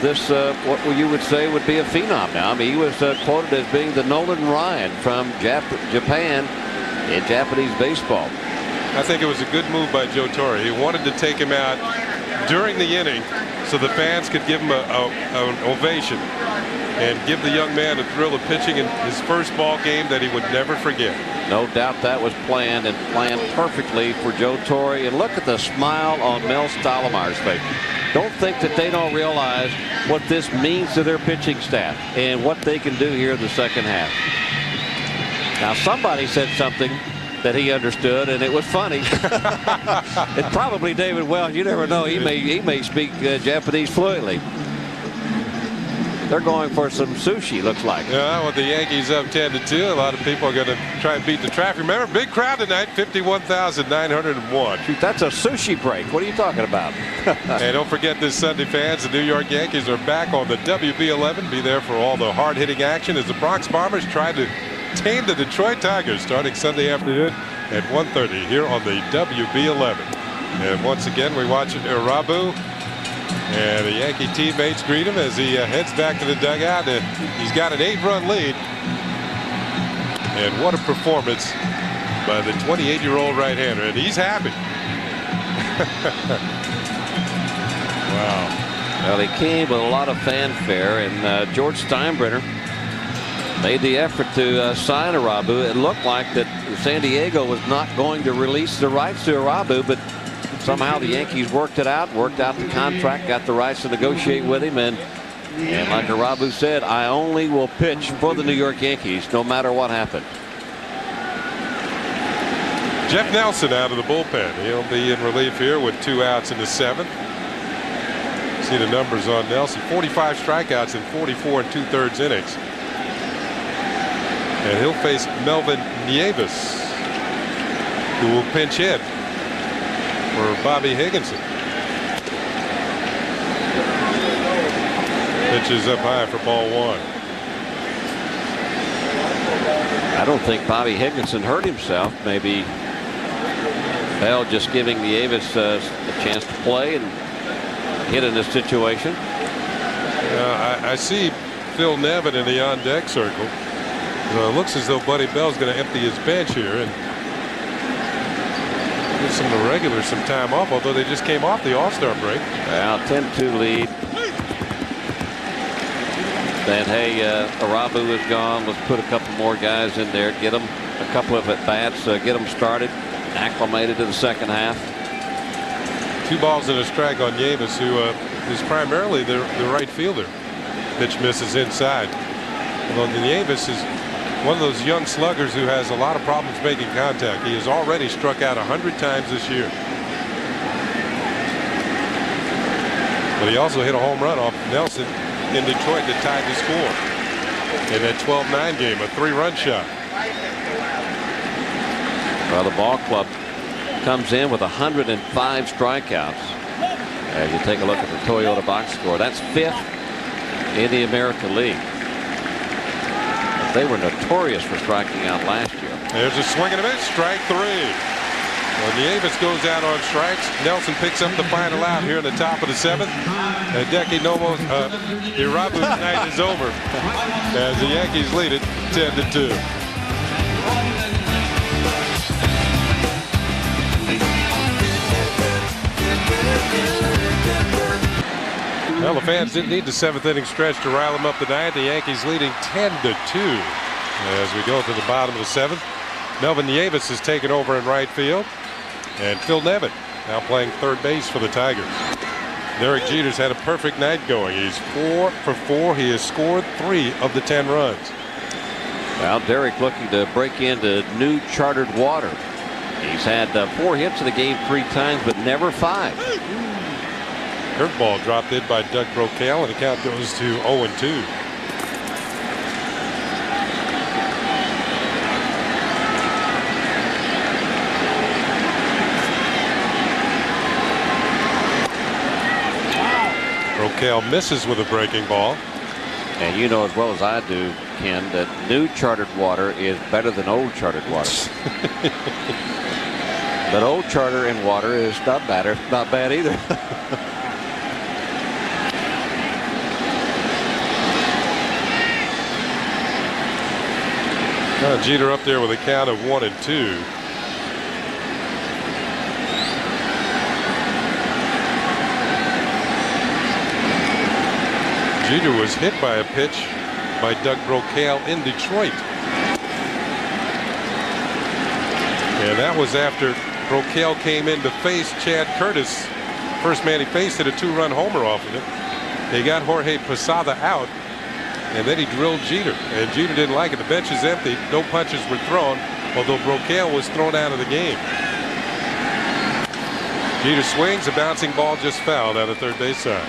this, what you would say would be a phenom now. I mean, he was quoted as being the Nolan Ryan from Japan in Japanese baseball. I think it was a good move by Joe Torre. He wanted to take him out during the inning so the fans could give him an ovation and give the young man a thrill of pitching in his first ball game that he would never forget. No doubt that was planned, and planned perfectly for Joe Torre. And look at the smile on Mel Stottlemyre's face. Don't think that they don't realize what this means to their pitching staff and what they can do here in the second half. Now, somebody said something that he understood, and it was funny. It's probably David Wells. You never know. He may speak Japanese fluently. They're going for some sushi, looks like. Yeah, with the Yankees up 10-2, a lot of people are going to try and beat the traffic. Remember, big crowd tonight, 51,901. Shoot, that's a sushi break. What are you talking about? And don't forget this Sunday, fans, the New York Yankees are back on the WB11. Be there for all the hard-hitting action as the Bronx Bombers try to tame the Detroit Tigers starting Sunday afternoon at 1:30 here on the WB11. And once again, we watch Irabu. And the Yankee teammates greet him as he heads back to the dugout. He's got an 8-run lead. And what a performance by the 28-year-old right-hander. And he's happy. Wow. Well, he came with a lot of fanfare, and George Steinbrenner made the effort to sign Irabu. It looked like that San Diego was not going to release the rights to Irabu, but somehow the Yankees worked out the contract, got the rights to negotiate with him, and like Irabu said, I only will pitch for the New York Yankees no matter what happens. Jeff Nelson out of the bullpen. He'll be in relief here with 2 outs in the 7th. See the numbers on Nelson: 45 strikeouts in 44 2/3 innings. And he'll face Melvin Nieves, who will pinch hit. for Bobby Higginson. Pitch is up high for ball one. I don't think Bobby Higginson hurt himself. Maybe Bell just giving the Avis a chance to play and hit in this situation. I see Phil Nevin in the on-deck circle. It looks as though Buddy Bell's going to empty his bench here and give some of the regulars some time off, although they just came off the All-Star break. Well, 10-2 lead. Then, hey, Irabu is gone. Let's put a couple more guys in there, get them a couple of at-bats, get them started, acclimated to the second half. 2 balls and a strike on Yavis, who is primarily the right fielder. Pitch misses inside. Although Yavis is one of those young sluggers who has a lot of problems making contact. He has already struck out 100 times this year. But he also hit a home run off Nelson in Detroit that tied the score in that 12-9 game, a 3-run shot. Well, the ball club comes in with 105 strikeouts. As you take a look at the Toyota box score, that's 5th in the American League. They were notorious for striking out last year. There's a swing and a miss, strike 3. When Yavis goes out on strikes, Nelson picks up the final out here in the top of the 7th. Hideki Irabu's night is over as the Yankees lead it 10-2. Well, the fans didn't need the 7th inning stretch to rile them up tonight. The Yankees leading 10-2 as we go to the bottom of the 7th. Melvin Yavis has taken over in right field. And Phil Nevin now playing third base for the Tigers. Derek Jeter's had a perfect night going. He's 4 for 4. He has scored 3 of the 10 runs. Well, Derek looking to break into new chartered water. He's had 4 hits in the game 3 times, but never 5. Curveball dropped in by Doug Brocail, and the count goes to 0-2. Brocail misses with a breaking ball. And you know as well as I do, Ken, that new chartered water is better than old chartered water. But old charter and water is not bad either. Jeter up there with a count of 1-2. Jeter was hit by a pitch by Doug Brocail in Detroit. And that was after Brocail came in to face Chad Curtis. First man he faced hit a 2-run homer off of it. They got Jorge Posada out, and then he drilled Jeter. And Jeter didn't like it. The bench is empty. No punches were thrown, although Brocail was thrown out of the game. Jeter swings, a bouncing ball just fouled out of third base side.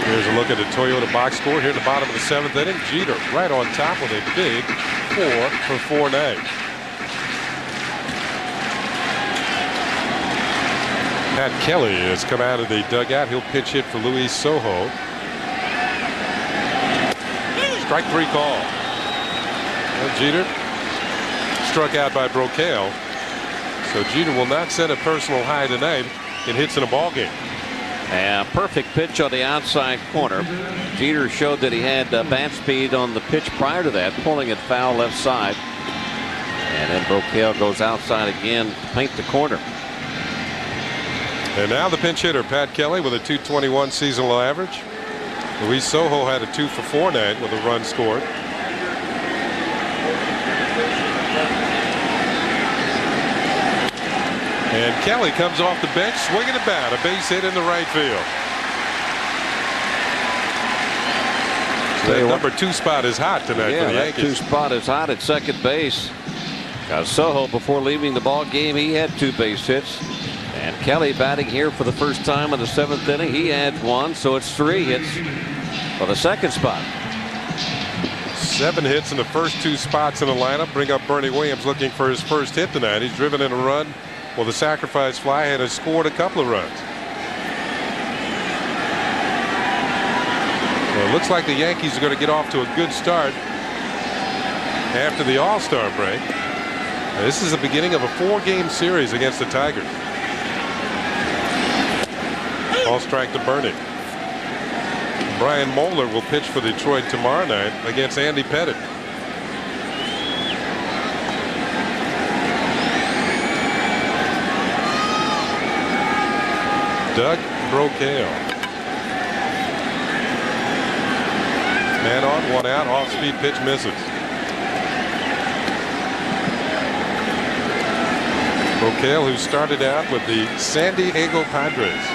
Here's a look at the Toyota box score here at the bottom of the 7th inning. Jeter right on top with a big 4 for 4 night. Pat Kelly has come out of the dugout. He'll pitch hit for Luis Sojo. Strike 3 call. Well, Jeter struck out by Brocail. So Jeter will not set a personal high tonight in hits in a ball game. And perfect pitch on the outside corner. Jeter showed that he had bat speed on the pitch prior to that, pulling it foul left side. And then Brocail goes outside again to paint the corner. And now the pinch hitter, Pat Kelly, with a .221 seasonal average. Luis Sojo had a 2 for 4 night with a run scored. And Kelly comes off the bench, swinging a bat, a base hit in the right field. So that number 2 spot is hot tonight for the Yankees. That 2 spot is hot at second base. Sojo, before leaving the ball game, he had 2 base hits. And Kelly batting here for the first time in the 7th inning. He had 1, so it's 3 hits for the second spot. 7 hits in the first 2 spots in the lineup. Bring up Bernie Williams looking for his first hit tonight. He's driven in a run. Well, the sacrifice fly and has scored a couple of runs. Well, it looks like the Yankees are going to get off to a good start after the All-Star break. This is the beginning of a 4-game series against the Tigers. Ball strike to Bernie. Brian Moeller will pitch for Detroit tomorrow night against Andy Pettitte. Doug Brocail. Man on, 1 out, off-speed pitch misses. Brocail, who started out with the San Diego Padres,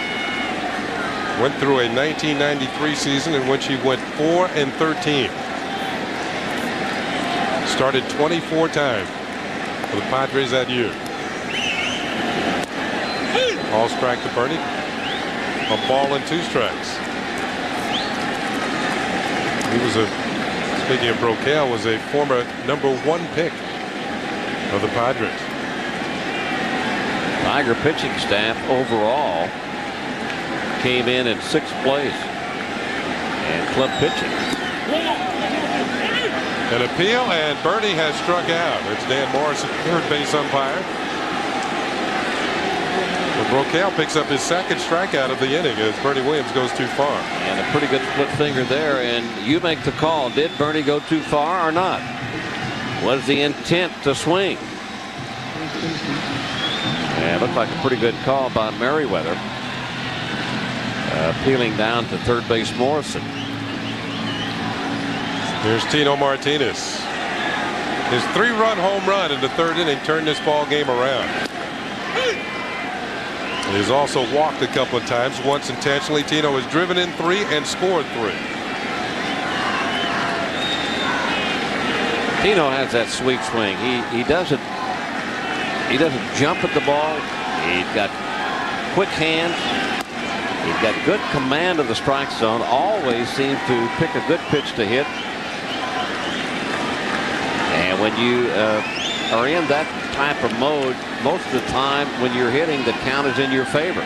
went through a 1993 season in which he went 4-13. Started 24 times for the Padres that year. Ball strike to Bernie. A ball and 2 strikes. He was speaking of Brocail, was a former #1 pick of the Padres. Tiger pitching staff overall came in 6th place. And club pitching. An appeal, and Bernie has struck out. It's Dan Morrison, third base umpire. Brocail picks up his 2nd strikeout of the inning as Bernie Williams goes too far. And a pretty good split finger there, and you make the call. Did Bernie go too far or not? Was the intent to swing? And it looked like a pretty good call by Merriweather. Peeling down to third base Morrison. Here's Tino Martinez. His 3-run home run in the 3rd inning turned this ball game around. He's also walked a couple of times, once intentionally. Tino has driven in 3 and scored 3. Tino has that sweet swing. He doesn't jump at the ball. He's got quick hands. He's got good command of the strike zone. Always seems to pick a good pitch to hit. And when you are in that type of mode, most of the time when you're hitting, the count is in your favor.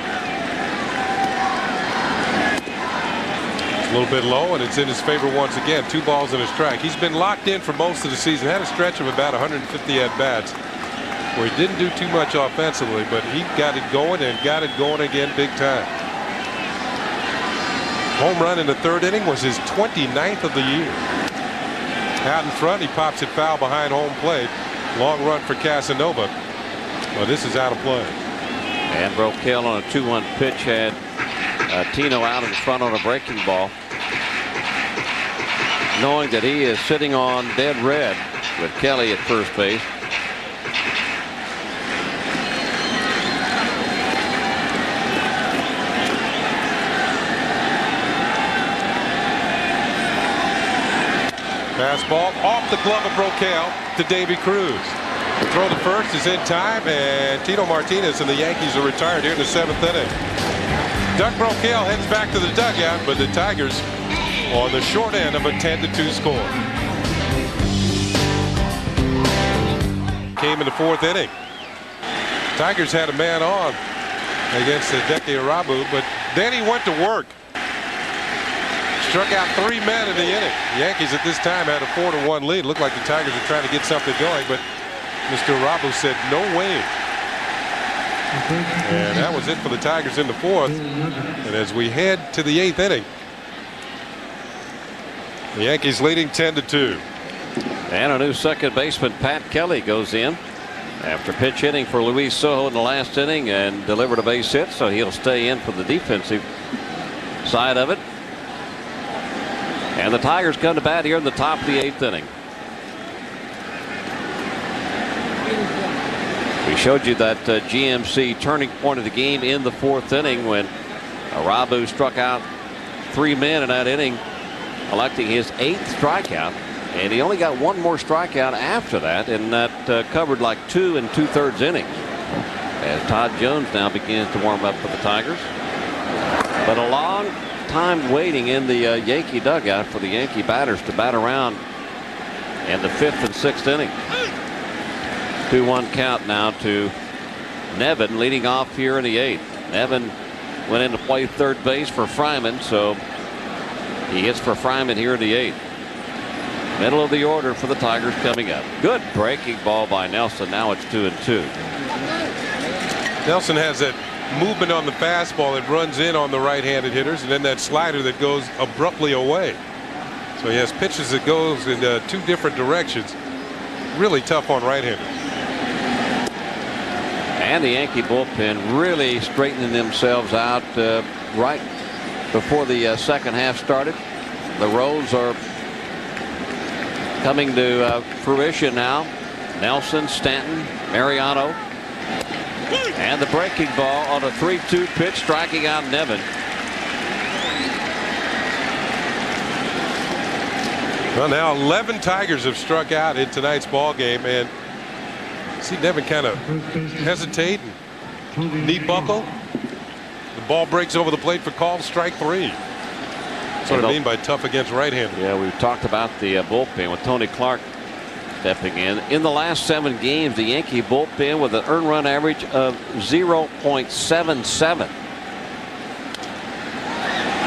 It's a little bit low, and it's in his favor once again. 2 balls and a strike. He's been locked in for most of the season. Had a stretch of about 150 at-bats where he didn't do too much offensively, but he got it going and got it going again big time. Home run in the 3rd inning was his 29th of the year. Out in front, he pops it foul behind home plate. Long run for Casanova. Well, this is out of play. And Brocail on a 2-1 pitch had Tino out in front on a breaking ball, knowing that he is sitting on dead red with Kelly at first base. Fastball off the glove of Brocail to Davy Cruz. The throw to first is in time, and Tino Martinez and the Yankees are retired here in the 7th inning. Doug Brocail heads back to the dugout, but the Tigers on the short end of a 10-2 score. Came in the 4th inning. Tigers had a man on against Hideki Irabu, but then he went to work. Struck out 3 men in the inning. The Yankees at this time had a 4-1 lead. Looked like the Tigers were trying to get something going, but Mr. Irabu said no way. And that was it for the Tigers in the 4th. And as we head to the 8th inning, the Yankees leading 10-2. And a new second baseman, Pat Kelly, goes in after pitch hitting for Luis Sojo in the last inning and delivered a base hit, so he'll stay in for the defensive side of it. And the Tigers come to bat here in the top of the 8th inning. We showed you that GMC turning point of the game in the 4th inning when Irabu struck out 3 men in that inning, electing his 8th strikeout. And he only got 1 more strikeout after that, and that covered like 2 2/3 innings. As Todd Jones now begins to warm up for the Tigers. But a long time waiting in the Yankee dugout for the Yankee batters to bat around in the 5th and 6th inning. 2-1 count now to Nevin leading off here in the 8th. Nevin went in to play third base for Fryman, so he hits for Fryman here in the 8th. Middle of the order for the Tigers coming up. Good breaking ball by Nelson. Now it's 2-2. Nelson has that movement on the fastball that runs in on the right-handed hitters, and then that slider that goes abruptly away. So he has pitches that goes in 2 different directions. Really tough on right-handers. And the Yankee bullpen really straightening themselves out right before the second half started. The roles are coming to fruition now. Nelson, Stanton, Mariano. And the breaking ball on a 3-2 pitch, striking out Nevin. Well, now 11 Tigers have struck out in tonight's ball game, and see Nevin kind of hesitate and knee buckle. The ball breaks over the plate for call, strike 3. That's what I mean by tough against right-handers. Yeah, we've talked about the bullpen with Tony Clark stepping in. In the last 7 games, the Yankee bullpen with an earned run average of 0.77.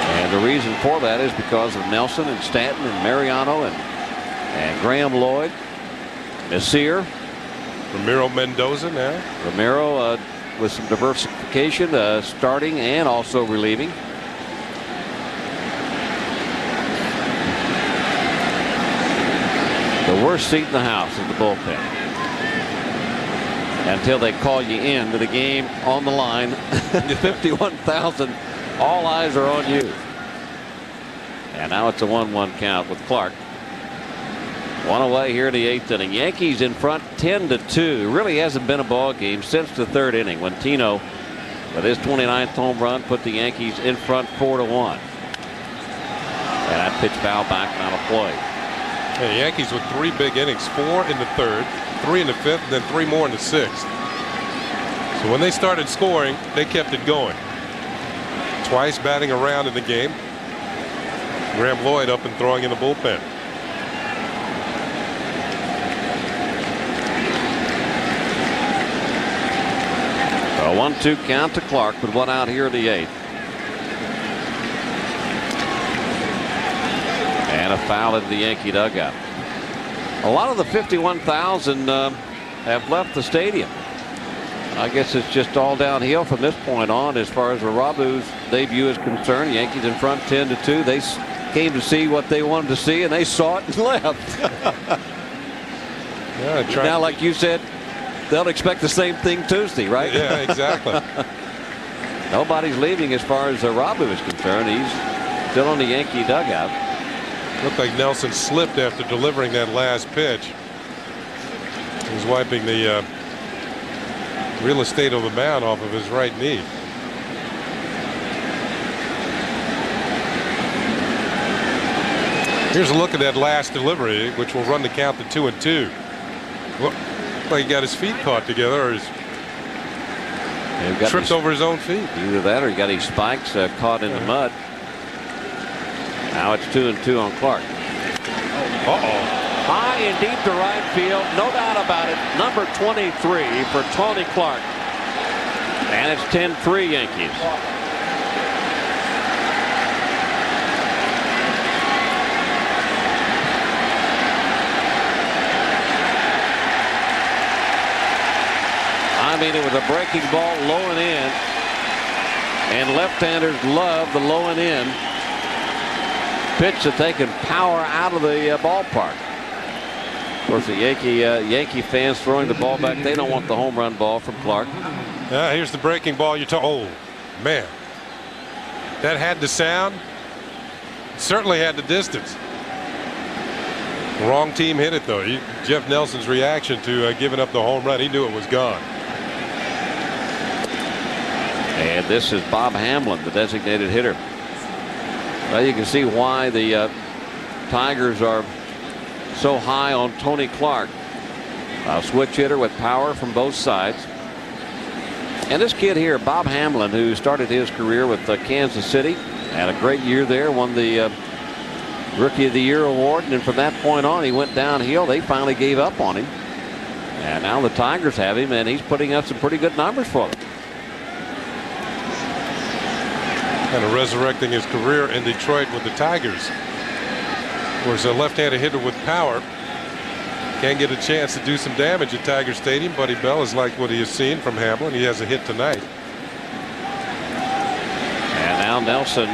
And the reason for that is because of Nelson and Stanton and Mariano and Graham Lloyd, Murcer, Ramiro Mendoza now. Ramiro with some diversification, starting and also relieving. The worst seat in the house is the bullpen. Until they call you into the game on the line. 51,000. All eyes are on you. And now it's a 1-1 count with Clark. 1 away here in the 8th inning. Yankees in front 10-2. Really hasn't been a ball game since the 3rd inning when Tino, with his 29th home run, put the Yankees in front 4-1. And that pitch foul back on a play. The Yankees with 3 big innings, 4 in the 3rd, 3 in the 5th, and then 3 more in the 6th. So when they started scoring, they kept it going. Twice batting around in the game. Graham Lloyd up and throwing in the bullpen. A 1-2 count to Clark with 1 out here in the 8th. And a foul in the Yankee dugout. A lot of the 51,000 have left the stadium. I guess it's just all downhill from this point on as far as Irabu's debut is concerned. Yankees in front 10-2. They came to see what they wanted to see, and they saw it and left. Now, like you said, they'll expect the same thing Tuesday, right? Yeah, exactly. Nobody's leaving as far as Irabu is concerned. He's still on the Yankee dugout. Looked like Nelson slipped after delivering that last pitch. He was wiping the real estate on the mound off of his right knee. Here's a look at that last delivery, which will run the count to 2-2. Well, he got his feet caught together, or tripped over his own feet. Either that, or he got his spikes caught in the mud. Now it's 2-2 on Clark. High and deep to right field, no doubt about it. Number 23 for Tony Clark. And it's 10-3 Yankees. I mean, it was a breaking ball low and in. And left-handers love the low and in pitch that they can power out of the ballpark. Of course, the Yankee fans throwing the ball back, they don't want the home run ball from Clark. Here's the breaking ball. Oh, man. That had the sound. Certainly had the distance. The wrong team hit it, though. Jeff Nelson's reaction to giving up the home run, he knew it was gone. And this is Bob Hamlin, the designated hitter. Well, you can see why the Tigers are so high on Tony Clark. A switch hitter with power from both sides. And this kid here, Bob Hamlin, who started his career with Kansas City, had a great year there, won the Rookie of the Year award, and then from that point on, he went downhill. They finally gave up on him. And now the Tigers have him, and he's putting up some pretty good numbers for them. Kind of resurrecting his career in Detroit with the Tigers. Of course, a left-handed hitter with power can get a chance to do some damage at Tiger Stadium. Buddy Bell has liked what he has seen from Hamlin. He has a hit tonight. And now Nelson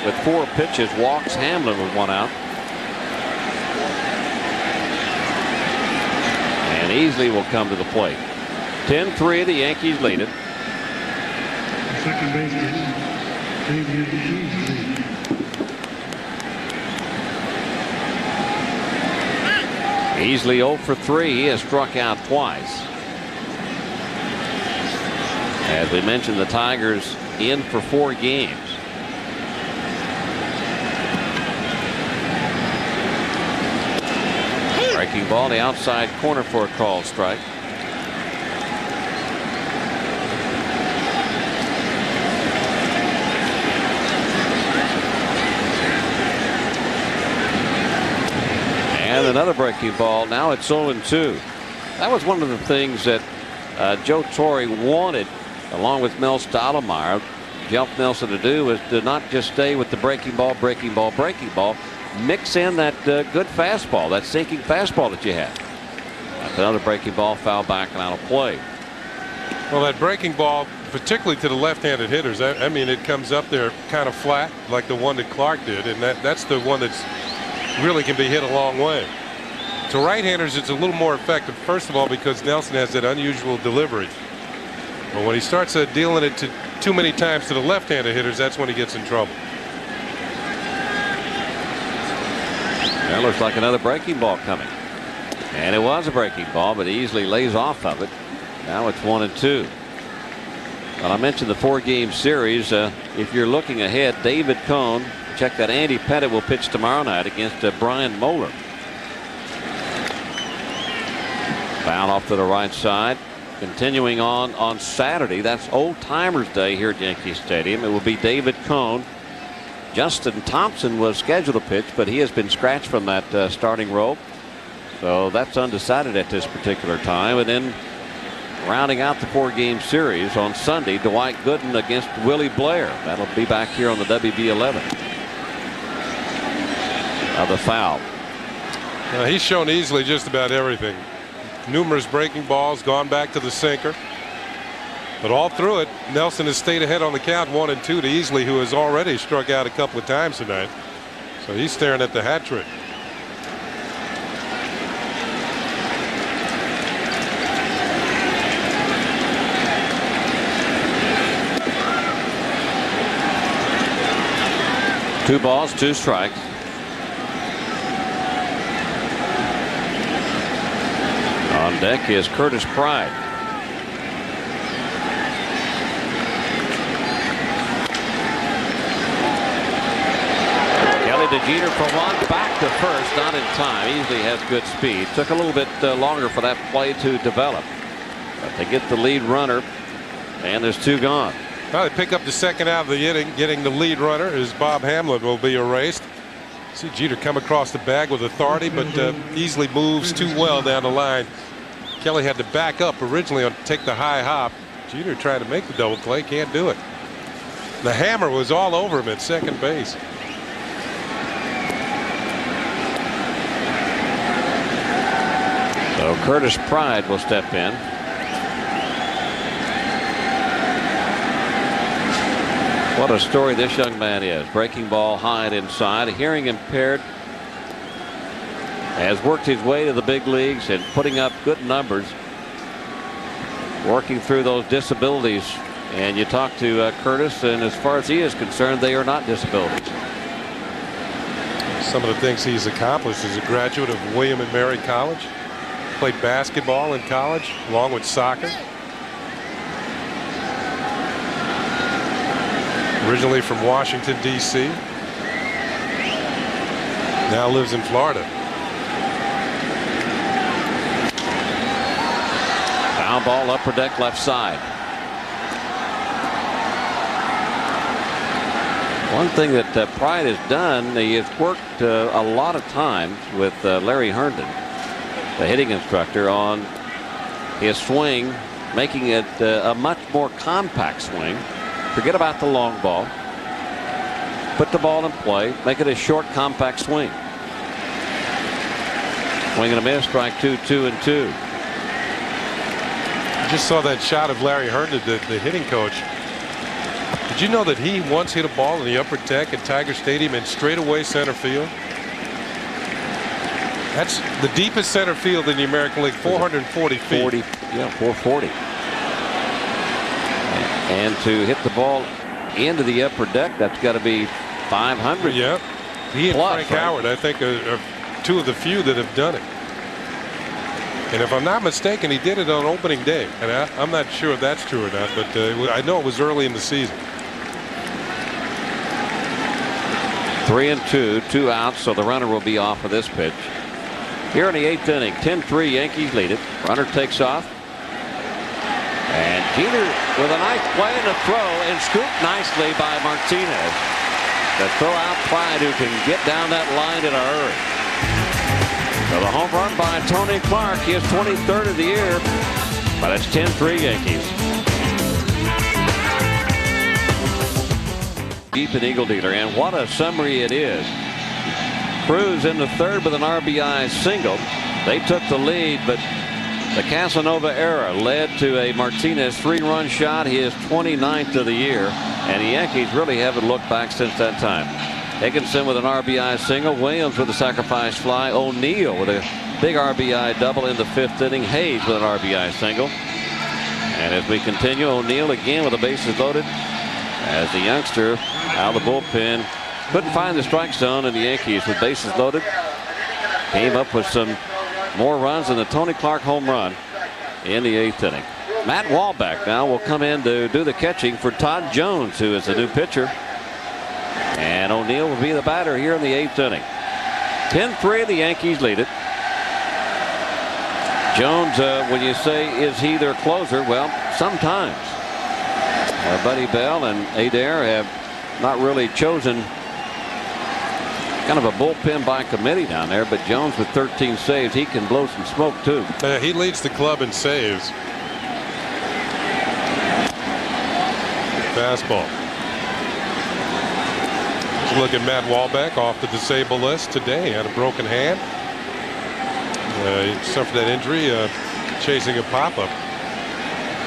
with 4 pitches walks Hamlin with 1 out. And Easley will come to the plate. 10-3, the Yankees lead it. Second baseman, David Easley. Easley 0 for 3. He has struck out twice. As we mentioned, the Tigers in for 4 games. Breaking ball, the outside corner for a called strike. And another breaking ball. Now it's 0-2. That was one of the things that Joe Torre wanted, along with Mel Stottlemyre, Jeff Nelson, to do, was to not just stay with the breaking ball. Mix in that good fastball, that sinking fastball that you have. That's another breaking ball, foul back and out of play. Well, that breaking ball, particularly to the left-handed hitters, I mean, it comes up there kind of flat, like the one that Clark did, and that's the one that's really can be hit a long way. To right-handers, it's a little more effective, first of all, because Nelson has that unusual delivery. But when he starts dealing it too many times to the left-handed hitters, that's when he gets in trouble. That looks like another breaking ball coming. And it was a breaking ball, but Easley lays off of it. Now it's 1-2. Well, I mentioned the 4-game series. If you're looking ahead, David Cone, check that Andy Pettit will pitch tomorrow night against Brian Moeller. Foul off to the right side. Continuing on Saturday, that's Old Timers Day here at Yankee Stadium. It will be David Cone. Justin Thompson was scheduled to pitch, but he has been scratched from that starting role. So that's undecided at this particular time. And then rounding out the 4-game series on Sunday, Dwight Gooden against Willie Blair. That'll be back here on the WB11. The foul. He's shown Easley just about everything. Numerous breaking balls, gone back to the sinker. But all through it, Nelson has stayed ahead on the count 1-2 to Easley, who has already struck out a couple of times tonight. So he's staring at the hat trick. Two balls, 2 strikes. On deck is Curtis Pride. Kelly DeJeter for 1, back to first, not in time. Easley has good speed. Took a little bit longer for that play to develop. But they get the lead runner, and there's 2 gone. Well, they pick up the second out of the inning, getting the lead runner as Bob Hamlin will be erased. See Jeter come across the bag with authority, but Easley moves too well down the line. Kelly had to back up originally on take the high hop. Jeter tried to make the double play, can't do it. The hammer was all over him at second base. So Curtis Pride will step in. What a story this young man is. Breaking ball high and inside. Hearing impaired. Has worked his way to the big leagues and putting up good numbers. Working through those disabilities. And you talk to Curtis, and as far as he is concerned, they are not disabilities. Some of the things he's accomplished as a graduate of William and Mary College. Played basketball in college along with soccer. Originally from Washington, D.C. Now lives in Florida. Foul ball, upper deck left side. One thing that Pride has done, he has worked a lot of times with Larry Herndon, the hitting instructor, on his swing, making it a much more compact swing. Forget about the long ball. Put the ball in play, make it a short, compact swing. Swing and a miss, strike 2, 2-2. I just saw that shot of Larry Herndon, the hitting coach. Did you know that he once hit a ball in the upper deck at Tiger Stadium in straightaway center field? That's the deepest center field in the American League, 440 feet. 440. And to hit the ball into the upper deck, that's got to be 500. Yep. He and plus, Frank Howard, I think, are two of the few that have done it. And if I'm not mistaken, he did it on opening day. And I'm not sure if that's true or not, but I know it was early in the season. 3-2, 2 outs, so the runner will be off of this pitch. Here in the 8th inning, 10-3, Yankees lead it. Runner takes off. And Jeter with a nice play and a throw, and scooped nicely by Martinez. To throw out Pride, who can get down that line in a hurry. So the home run by Tony Clark, his 23rd of the year, but it's 10-3 Yankees. Deep in Eagle Dealer, and what a summary it is. Cruz in the third with an RBI single. They took the lead, but the Casanova era led to a Martinez 3-run shot, his 29th of the year, and the Yankees really haven't looked back since that time. Higginson with an RBI single, Williams with a sacrifice fly, O'Neill with a big RBI double in the 5th inning, Hayes with an RBI single. And as we continue, O'Neill again with the bases loaded as the youngster out of the bullpen couldn't find the strike zone, and the Yankees with bases loaded came up with some more runs than the Tony Clark home run in the 8th inning. Matt Wahlbeck now will come in to do the catching for Todd Jones, who is the new pitcher. And O'Neill will be the batter here in the 8th inning. 10-3, the Yankees lead it. Jones, when you say, is he their closer? Well, sometimes. Buddy Bell and Adair have not really chosen kind of a bullpen by committee down there, but Jones with 13 saves, he can blow some smoke too. He leads the club in saves. Fastball. Let's look at Matt Wahlbeck off the disabled list today. He had a broken hand. He suffered that injury chasing a pop-up.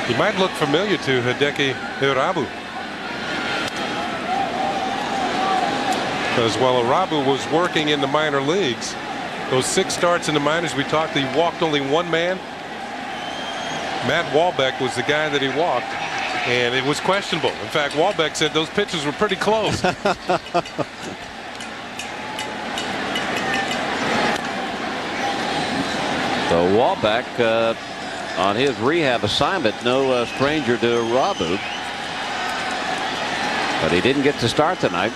He might look familiar to Hideki Irabu. Because while Irabu was working in the minor leagues, those 6 starts in the minors, we talked, he walked only 1 man. Matt Wahlbeck was the guy that he walked, and it was questionable. In fact, Wahlbeck said those pitches were pretty close. So Wahlbeck on his rehab assignment, no stranger to Irabu, but he didn't get to start tonight.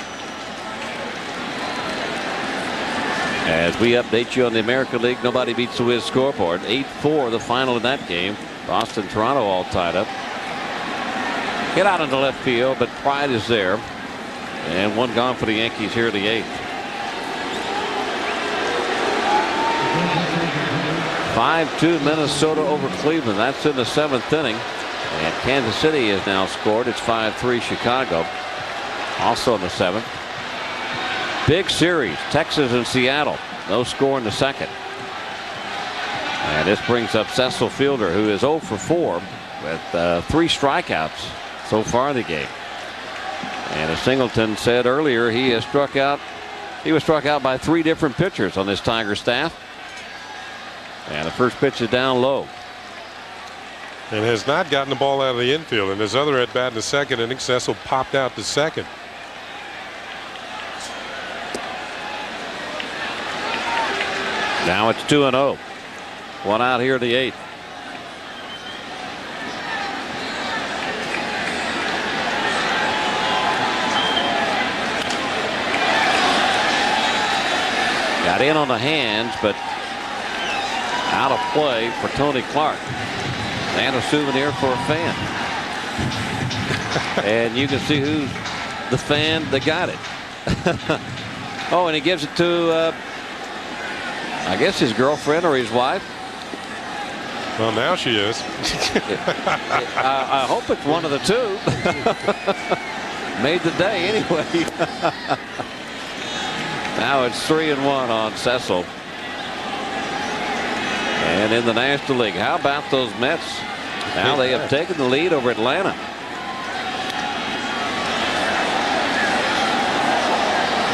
As we update you on the American League, nobody beats the Wiz scoreboard. 8-4 the final in that game. Boston, Toronto all tied up. Get out into left field, but Pride is there. And 1 gone for the Yankees here in the 8th. 5-2 Minnesota over Cleveland. That's in the 7th inning. And Kansas City has now scored. It's 5-3 Chicago. Also in the 7th. Big series, Texas and Seattle. No score in the 2nd. And this brings up Cecil Fielder, who is 0 for 4 with 3 strikeouts so far in the game. And as Singleton said earlier, he was struck out by 3 different pitchers on this Tiger staff. And the first pitch is down low. And has not gotten the ball out of the infield. And his other at bat in the 2nd inning, Cecil popped out to 2nd. Now it's 2-0. 1 out here in the 8th. Got in on the hands, but out of play for Tony Clark. And a souvenir for a fan. And you can see who's the fan that got it. Oh, and he gives it to, I guess, his girlfriend or his wife. Well, now she is. I hope it's one of the two. Made the day anyway. Now it's 3-1 on Cecil. And in the National League, how about those Mets? Now they have taken the lead over Atlanta.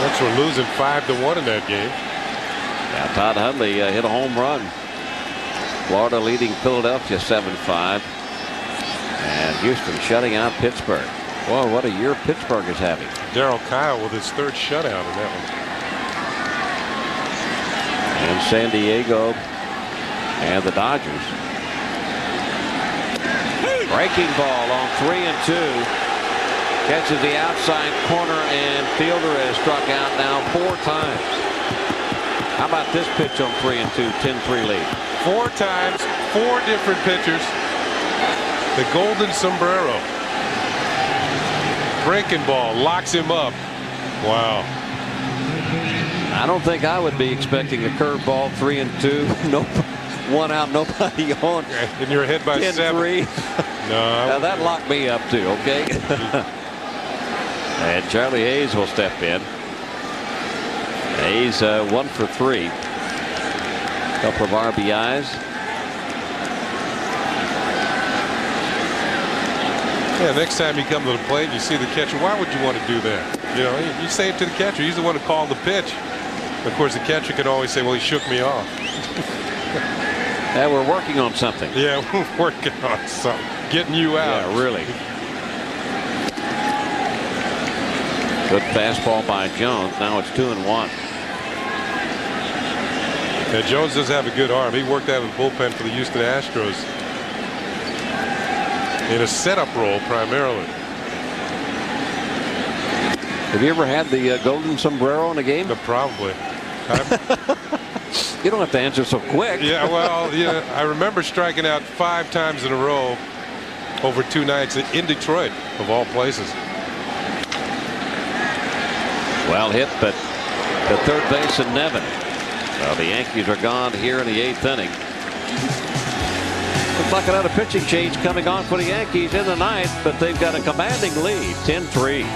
Mets were losing 5-1 in that game. Yeah, Todd Hundley hit a home run. Florida leading Philadelphia 7-5. And Houston shutting out Pittsburgh. Boy, what a year Pittsburgh is having. Darryl Kyle with his 3rd shutout in that one. And San Diego and the Dodgers. Breaking ball on 3-2. Catches the outside corner, and fielder has struck out now 4 times. How about this pitch on 3-2, 10-3 lead? 4 times, 4 different pitchers. The golden sombrero. Breaking ball locks him up. Wow. I don't think I would be expecting a curveball 3-2. No, 1 out, nobody on. And you're ahead by 7. No. Now that locked me up too. Okay. And Charlie Hayes will step in. Hayes 1 for 3. Couple of RBIs. Yeah, next time you come to the plate and you see the catcher, why would you want to do that? You know, you say it to the catcher. He's the one who called the pitch. Of course, the catcher can always say, well, he shook me off. Yeah, we're working on something. Yeah, we're working on something. Getting you out. Yeah, really. Good fastball by Jones. Now it's 2-1. Yeah, Jones does have a good arm. He worked out of the bullpen for the Houston Astros in a setup role primarily. Have you ever had the golden sombrero in a game? No, probably. You don't have to answer so quick. Yeah, well, yeah, I remember striking out 5 times in a row over 2 nights in Detroit, of all places. Well hit, but the third baseman Nevin. Well, the Yankees are gone here in the 8th inning. Looks like another pitching change coming on for the Yankees in the 9th, but they've got a commanding lead, 10-3.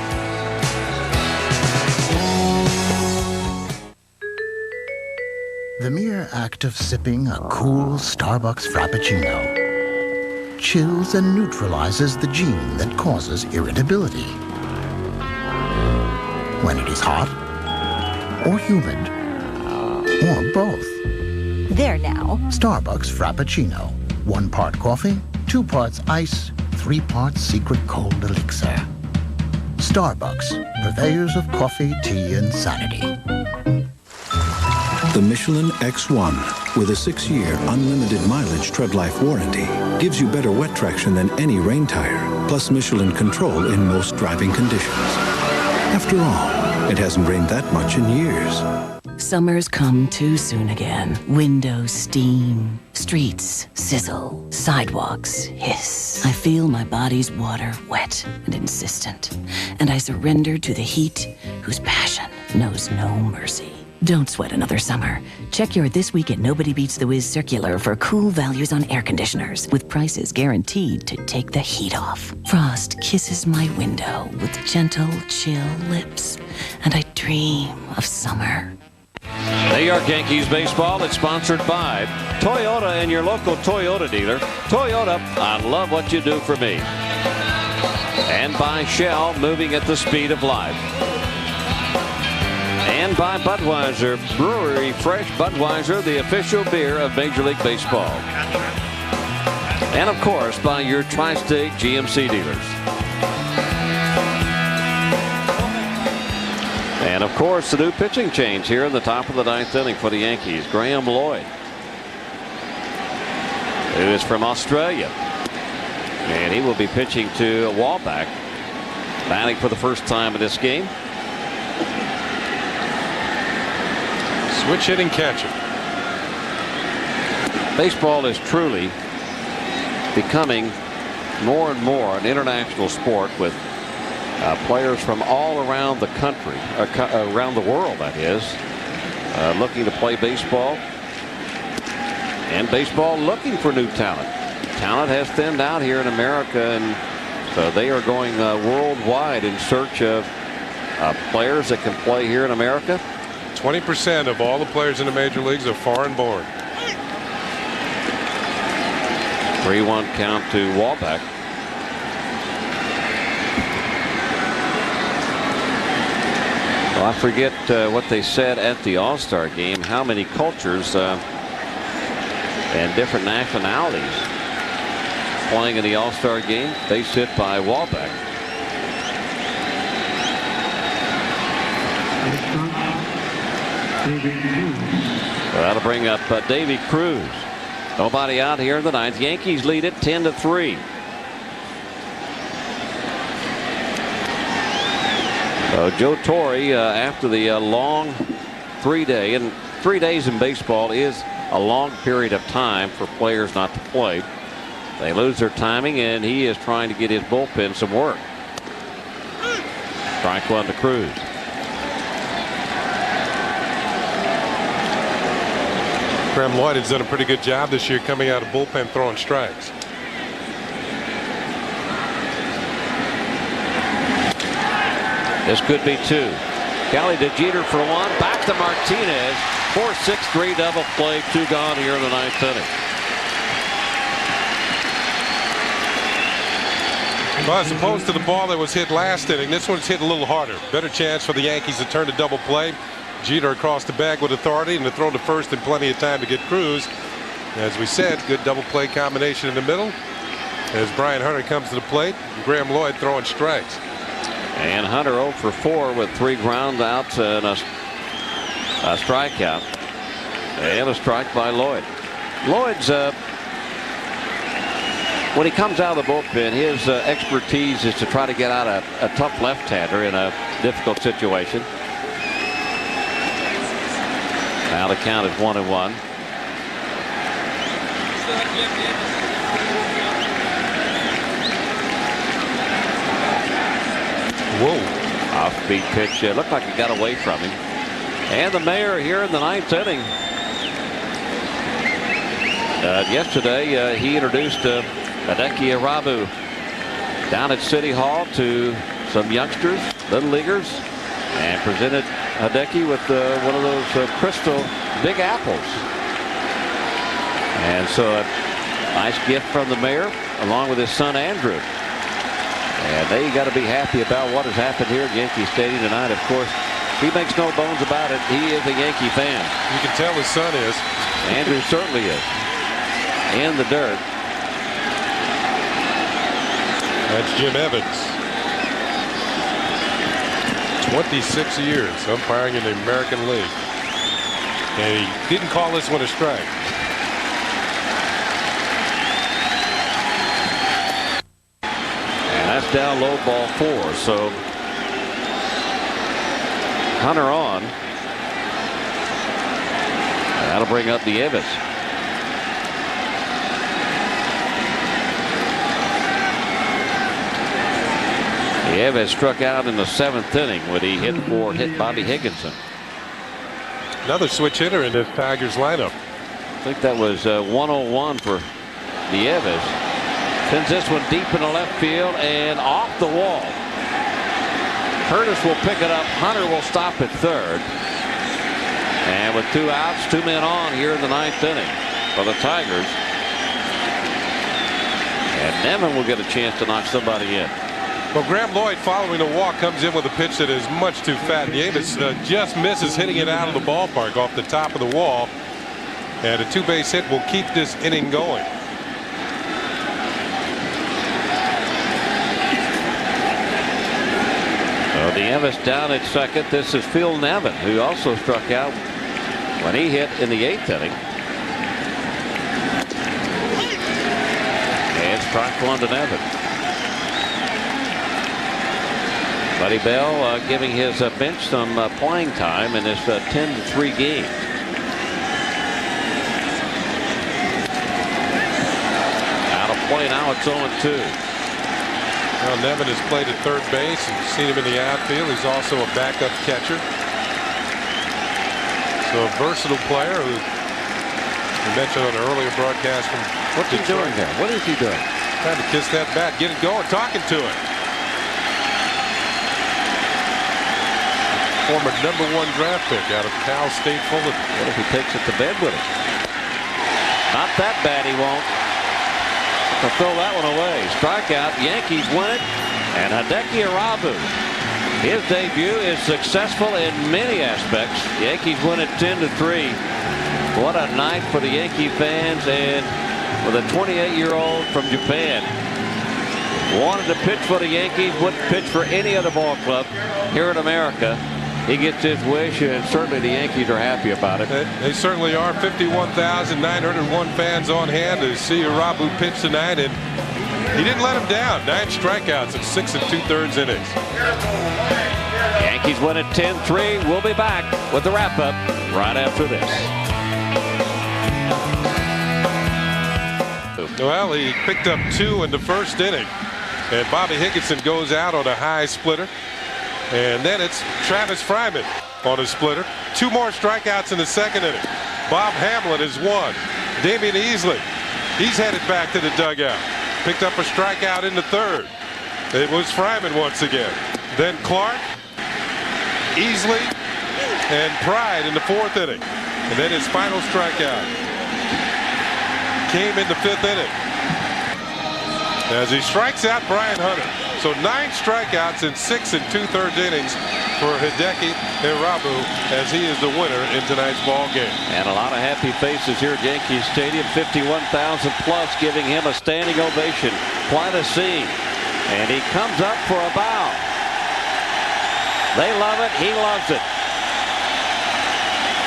The mere act of sipping a cool Starbucks Frappuccino chills and neutralizes the gene that causes irritability. When it is hot, or humid, or both. There now. Starbucks Frappuccino. 1 part coffee, 2 parts ice, 3 parts secret cold elixir. Starbucks, purveyors of coffee, tea, and sanity. The Michelin X1, with a 6-year unlimited mileage tread life warranty, gives you better wet traction than any rain tire, plus Michelin control in most driving conditions. After all, it hasn't rained that much in years. Summer's come too soon again. Windows steam, streets sizzle, sidewalks hiss. I feel my body's water wet and insistent, and I surrender to the heat whose passion knows no mercy. Don't sweat another summer. Check your This Week at Nobody Beats the Wiz circular for cool values on air conditioners, with prices guaranteed to take the heat off. Frost kisses my window with gentle, chill lips, and I dream of summer. New York Yankees baseball is sponsored by Toyota and your local Toyota dealer. Toyota, I love what you do for me. And by Shell, moving at the speed of life. And by Budweiser Brewery, fresh Budweiser, the official beer of Major League Baseball. And of course, by your Tri-State GMC dealers. And of course, the new pitching change here in the top of the 9th inning for the Yankees. Graham Lloyd, who is from Australia. And he will be pitching to Walback, batting for the first time in this game. Switch hitting catcher. Baseball is truly becoming more and more an international sport, with Players from all around the country, around the world, that is, looking to play baseball. And baseball looking for new talent. Talent has thinned out here in America, and so they are going worldwide in search of players that can play here in America. 20% of all the players in the major leagues are foreign born. 3-1 count to Wahlbeck. Well, I forget what they said at the All-Star game, how many cultures and different nationalities playing in the All-Star game. They sit by Wahlbeck. So that'll bring up Davy Cruz. Nobody out here in the ninth. Yankees lead it 10-3. Joe Torre, after the long 3-day, and 3 days in baseball is a long period of time for players not to play. They lose their timing, and he is trying to get his bullpen some work. Strike one to Cruz. Graham Lloyd has done a pretty good job this year coming out of bullpen throwing strikes. This could be two. Kelly to Jeter for one. Back to Martinez. 4-6-3 double play. 2 gone here in the ninth inning. Well, as opposed to the ball that was hit last inning, this one's hit a little harder. Better chance for the Yankees to turn to double play. Jeter across the bag with authority and to throw to first and plenty of time to get Cruz. As we said, good double play combination in the middle. As Brian Hunter comes to the plate, Graham Lloyd throwing strikes. And Hunter 0 for 4 with 3 ground outs and a strikeout. And a strike by Lloyd. Lloyd's, when he comes out of the bullpen, his expertise is to try to get out a tough left-hander in a difficult situation. Now the count is 1-1. Whoa. Off-speed pitch. Looked like it got away from him. And the mayor here in the ninth inning. Yesterday, he introduced Hideki Irabu down at City Hall to some youngsters, little leaguers, and presented Hideki with one of those crystal big apples. And so a nice gift from the mayor along with his son Andrew. And they got to be happy about what has happened here at Yankee Stadium tonight. Of course, he makes no bones about it. He is a Yankee fan. You can tell his son is. Andrew certainly is. In the dirt. That's Jim Evans. 26 years umpiring in the American League. And he didn't call this one a strike. And that's down low, ball 4. So Hunter on. That'll bring up the Evans. Evans struck out in the 7th inning when he hit Bobby Higginson. Another switch hitter in the Tigers lineup. I think that was 101 for the Evans. Sends this one deep in the left field and off the wall. Curtis will pick it up. Hunter will stop at third. And with 2 outs, 2 men on here in the 9th inning for the Tigers. And Nevin will get a chance to knock somebody in. Well, Graham Lloyd, following the walk, comes in with a pitch that is much too fat. Davis just misses hitting it out of the ballpark off the top of the wall. And a 2-base hit will keep this inning going. So the Evans down at second. This is Phil Nevin, who also struck out when he hit in the 8th inning. And strike one to Nevin. Buddy Bell giving his bench some playing time in this 10-3 game. Out of play now. It's 0-2. Well, Nevin has played at third base and seen him in the outfield. He's also a backup catcher. So a versatile player who we mentioned on an earlier broadcast from What's he doing there? What is he doing? Trying to kiss that bat, get it going, talking to it. Former #1 draft pick out of Cal State Fullerton. What if he takes it to bed with him? Not that bad, he won't. To throw that one away. Strikeout. Yankees win it. And Hideki Irabu, his debut is successful in many aspects. Yankees win it 10-3. What a night for the Yankee fans, and with a 28-year-old from Japan. Wanted to pitch for the Yankees, wouldn't pitch for any other ball club here in America. He gets his wish, and certainly the Yankees are happy about it. They certainly are. 51,901 fans on hand to see Irabu pitch tonight, and he didn't let him down. 9 strikeouts in 6 2/3 innings. Yankees win it 10-3. We'll be back with the wrap-up right after this. Well, he picked up 2 in the first inning, and Bobby Higginson goes out on a high splitter. And then it's Travis Fryman on a splitter. 2 more strikeouts in the second inning. Bob Hamlin is 1. Damian Easley, he's headed back to the dugout. Picked up a strikeout in the third. It was Fryman once again. Then Clark, Easley, and Pride in the 4th inning. And then his final strikeout came in the 5th inning as he strikes out Brian Hunter. So 9 strikeouts in 6 2/3 innings for Hideki Irabu, as he is the winner in tonight's ball game. And a lot of happy faces here at Yankee Stadium. 51,000 plus giving him a standing ovation. Quite a scene. And he comes up for a bow. They love it. He loves it.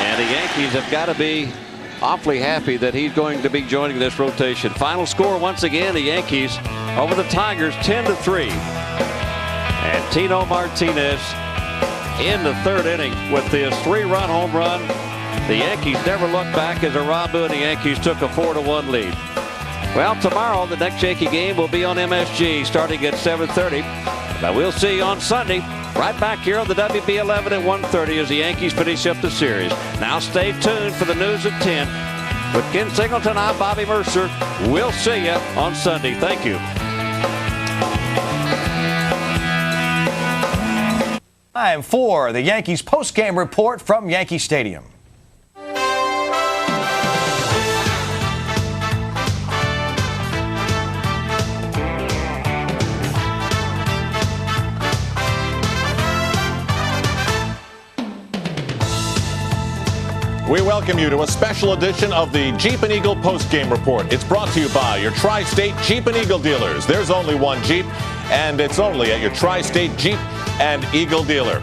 And the Yankees have got to be awfully happy that he's going to be joining this rotation. Final score once again, the Yankees over the Tigers 10-3. And Tino Martinez in the 3rd inning with his 3-run home run. The Yankees never looked back as Irabu and the Yankees took a 4-1 lead. Well, tomorrow the next Yankee game will be on MSG starting at 7:30. But we'll see you on Sunday right back here on the WB11 at 1:30 as the Yankees finish up the series. Now stay tuned for the news at 10. With Ken Singleton, I'm Bobby Murcer. We'll see you on Sunday. Thank you. Time for the Yankees post-game report from Yankee Stadium. We welcome you to a special edition of the Jeep and Eagle post-game report. It's brought to you by your Tri-State Jeep and Eagle dealers. There's only one Jeep, and it's only at your Tri-State Jeep and Eagle dealer.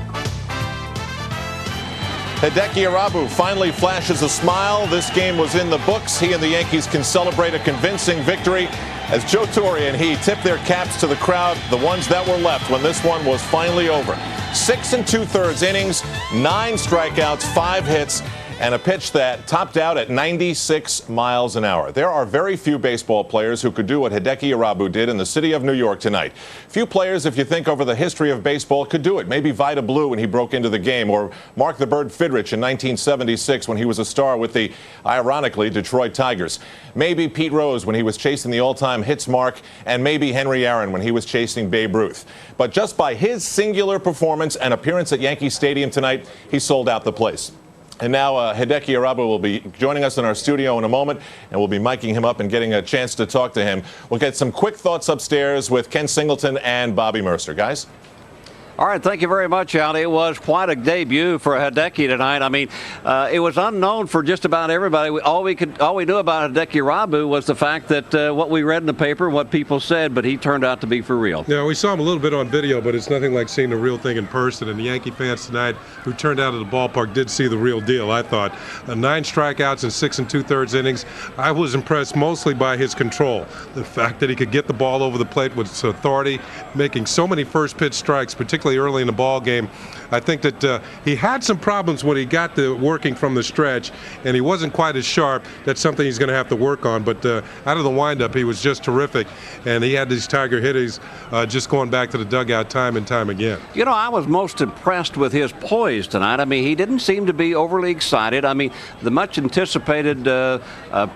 Hideki Irabu finally flashes a smile. This game was in the books. He and the Yankees can celebrate a convincing victory as Joe Torre and he tip their caps to the crowd, the ones that were left when this one was finally over. 6 2/3 innings, 9 strikeouts, 5 hits, and a pitch that topped out at 96 miles an hour. There are very few baseball players who could do what Hideki Irabu did in the city of New York tonight. Few players, if you think over the history of baseball, could do it. Maybe Vida Blue when he broke into the game, or Mark the Bird Fidrich in 1976 when he was a star with the, ironically, Detroit Tigers. Maybe Pete Rose when he was chasing the all-time hits mark, and maybe Henry Aaron when he was chasing Babe Ruth. But just by his singular performance and appearance at Yankee Stadium tonight, he sold out the place. And now Hideki Irabu will be joining us in our studio in a moment, and we'll be miking him up and getting a chance to talk to him. We'll get some quick thoughts upstairs with Ken Singleton and Bobby Murcer. Guys? All right, thank you very much, Ali. It was quite a debut for Hideki tonight. I mean, it was unknown for just about everybody. All we knew about Hideki Irabu was the fact that what we read in the paper, what people said, but he turned out to be for real. Yeah, we saw him a little bit on video, but it's nothing like seeing the real thing in person. And the Yankee fans tonight who turned out at the ballpark did see the real deal, I thought. 9 strikeouts in 6 2/3 innings. I was impressed mostly by his control. The fact that he could get the ball over the plate with authority, making so many first pitch strikes, particularly particularly early in the ball game. I think that he had some problems when he got to working from the stretch, and he wasn't quite as sharp. That's something he's going to have to work on. But out of the windup, he was just terrific, and he had these Tiger hitters just going back to the dugout time and time again. You know, I was most impressed with his poise tonight. I mean, he didn't seem to be overly excited. I mean, the much anticipated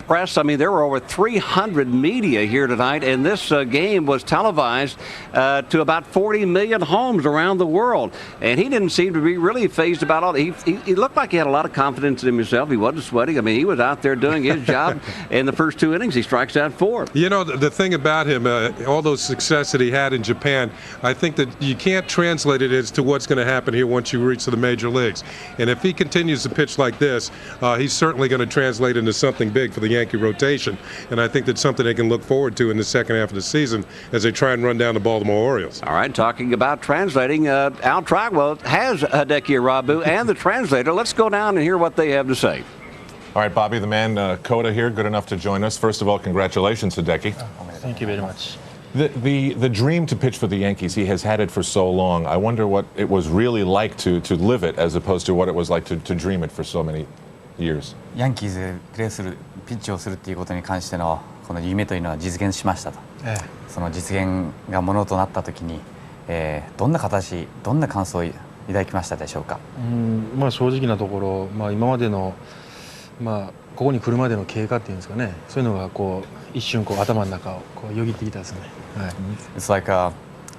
press, I mean, there were over 300 media here tonight, and this game was televised to about 40 million homes around the world. And he didn't seem to be really fazed about all. He looked like he had a lot of confidence in himself. He wasn't sweating. I mean, he was out there doing his job. In the first 2 innings, he strikes out 4. You know, the thing about him, all those success that he had in Japan, I think that you can't translate it as to what's going to happen here once you reach to the major leagues. And if he continues to pitch like this, he's certainly going to translate into something big for the Yankee rotation. And I think that's something they can look forward to in the second half of the season as they try and run down the Baltimore Orioles. All right, talking about translating, Al Tragwell has Hideki Irabu and the translator. Let's go down and hear what they have to say. All right, Bobby, the man, Coda here, good enough to join us. First of all, congratulations, Hideki. Thank you very much. The dream to pitch for the Yankees, he has had it for so long. I wonder what it was really like to live it as opposed to what it was like to dream it for so many years. ヤンキーズでプレーする、ピッチをするっていうことに関してのこの夢というのは実現しましたと。その実現がものとなったときに、どんな形、どんな感想を抱きましたでしょうか。まあ正直なところ、まあ今までのまあここに来るまでの経過っていうんですかね、そういうのがこう一瞬こう頭の中をこうよぎってきたですね。はい。It's like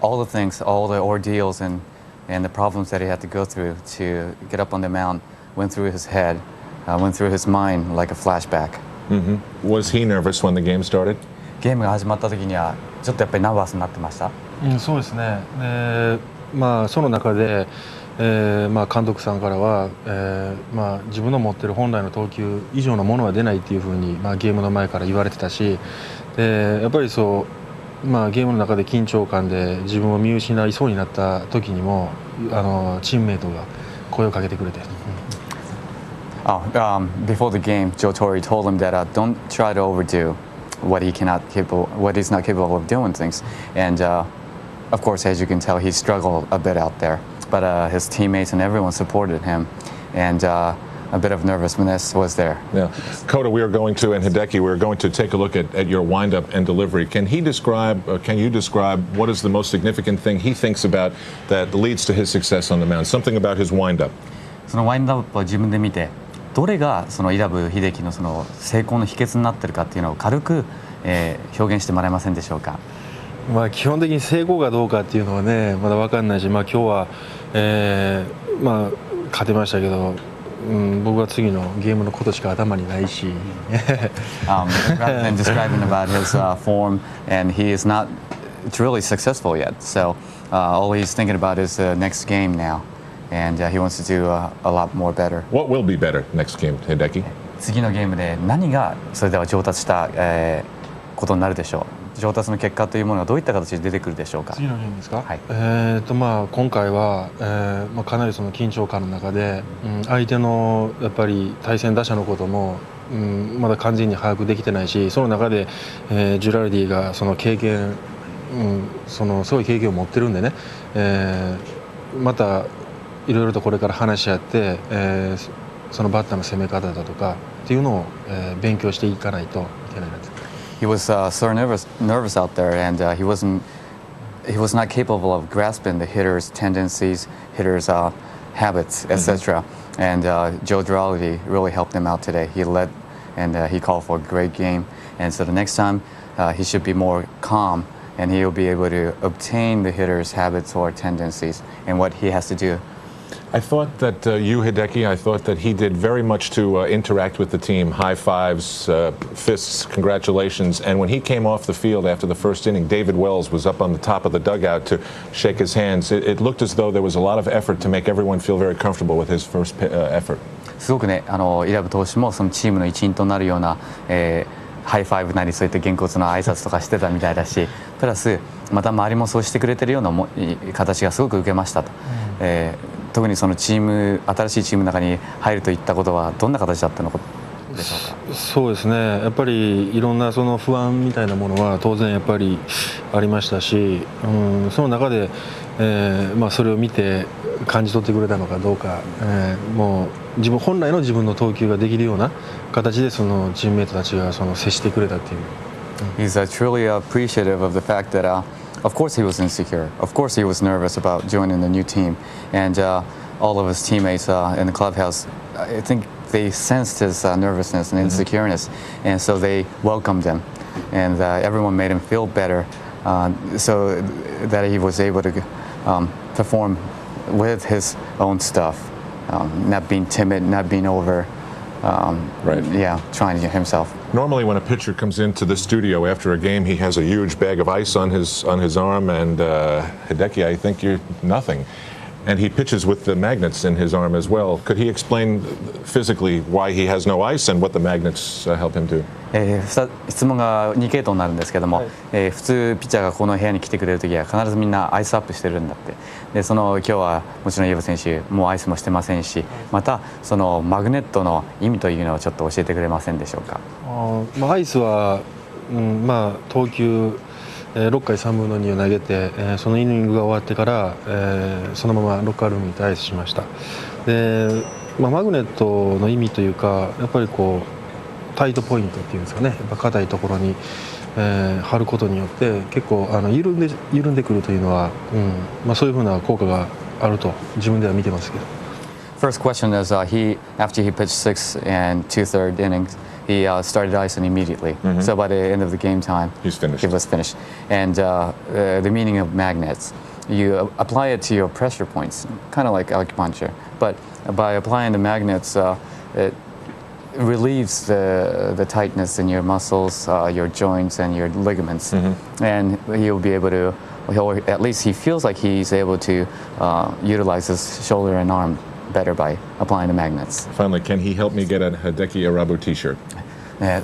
all the things, all the ordeals and the problems that he had to go through to get up on the mound went through his head, went through his mind like a flashback. Was he nervous when the game started? ゲームが始まった時にはちょっとやっぱりナーバスになってました。そうですね。まあその中で、まあ監督さんからは、まあ自分の持ってる本来の投球以上のものは出ないっていうふうに、まあゲームの前から言われてたし、やっぱりそう、まあゲームの中で緊張感で自分を見失いそうになった時にも、チームメイトが声をかけてくれて。Before the game, Joe Torre told him that don't try to overdo what he's not capable of doing things, and of course, as you can tell, he struggled a bit out there. But his teammates and everyone supported him, and a bit of nervousness was there. Yeah, Coda, we are going to, and Hideki, we're going to take a look at your windup and delivery. Can you describe what is the most significant thing he thinks about that leads to his success on the mound? Something about his windup. そのワインドアップを自分で見て、どれがそのイラブ秀樹のその成功の秘訣になっているかっていうのを軽く、表現してもらえませんでしょうか。まあ基本的に成功かどうかっていうのはねまだ分かんないし、まあ今日は、まあ勝てましたけど、僕は次のゲームのことしか頭にないし。Rather than describing about his form, and he is not really successful yet, so all he's thinking about is the next game now, and he wants to do a lot more better. What will be better next game, Hideki? 次のゲームで何がそれでは上達した、ことになるでしょう。上達の結果というものがどういった形で出てくるでしょうか。次のゲームですか。はい。まあ今回は、まあかなりその緊張感の中で、相手のやっぱり対戦打者のことも、まだ完全に把握できてないし、その中で、ジュラルディがその経験、そのすごい経験を持ってるんでね、またいろいろとこれから話し合って、そのバッターの攻め方だとかっていうのを、勉強していかないといけないなと。He was so nervous out there, and he was not capable of grasping the hitter's tendencies, hitter's habits, etc. And Joe Girardi really helped him out today. He led, and he called for a great game. And so the next time, he should be more calm, and he'll be able to obtain the hitter's habits or tendencies and what he has to do. I thought that you, Hideki, I thought that he did very much to interact with the team. High fives, fists, congratulations. And when he came off the field after the first inning, David Wells was up on the top of the dugout to shake his hands. It looked as though there was a lot of effort to make everyone feel very comfortable with his first effort. すごくね、イラブ投手もそのチームの一員となるような、ハイファイブなりそういったげんこつの挨拶とかしてたみたいだし、プラスまた周りもそうしてくれてるような形がすごく受けましたと。特にそのチーム、新しいチームの中に入るといったことはどんな形だったのか。でしょうか。そうですね、やっぱりいろんなその不安みたいなものは当然やっぱりありましたし、その中で、それを見て感じ取ってくれたのかどうか、もう本来の自分の投球ができるような形でそのチームメイトたちがその接してくれたっていう。He's truly appreciative of the fact that, of course, he was insecure. Of course, he was nervous about joining the new team, and all of his teammates in the clubhouse, I think they sensed his nervousness and insecureness, and so they welcomed him, and everyone made him feel better, so that he was able to perform with his own stuff, not being timid, not being over. Trying himself. Normally, when a pitcher comes into the studio after a game, he has a huge bag of ice on his arm, and Hideki, I think you're nothing. And he pitches with the magnets in his arm as well. Could he explain physically why he has no ice and what the magnets help him do? 質問が2系統になるんですけども、普通ピッチャーがこの部屋に来てくれるときは必ずみんなアイスアップしてるんだって。で今日はもちろんイーブ選手もうアイスもしてませんし、またそのマグネットの意味というのをちょっと教えてくれませんでしょうか。アイスは、投球6回3分の2を投げて、そのイニングが終わってから、そのままロッカールームにアイスしました。で、マグネットの意味というか、やっぱりこうタイトポイントっていうんですかね、やっぱ硬いところに、貼ることによって結構緩んでくるというのは、そういうふうな効果があると自分では見てますけど。First question is after he pitched 6 and 2/3 innings, he started icing immediately. So by the end of the game time, he was finished. And the meaning of magnets, you apply it to your pressure points, kind of like acupuncture. But by applying the magnets, it relieves the tightness in your muscles, your joints, and your ligaments. And he'll be able to, or at least he feels like he's able to utilize his shoulder and arm better by applying the magnets. Finally, can he help me get a Hideki Irabu T-shirt?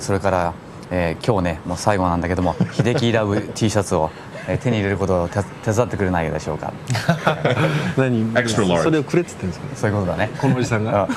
それから、今日ねもう最後なんだけども秀樹イラブ T シャツを手に入れることを手伝ってくれないでしょうか。何 Extra large. それをくれって言ってるんですか。そういうことだね。このおじさんが。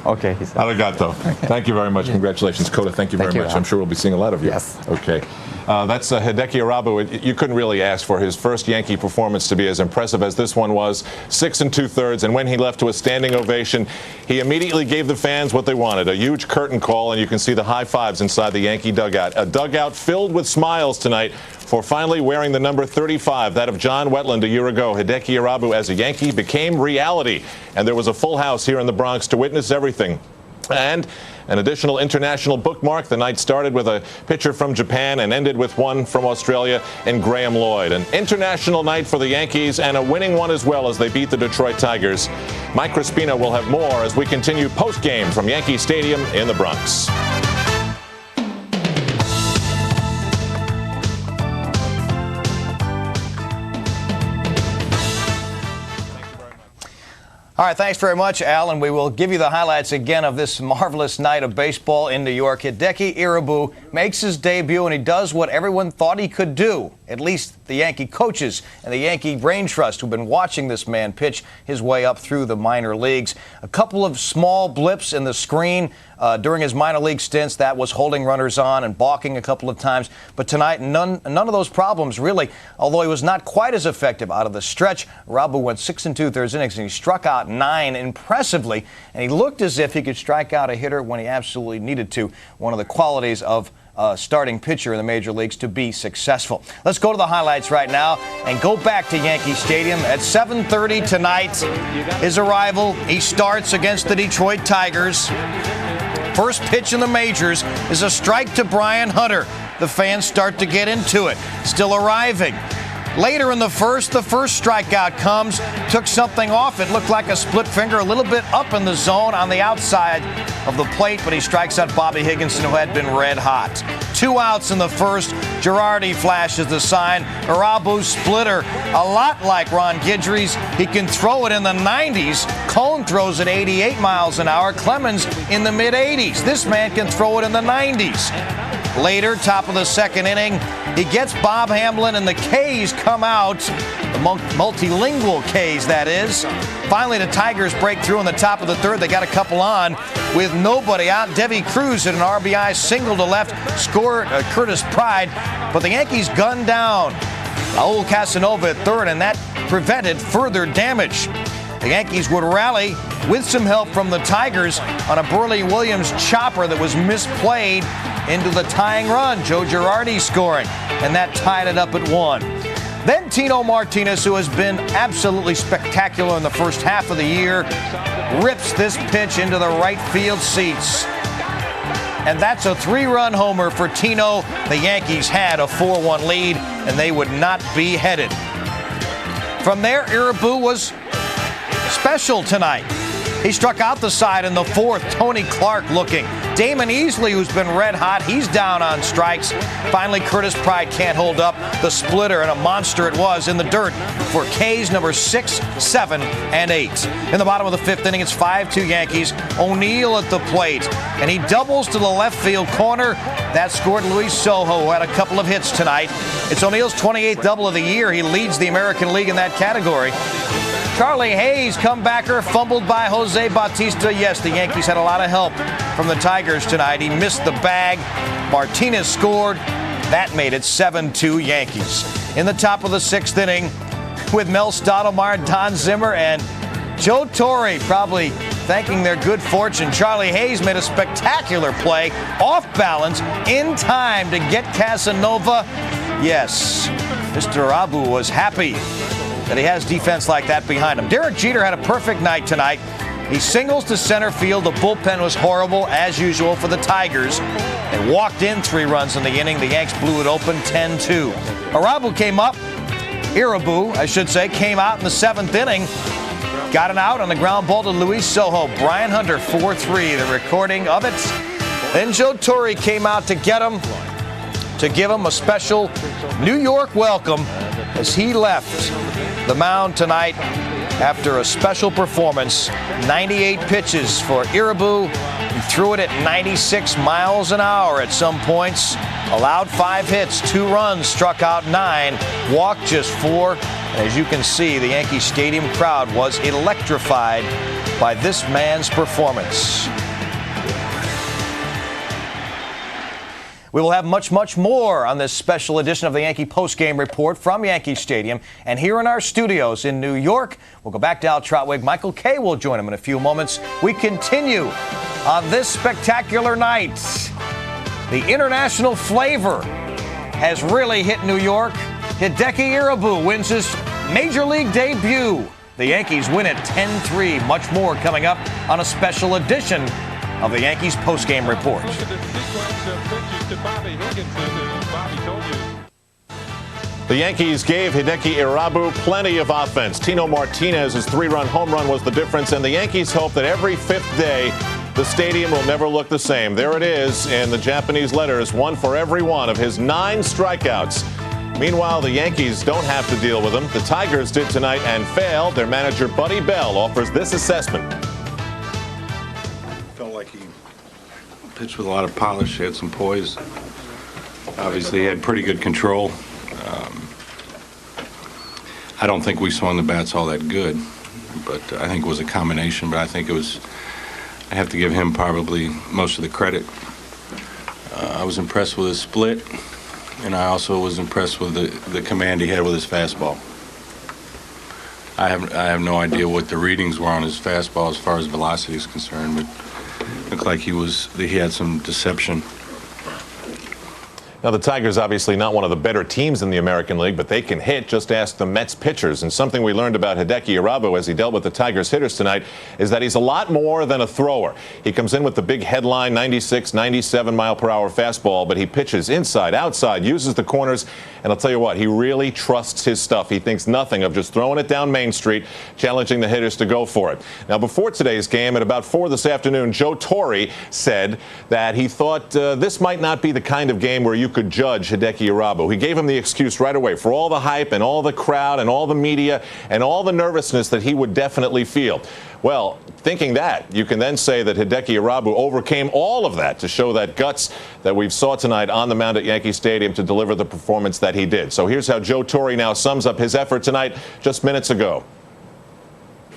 Okay, he said. Arigato. Thank you very much. Congratulations, Kota. Thank you very much. I'm sure we'll be seeing a lot of you. Yes. Okay. That's Hideki Irabu. You couldn't really ask for his first Yankee performance to be as impressive as this one was. 6 2/3, and when he left to a standing ovation, he immediately gave the fans what they wanted, a huge curtain call, and you can see the high fives inside the Yankee dugout. A dugout filled with smiles tonight for finally wearing the number 35, that of John Wetland a year ago. Hideki Irabu as a Yankee became reality, and there was a full house here in the Bronx to witness everything. And an additional international bookmark. The night started with a pitcher from Japan and ended with one from Australia in Graham Lloyd. An international night for the Yankees and a winning one as well as they beat the Detroit Tigers. Mike Crispino will have more as we continue post-game from Yankee Stadium in the Bronx. All right, thanks very much, Al, and we will give you the highlights again of this marvelous night of baseball in New York. Hideki Irabu makes his debut, and he does what everyone thought he could do, at least the Yankee coaches and the Yankee Brain Trust who've been watching this man pitch his way up through the minor leagues. A couple of small blips in the screen during his minor league stints, that was holding runners on and balking a couple of times. But tonight, none of those problems, really, although he was not quite as effective out of the stretch. Irabu went 6 2/3 innings, and he struck out 9 impressively, and he looked as if he could strike out a hitter when he absolutely needed to. One of the qualities of a starting pitcher in the major leagues to be successful. Let's go to the highlights right now and go back to Yankee Stadium at 7:30 tonight. His arrival, he starts against the Detroit Tigers. First pitch in the majors is a strike to Brian Hunter. The fans start to get into it. Still arriving. Later in the first strikeout comes, took something off. It looked like a split finger, a little bit up in the zone on the outside of the plate, but he strikes out Bobby Higginson, who had been red hot. 2 outs in the first. Girardi flashes the sign. Irabu's splitter, a lot like Ron Guidry's. He can throw it in the 90s. Cone throws at 88 miles an hour. Clemens in the mid-80s. This man can throw it in the 90s. Later, top of the second inning, he gets Bob Hamlin, and the K's come out. The multilingual K's, that is. Finally, the Tigers break through in the top of the third. They got a couple on with nobody out. Devi Cruz at an RBI single to left, scored Curtis Pride, but the Yankees gunned down Raul Casanova at third, and that prevented further damage. The Yankees would rally with some help from the Tigers on a Burley Williams chopper that was misplayed into the tying run. Joe Girardi scoring, and that tied it up at 1. Then Tino Martinez, who has been absolutely spectacular in the first half of the year, rips this pitch into the right field seats. And that's a 3-run homer for Tino. The Yankees had a 4-1 lead, and they would not be headed. From there, Irabu was special tonight. He struck out the side in the fourth. Tony Clark looking. Damon Easley, who's been red hot, he's down on strikes. Finally, Curtis Pride can't hold up the splitter, and a monster it was in the dirt for K's number 6, 7, and 8. In the bottom of the fifth inning, it's 5-2 Yankees. O'Neill at the plate, and he doubles to the left field corner. That scored Luis Sojo, who had a couple of hits tonight. It's O'Neill's 28th double of the year. He leads the American League in that category. Charlie Hayes, comebacker, fumbled by Jose Bautista. Yes, the Yankees had a lot of help from the Tigers tonight. He missed the bag. Martinez scored. That made it 7-2 Yankees. In the top of the sixth inning, with Mel Stottlemyre, Don Zimmer, and Joe Torre probably thanking their good fortune, Charlie Hayes made a spectacular play, off balance, in time to get Casanova. Yes, Mr. Irabu was happy that he has defense like that behind him. Derek Jeter had a perfect night tonight. He singles to center field. The bullpen was horrible, as usual, for the Tigers. They walked in 3 runs in the inning. The Yanks blew it open 10-2. Irabu, I should say, came out in the 7th inning. Got an out on the ground ball to Luis Sojo. Brian Hunter, 4-3, the recording of it. Then Joe Torre came out to get him, to give him a special New York welcome as he left the mound tonight after a special performance. 98 pitches for Irabu. He threw it at 96 miles an hour at some points. Allowed 5 hits, 2 runs, struck out 9, walked just 4. And as you can see, the Yankee Stadium crowd was electrified by this man's performance. We will have much, much more on this special edition of the Yankee Postgame Report from Yankee Stadium. And here in our studios in New York, we'll go back to Al Trotwig. Michael Kay will join him in a few moments. We continue on this spectacular night. The international flavor has really hit New York. Hideki Irabu wins his Major League debut. The Yankees win it 10-3. Much more coming up on a special edition of the Yankees Postgame Report. The Yankees gave Hideki Irabu plenty of offense. Tino Martinez's 3-run home run was the difference, and the Yankees hope that every 5th day the stadium will never look the same. There it is in the Japanese letters, 1 for every one of his 9 strikeouts. Meanwhile, the Yankees don't have to deal with him. The Tigers did tonight and failed. Their manager, Buddy Bell, offers this assessment. Felt like he pitched with a lot of polish. He had some poise. Obviously, he had pretty good control. I don't think we swung the bats all that good, but I think it was a combination. But I think it was, I have to give him probably most of the credit. I was impressed with his split, and I also was impressed with the command he had with his fastball. I have no idea what the readings were on his fastball as far as velocity is concerned, but it looked like he had some deception. Now, the Tigers obviously not one of the better teams in the American League, but they can hit. Just ask the Mets pitchers. And something we learned about Hideki Irabu as he dealt with the Tigers hitters tonight is that he's a lot more than a thrower. He comes in with the big headline 96, 97 mile per hour fastball, but he pitches inside, outside, uses the corners. And I'll tell you what, he really trusts his stuff. He thinks nothing of just throwing it down Main Street, challenging the hitters to go for it. Now, before today's game, at about 4 this afternoon, Joe Torre said that he thought this might not be the kind of game where you could judge Hideki Irabu. He gave him the excuse right away for all the hype and all the crowd and all the media and all the nervousness that he would definitely feel. Well, thinking that, you can then say that Hideki Irabu overcame all of that to show that guts that we saw tonight on the mound at Yankee Stadium to deliver the performance that he did. So here's how Joe Torre now sums up his effort tonight just minutes ago.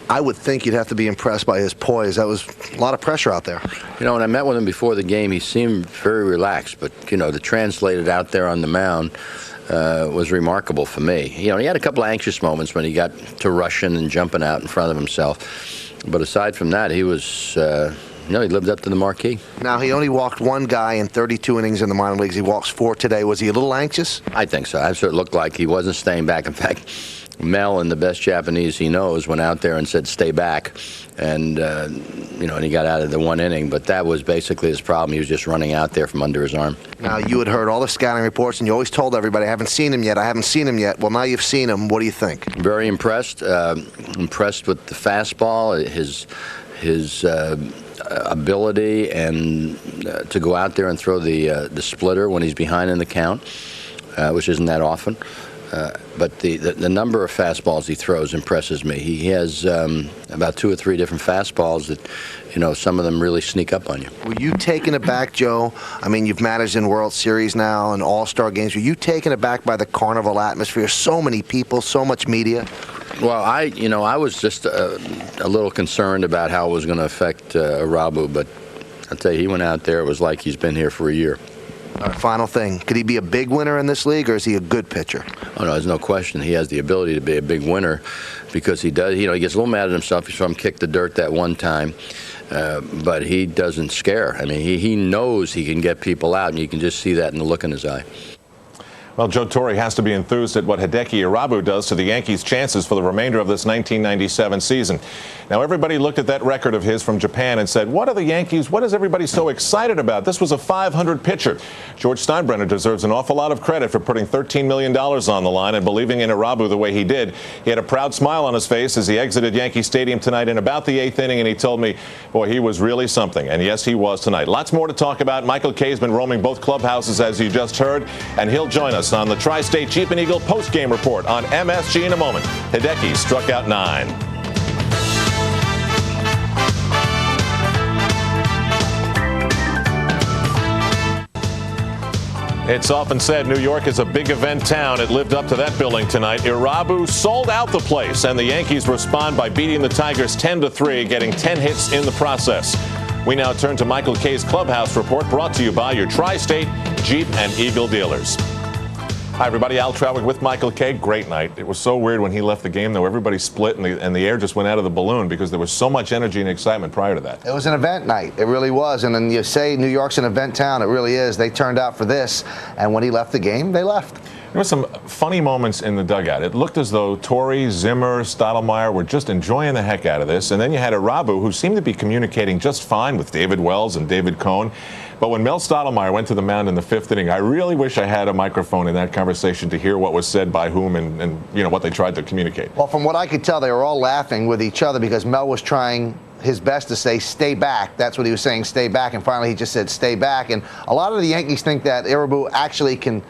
I would think you'd have to be impressed by his poise. That was a lot of pressure out there. You know, when I met with him before the game, he seemed very relaxed. But, you know, to translate it out there on the mound was remarkable for me. You know, he had a couple of anxious moments when he got to rushing and jumping out in front of himself. But aside from that, he was, he lived up to the marquee. Now, he only walked one guy in 32 innings in the minor leagues. He walks 4 today. Was he a little anxious? I think so. It looked like he wasn't staying back. In fact, Mel, in the best Japanese he knows, went out there and said, "Stay back," and and he got out of the 1 inning. But that was basically his problem. He was just running out there from under his arm. Now, you had heard all the scouting reports, and you always told everybody, "I haven't seen him yet. I haven't seen him yet." Well, now you've seen him. What do you think? Very impressed. Impressed with the fastball, his ability, and to go out there and throw the splitter when he's behind in the count, which isn't that often. But the number of fastballs he throws impresses me. He has about 2 or 3 different fastballs that, some of them really sneak up on you. Were you taken aback, Joe? I mean, you've managed in World Series now and All-Star games. Were you taken aback by the carnival atmosphere? So many people, so much media. Well, I was just a little concerned about how it was going to affect Irabu, but I'll tell you, he went out there. It was like he's been here for a year. All right, final thing. Could he be a big winner in this league, or is he a good pitcher? Oh, no, there's no question. He has the ability to be a big winner because he does. He gets a little mad at himself. He saw him kick the dirt that one time, but he doesn't scare. I mean, he knows he can get people out, and you can just see that in the look in his eye. Well, Joe Torre has to be enthused at what Hideki Irabu does to the Yankees' chances for the remainder of this 1997 season. Now, everybody looked at that record of his from Japan and said, what are the Yankees, what is everybody so excited about? This was a 500 pitcher. George Steinbrenner deserves an awful lot of credit for putting $13 million on the line and believing in Irabu the way he did. He had a proud smile on his face as he exited Yankee Stadium tonight in about the 8th inning, and he told me, boy, he was really something. And yes, he was tonight. Lots more to talk about. Michael Kay's been roaming both clubhouses, as you just heard, and he'll join us on the Tri-State Jeep and Eagle post-game report on MSG in a moment. Hideki struck out 9. It's often said New York is a big event town. It lived up to that billing tonight. Irabu sold out the place, and the Yankees respond by beating the Tigers 10-3, getting 10 hits in the process. We now turn to Michael Kay's clubhouse report, brought to you by your Tri-State Jeep and Eagle dealers. Hi, everybody. Al Trawick with Michael Kay. Great night. It was so weird when he left the game, though. Everybody split, and the air just went out of the balloon because there was so much energy and excitement prior to that. It was an event night. It really was. And then you say New York's an event town. It really is. They turned out for this. And when he left the game, they left. There were some funny moments in the dugout. It looked as though Torre, Zimmer, Stottlemyre were just enjoying the heck out of this. And then you had Irabu, who seemed to be communicating just fine with David Wells and David Cohn. But when Mel Stottlemyre went to the mound in the 5th inning, I really wish I had a microphone in that conversation to hear what was said by whom and what they tried to communicate. Well, from what I could tell, they were all laughing with each other because Mel was trying his best to say, stay back. That's what he was saying, stay back. And finally, he just said, stay back. And a lot of the Yankees think that Irabu actually can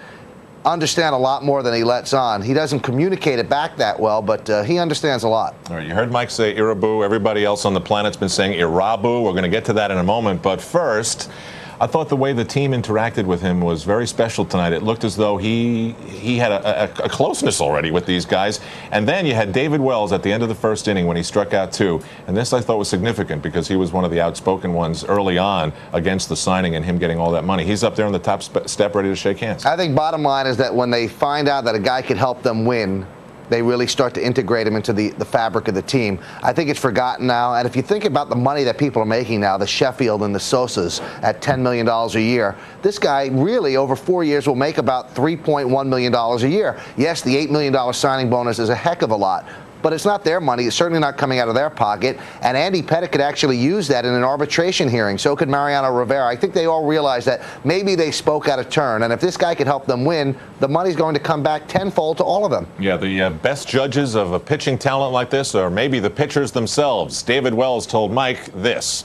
understand a lot more than he lets on. He doesn't communicate it back that well, but he understands a lot. All right, you heard Mike say Irabu. Everybody else on the planet's been saying Irabu. We're going to get to that in a moment. But first, I thought the way the team interacted with him was very special tonight. It looked as though he had a closeness already with these guys. And then you had David Wells at the end of the 1st inning when he struck out 2. And this I thought was significant because he was one of the outspoken ones early on against the signing and him getting all that money. He's up there on the top step ready to shake hands. I think bottom line is that when they find out that a guy could help them win, they really start to integrate him into the fabric of the team. I think it's forgotten now. And if you think about the money that people are making now, the Sheffield and the Sosas at $10 million a year, this guy really over 4 years will make about $3.1 million a year. Yes, the $8 million signing bonus is a heck of a lot, but it's not their money. It's certainly not coming out of their pocket. And Andy Pettitte could actually use that in an arbitration hearing. So could Mariano Rivera. I think they all realize that maybe they spoke out of turn. And if this guy could help them win, the money's going to come back tenfold to all of them. Yeah, the best judges of a pitching talent like this are maybe the pitchers themselves. David Wells told Mike this.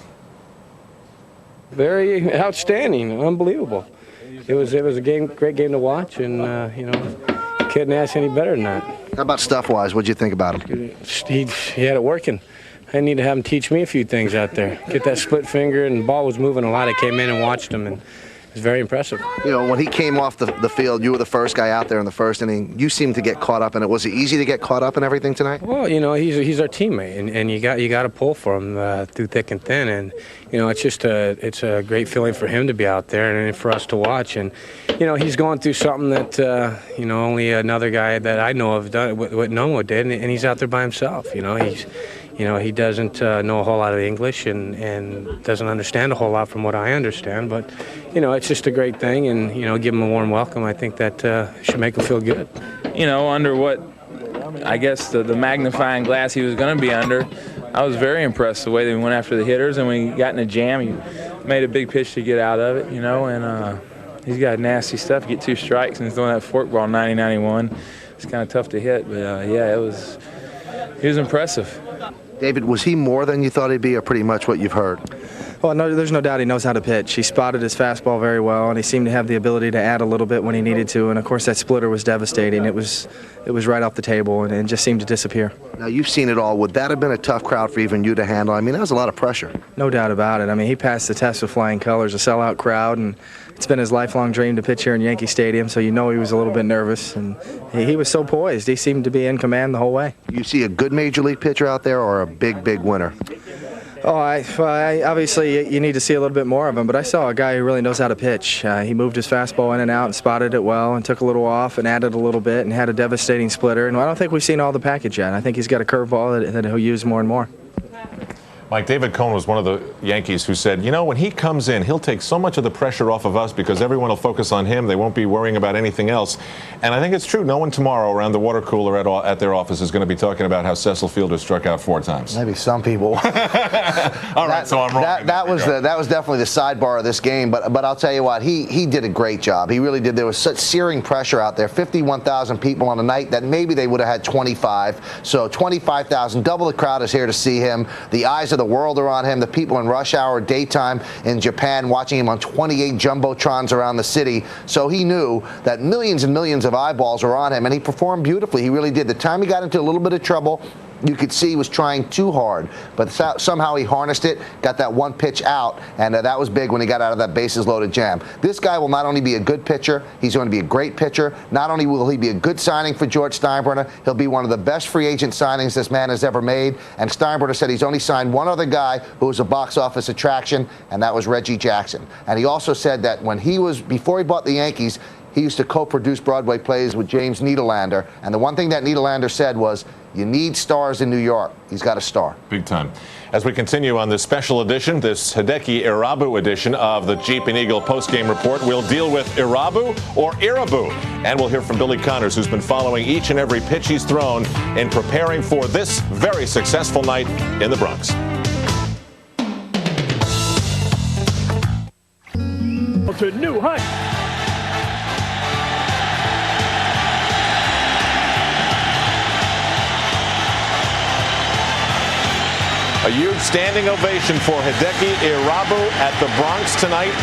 Very outstanding, unbelievable. it was a great game to watch, and couldn't ask any better than that. How about stuff-wise? What'd you think about him? He had it working. I need to have him teach me a few things out there. Get that split finger, and the ball was moving a lot. I came in and watched him, and it was very impressive. When he came off the field, you were the first guy out there in the first inning. You seemed to get caught up in it. Was it easy to get caught up in everything tonight? Well, he's our teammate, and you got to pull for him through thick and thin. And it's a great feeling for him to be out there and for us to watch. And he's going through something that only another guy that I know of done what Nomo did, and he's out there by himself. He doesn't know a whole lot of English and doesn't understand a whole lot from what I understand. But, it's just a great thing, and, give him a warm welcome. I think that should make him feel good. Under what, I guess, the magnifying glass he was going to be under, I was very impressed the way they went after the hitters. And when he got in a jam, he made a big pitch to get out of it, and he's got nasty stuff. Get 2 strikes, and he's throwing that forkball 90-91. It's kind of tough to hit, but, he was impressive. David, was he more than you thought he'd be, or pretty much what you've heard? Well, no, there's no doubt he knows how to pitch. He spotted his fastball very well, and he seemed to have the ability to add a little bit when he needed to. And, of course, that splitter was devastating. It was right off the table and just seemed to disappear. Now, you've seen it all. Would that have been a tough crowd for even you to handle? I mean, that was a lot of pressure. No doubt about it. I mean, he passed the test with flying colors, a sellout crowd, and it's been his lifelong dream to pitch here in Yankee Stadium, so he was a little bit nervous. And he was so poised. He seemed to be in command the whole way. You see a good major league pitcher out there or a big, big winner? Oh, I obviously you need to see a little bit more of him, but I saw a guy who really knows how to pitch. He moved his fastball in and out and spotted it well and took a little off and added a little bit and had a devastating splitter. And I don't think we've seen all the package yet. I think he's got a curveball that he'll use more and more. Mike, David Cohn was one of the Yankees who said, when he comes in, he'll take so much of the pressure off of us because everyone will focus on him. They won't be worrying about anything else. And I think it's true. No one tomorrow around the water cooler at their office is going to be talking about how Cecil Fielder struck out 4 times. Maybe some people. All right, so I'm wrong. That was definitely the sidebar of this game. But I'll tell you what, he did a great job. He really did. There was such searing pressure out there. 51,000 people on a night that maybe they would have had 25. So 25,000, double the crowd is here to see him. The eyes of the world are on him. The people in rush hour daytime in Japan watching him on 28 jumbotrons around the city. So he knew that millions and millions of eyeballs were on him, and he performed beautifully. He really did. The time he got into a little bit of trouble, you could see he was trying too hard, but somehow he harnessed it, got that one pitch out, and that was big when he got out of that bases-loaded jam. This guy will not only be a good pitcher, he's going to be a great pitcher. Not only will he be a good signing for George Steinbrenner, he'll be one of the best free agent signings this man has ever made. And Steinbrenner said he's only signed one other guy who was a box office attraction, and that was Reggie Jackson. And he also said that before he bought the Yankees, he used to co-produce Broadway plays with James Niederlander. And the one thing that Niederlander said was, you need stars in New York. He's got a star. Big time. As we continue on this special edition, this Hideki Irabu edition of the Jeep and Eagle postgame report, we'll deal with Irabu or Irabu. And we'll hear from Billy Connors, who's been following each and every pitch he's thrown in preparing for this very successful night in the Bronx. To new heights. A huge standing ovation for Hideki Irabu at the Bronx tonight.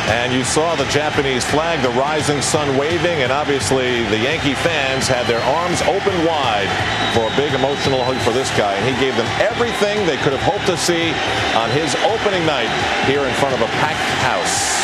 And you saw the Japanese flag, the rising sun waving, and obviously the Yankee fans had their arms open wide for a big emotional hug for this guy. And he gave them everything they could have hoped to see on his opening night here in front of a packed house.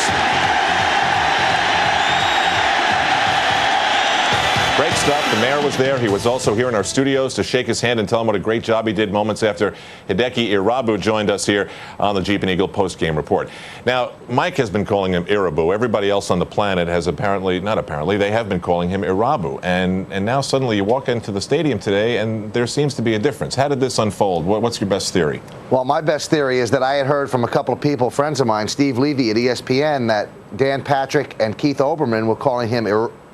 Great stuff. The mayor was there. He was also here in our studios to shake his hand and tell him what a great job he did moments after Hideki Irabu joined us here on the Jeep and Eagle post-game report. Now, Mike has been calling him Irabu. Everybody else on the planet has they have been calling him Irabu. And now suddenly you walk into the stadium today and there seems to be a difference. How did this unfold? What's your best theory? Well, my best theory is that I had heard from a couple of people, friends of mine, Steve Levy at ESPN, that Dan Patrick and Keith Olbermann were calling him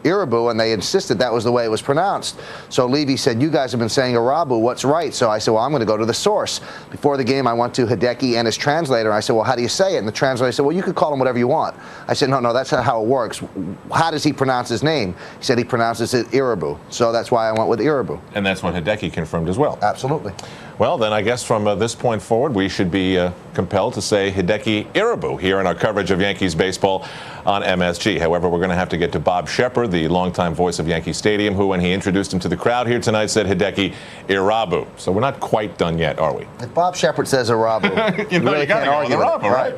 Irabu, and they insisted that was the way it was pronounced. So Levy said, you guys have been saying Irabu, what's right? So I said, well, I'm going to go to the source. Before the game, I went to Hideki and his translator. I said, well, how do you say it? And the translator said, well, you could call him whatever you want. I said, no, that's not how it works. How does he pronounce his name? He said he pronounces it Irabu. So that's why I went with Irabu. And that's what Hideki confirmed as well. Absolutely. Well, then I guess from this point forward, we should be compelled to say Hideki Irabu here in our coverage of Yankees baseball on MSG. However, we're going to have to get to Bob Shepard, the longtime voice of Yankee Stadium, who, when he introduced him to the crowd here tonight, said Hideki Irabu. So we're not quite done yet, are we? If Bob Shepard says Irabu, you really got to can't argue with it, right?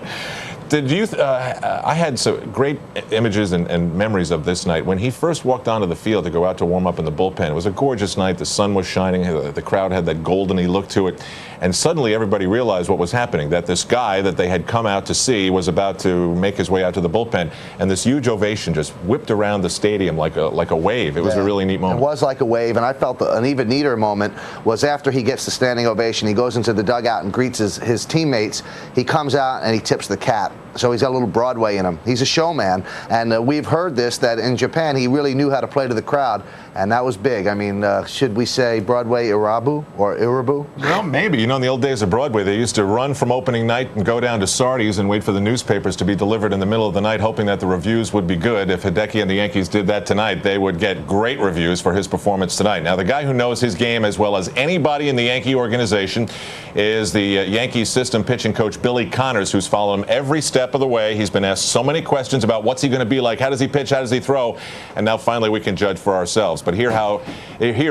Did you? I had some great images and memories of this night. When he first walked onto the field to go out to warm up in the bullpen, it was a gorgeous night. The sun was shining. The crowd had that goldeny look to it. And suddenly everybody realized what was happening, that this guy that they had come out to see was about to make his way out to the bullpen. And this huge ovation just whipped around the stadium like a wave. It was a really neat moment. It was like a wave. And I felt an even neater moment was after he gets the standing ovation. He goes into the dugout and greets his teammates. He comes out and he tips the cap. So he's got a little Broadway in him. He's a showman. And we've heard this, that in Japan he really knew how to play to the crowd. And that was big. I mean, should we say Broadway Irabu or Irabu? Well, maybe. You know, in the old days of Broadway, they used to run from opening night and go down to Sardi's and wait for the newspapers to be delivered in the middle of the night, hoping that the reviews would be good. If Hideki and the Yankees did that tonight, they would get great reviews for his performance tonight. Now, the guy who knows his game as well as anybody in the Yankee organization is the Yankees system pitching coach Billy Connors, who's followed him every step of the way. He's been asked so many questions about what's he going to be like, how does he pitch, how does he throw, and now finally we can judge for ourselves. But here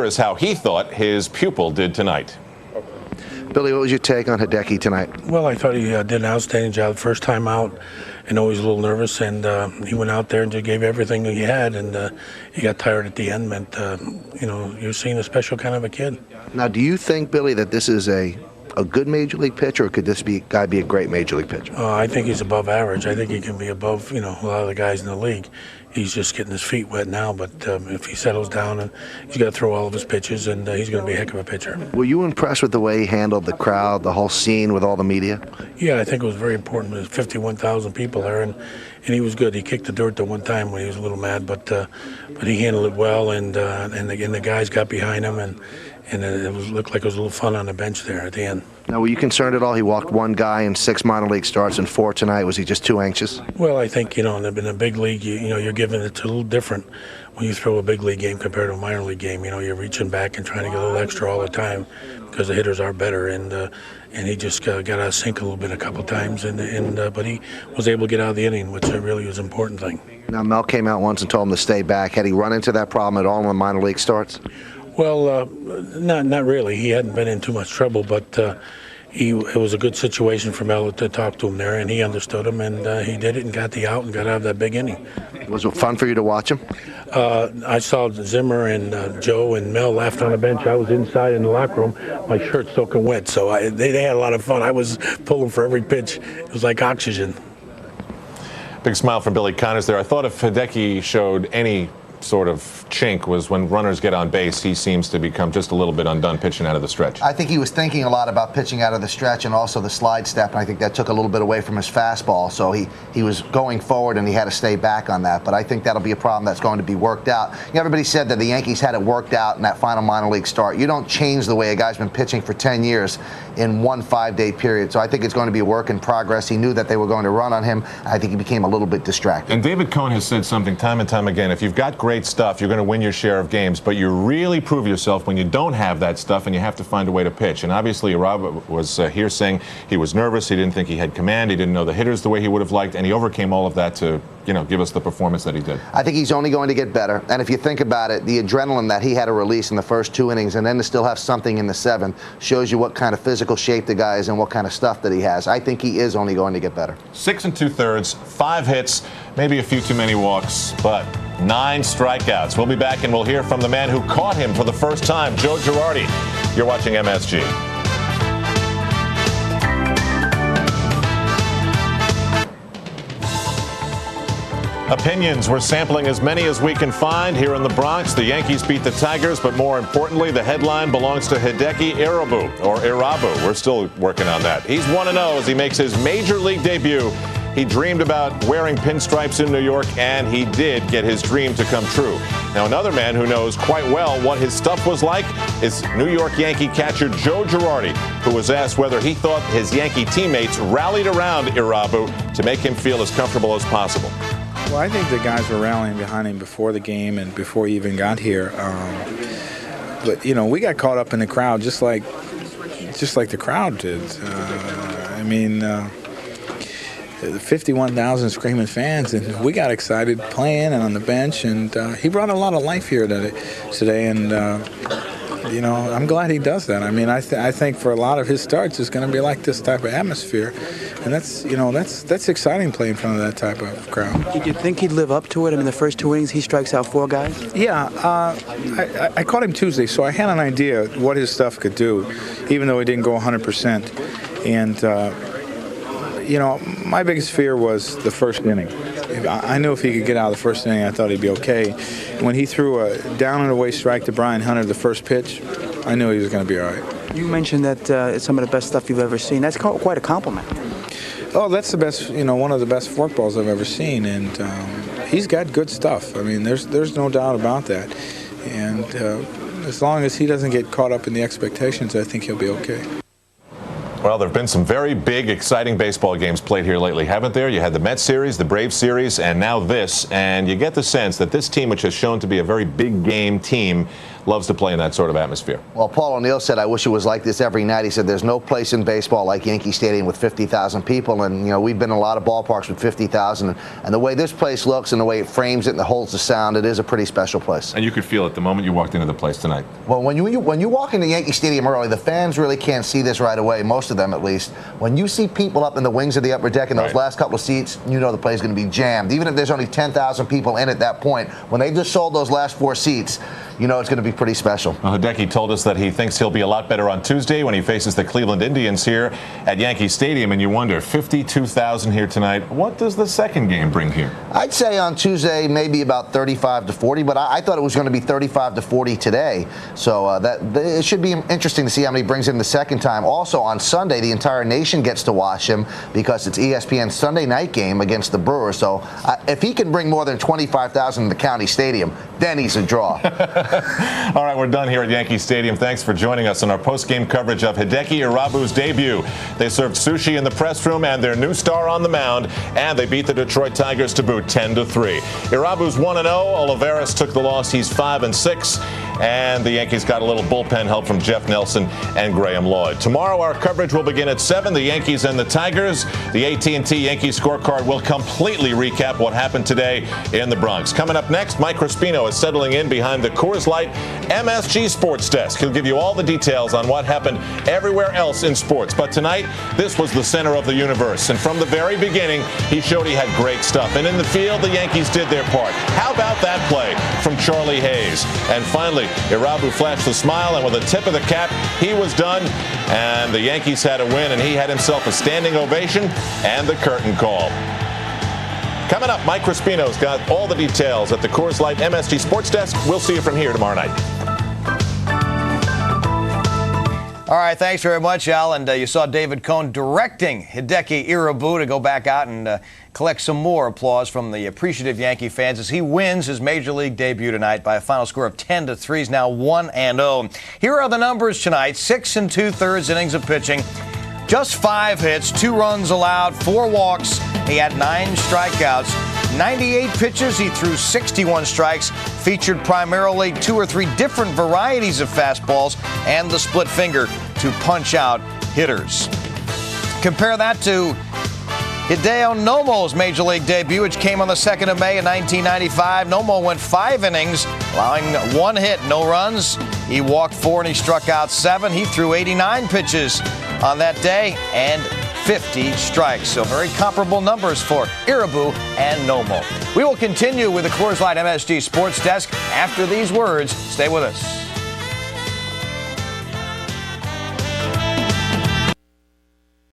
is how he thought his pupil did tonight. Billy, what was your take on Hideki tonight? Well, I thought he did an outstanding job. First time out, and always a little nervous, and he went out there and just gave everything he had, and he got tired at the end. Meant, you're seeing a special kind of a kid. Now, do you think, Billy, that this is a good major league pitcher, or could this guy be a great major league pitcher? I think he's above average. I think he can be above, a lot of the guys in the league. He's just getting his feet wet now, but if he settles down, and he's got to throw all of his pitches, and he's going to be a heck of a pitcher. Were you impressed with the way he handled the crowd, the whole scene with all the media? Yeah, I think it was very important. There's 51,000 people there, and he was good. He kicked the dirt the one time when he was a little mad, but he handled it well, and the guys got behind him, and it looked like it was a little fun on the bench there at the end. Now, were you concerned at all? He walked one guy in 6 minor league starts and 4 tonight. Was he just too anxious? Well, I think, in a big league, you're giving it a little different when you throw a big league game compared to a minor league game. You're reaching back and trying to get a little extra all the time because the hitters are better. And he just got out of sync a little bit a couple times. But he was able to get out of the inning, which really was an important thing. Now, Mel came out once and told him to stay back. Had he run into that problem at all in the minor league starts? Well, not really. He hadn't been in too much trouble, but it was a good situation for Mel to talk to him there, and he understood him, and he did it and got the out and got out of that big inning. Was it fun for you to watch him? I saw Zimmer and Joe and Mel laughed on the bench. I was inside in the locker room. My shirt's soaking wet, so they had a lot of fun. I was pulling for every pitch. It was like oxygen. Big smile from Billy Connors there. I thought if Hideki showed any sort of chink was when runners get on base, he seems to become just a little bit undone pitching out of the stretch. I think he was thinking a lot about pitching out of the stretch and also the slide step, and I think that took a little bit away from his fastball. So he was going forward and he had to stay back on that. But I think that'll be a problem that's going to be worked out. Everybody said that the Yankees had it worked out in that final minor league start. You don't change the way a guy's been pitching for 10 years in one 5-day period. So I think it's going to be a work in progress. He knew that they were going to run on him. I think he became a little bit distracted. And David Cohn has said something time and time again. If you've got great stuff, you're going to win your share of games, but you really prove yourself when you don't have that stuff and you have to find a way to pitch. And obviously, Irabu was here saying he was nervous. He didn't think he had command. He didn't know the hitters the way he would have liked, and he overcame all of that to give us the performance that he did. I think he's only going to get better. And if you think about it, the adrenaline that he had to release in the first 2 innings and then to still have something in the 7th shows you what kind of physical shape the guy is and what kind of stuff that he has. I think he is only going to get better. 6 2/3, 5 hits, maybe a few too many walks, but 9 strikeouts. We'll be back and we'll hear from the man who caught him for the first time, Joe Girardi. You're watching MSG. Opinions. We're sampling as many as we can find here in the Bronx. The Yankees beat the Tigers, but more importantly, the headline belongs to Hideki Irabu, or Irabu. We're still working on that. He's 1-0 as he makes his major league debut. He dreamed about wearing pinstripes in New York, and he did get his dream to come true. Now, another man who knows quite well what his stuff was like is New York Yankee catcher Joe Girardi, who was asked whether he thought his Yankee teammates rallied around Irabu to make him feel as comfortable as possible. Well, I think the guys were rallying behind him before the game and before he even got here. But we got caught up in the crowd just like just like the crowd did. 51,000 screaming fans, and we got excited playing and on the bench, and he brought a lot of life here today, and I'm glad he does that. I think for a lot of his starts, it's going to be like this type of atmosphere, and that's exciting playing in front of that type of crowd. Did you think he'd live up to it? The first 2 innings, he strikes out 4 guys? Yeah, I caught him Tuesday, so I had an idea what his stuff could do, even though he didn't go 100%, and my biggest fear was the first inning. I knew if he could get out of the first inning, I thought he'd be okay. When he threw a down and away strike to Brian Hunter the first pitch, I knew he was going to be all right. You mentioned that it's some of the best stuff you've ever seen. That's quite a compliment. Oh, that's the best, one of the best forkballs I've ever seen, and he's got good stuff. There's no doubt about that. And as long as he doesn't get caught up in the expectations, I think he'll be okay. Well, there have been some very big, exciting baseball games played here lately, haven't there? You had the Mets series, the Braves series, and now this. And you get the sense that this team, which has shown to be a very big game team, loves to play in that sort of atmosphere. Well, Paul O'Neill said, I wish it was like this every night. He said there's no place in baseball like Yankee Stadium with 50,000 people. And, we've been in a lot of ballparks with 50,000. And the way this place looks and the way it frames it and holds the sound, it is a pretty special place. And you could feel it the moment you walked into the place tonight. Well, when you walk into Yankee Stadium early, the fans really can't see this right away, most of them at least. When you see people up in the wings of the upper deck in those last couple of seats, you know the place is going to be jammed. Even if there's only 10,000 people in at that point, when they just sold those last 4 seats, you know it's going to be pretty special. Well, Hideki told us that he thinks he'll be a lot better on Tuesday when he faces the Cleveland Indians here at Yankee Stadium. And you wonder, 52,000 here tonight. What does the second game bring here? I'd say on Tuesday maybe about 35 to 40, but I thought it was going to be 35 to 40 today. So it should be interesting to see how many he brings in the second time. Also on Sunday, the entire nation gets to watch him because it's ESPN's Sunday night game against the Brewers. So if he can bring more than 25,000 in the county stadium, then he's a draw. All right, we're done here at Yankee Stadium. Thanks for joining us on our post-game coverage of Hideki Irabu's debut. They served sushi in the press room and their new star on the mound, and they beat the Detroit Tigers to boot 10-3. Irabu's 1-0. Olivares took the loss. He's 5-6. And the Yankees got a little bullpen help from Jeff Nelson and Graham Lloyd. Tomorrow, our coverage will begin at 7. The Yankees and the Tigers. The AT&T Yankee scorecard will completely recap what happened today in the Bronx. Coming up next, Mike Crispino is settling in behind the Coors Light MSG Sports Desk. He'll give you all the details on what happened everywhere else in sports. But tonight, this was the center of the universe. And from the very beginning, he showed he had great stuff. And in the field, the Yankees did their part. How about that play from Charlie Hayes? And finally, Irabu flashed a smile, and with a tip of the cap, he was done. And the Yankees had a win, and he had himself a standing ovation and the curtain call. Coming up, Mike Crispino's got all the details at the Coors Light MSG Sports Desk. We'll see you from here tomorrow night. All right, thanks very much, Al. And you saw David Cohn directing Hideki Irabu to go back out and collect some more applause from the appreciative Yankee fans as he wins his Major League debut tonight by a final score of 10-3. He's now 1-0. Here are the numbers tonight. 6 2/3 innings of pitching. Just 5 hits, 2 runs allowed, 4 walks. He had 9 strikeouts. 98 pitches, he threw 61 strikes, featured primarily 2 or 3 different varieties of fastballs and the split finger to punch out hitters. Compare that to Hideo Nomo's Major League debut, which came on the 2nd of May in 1995. Nomo went 5 innings, allowing 1 hit, no runs. He walked 4 and he struck out 7. He threw 89 pitches on that day and 50 strikes. So very comparable numbers for Irabu and Nomo. We will continue with the Coors Light MSG Sports Desk after these words. Stay with us.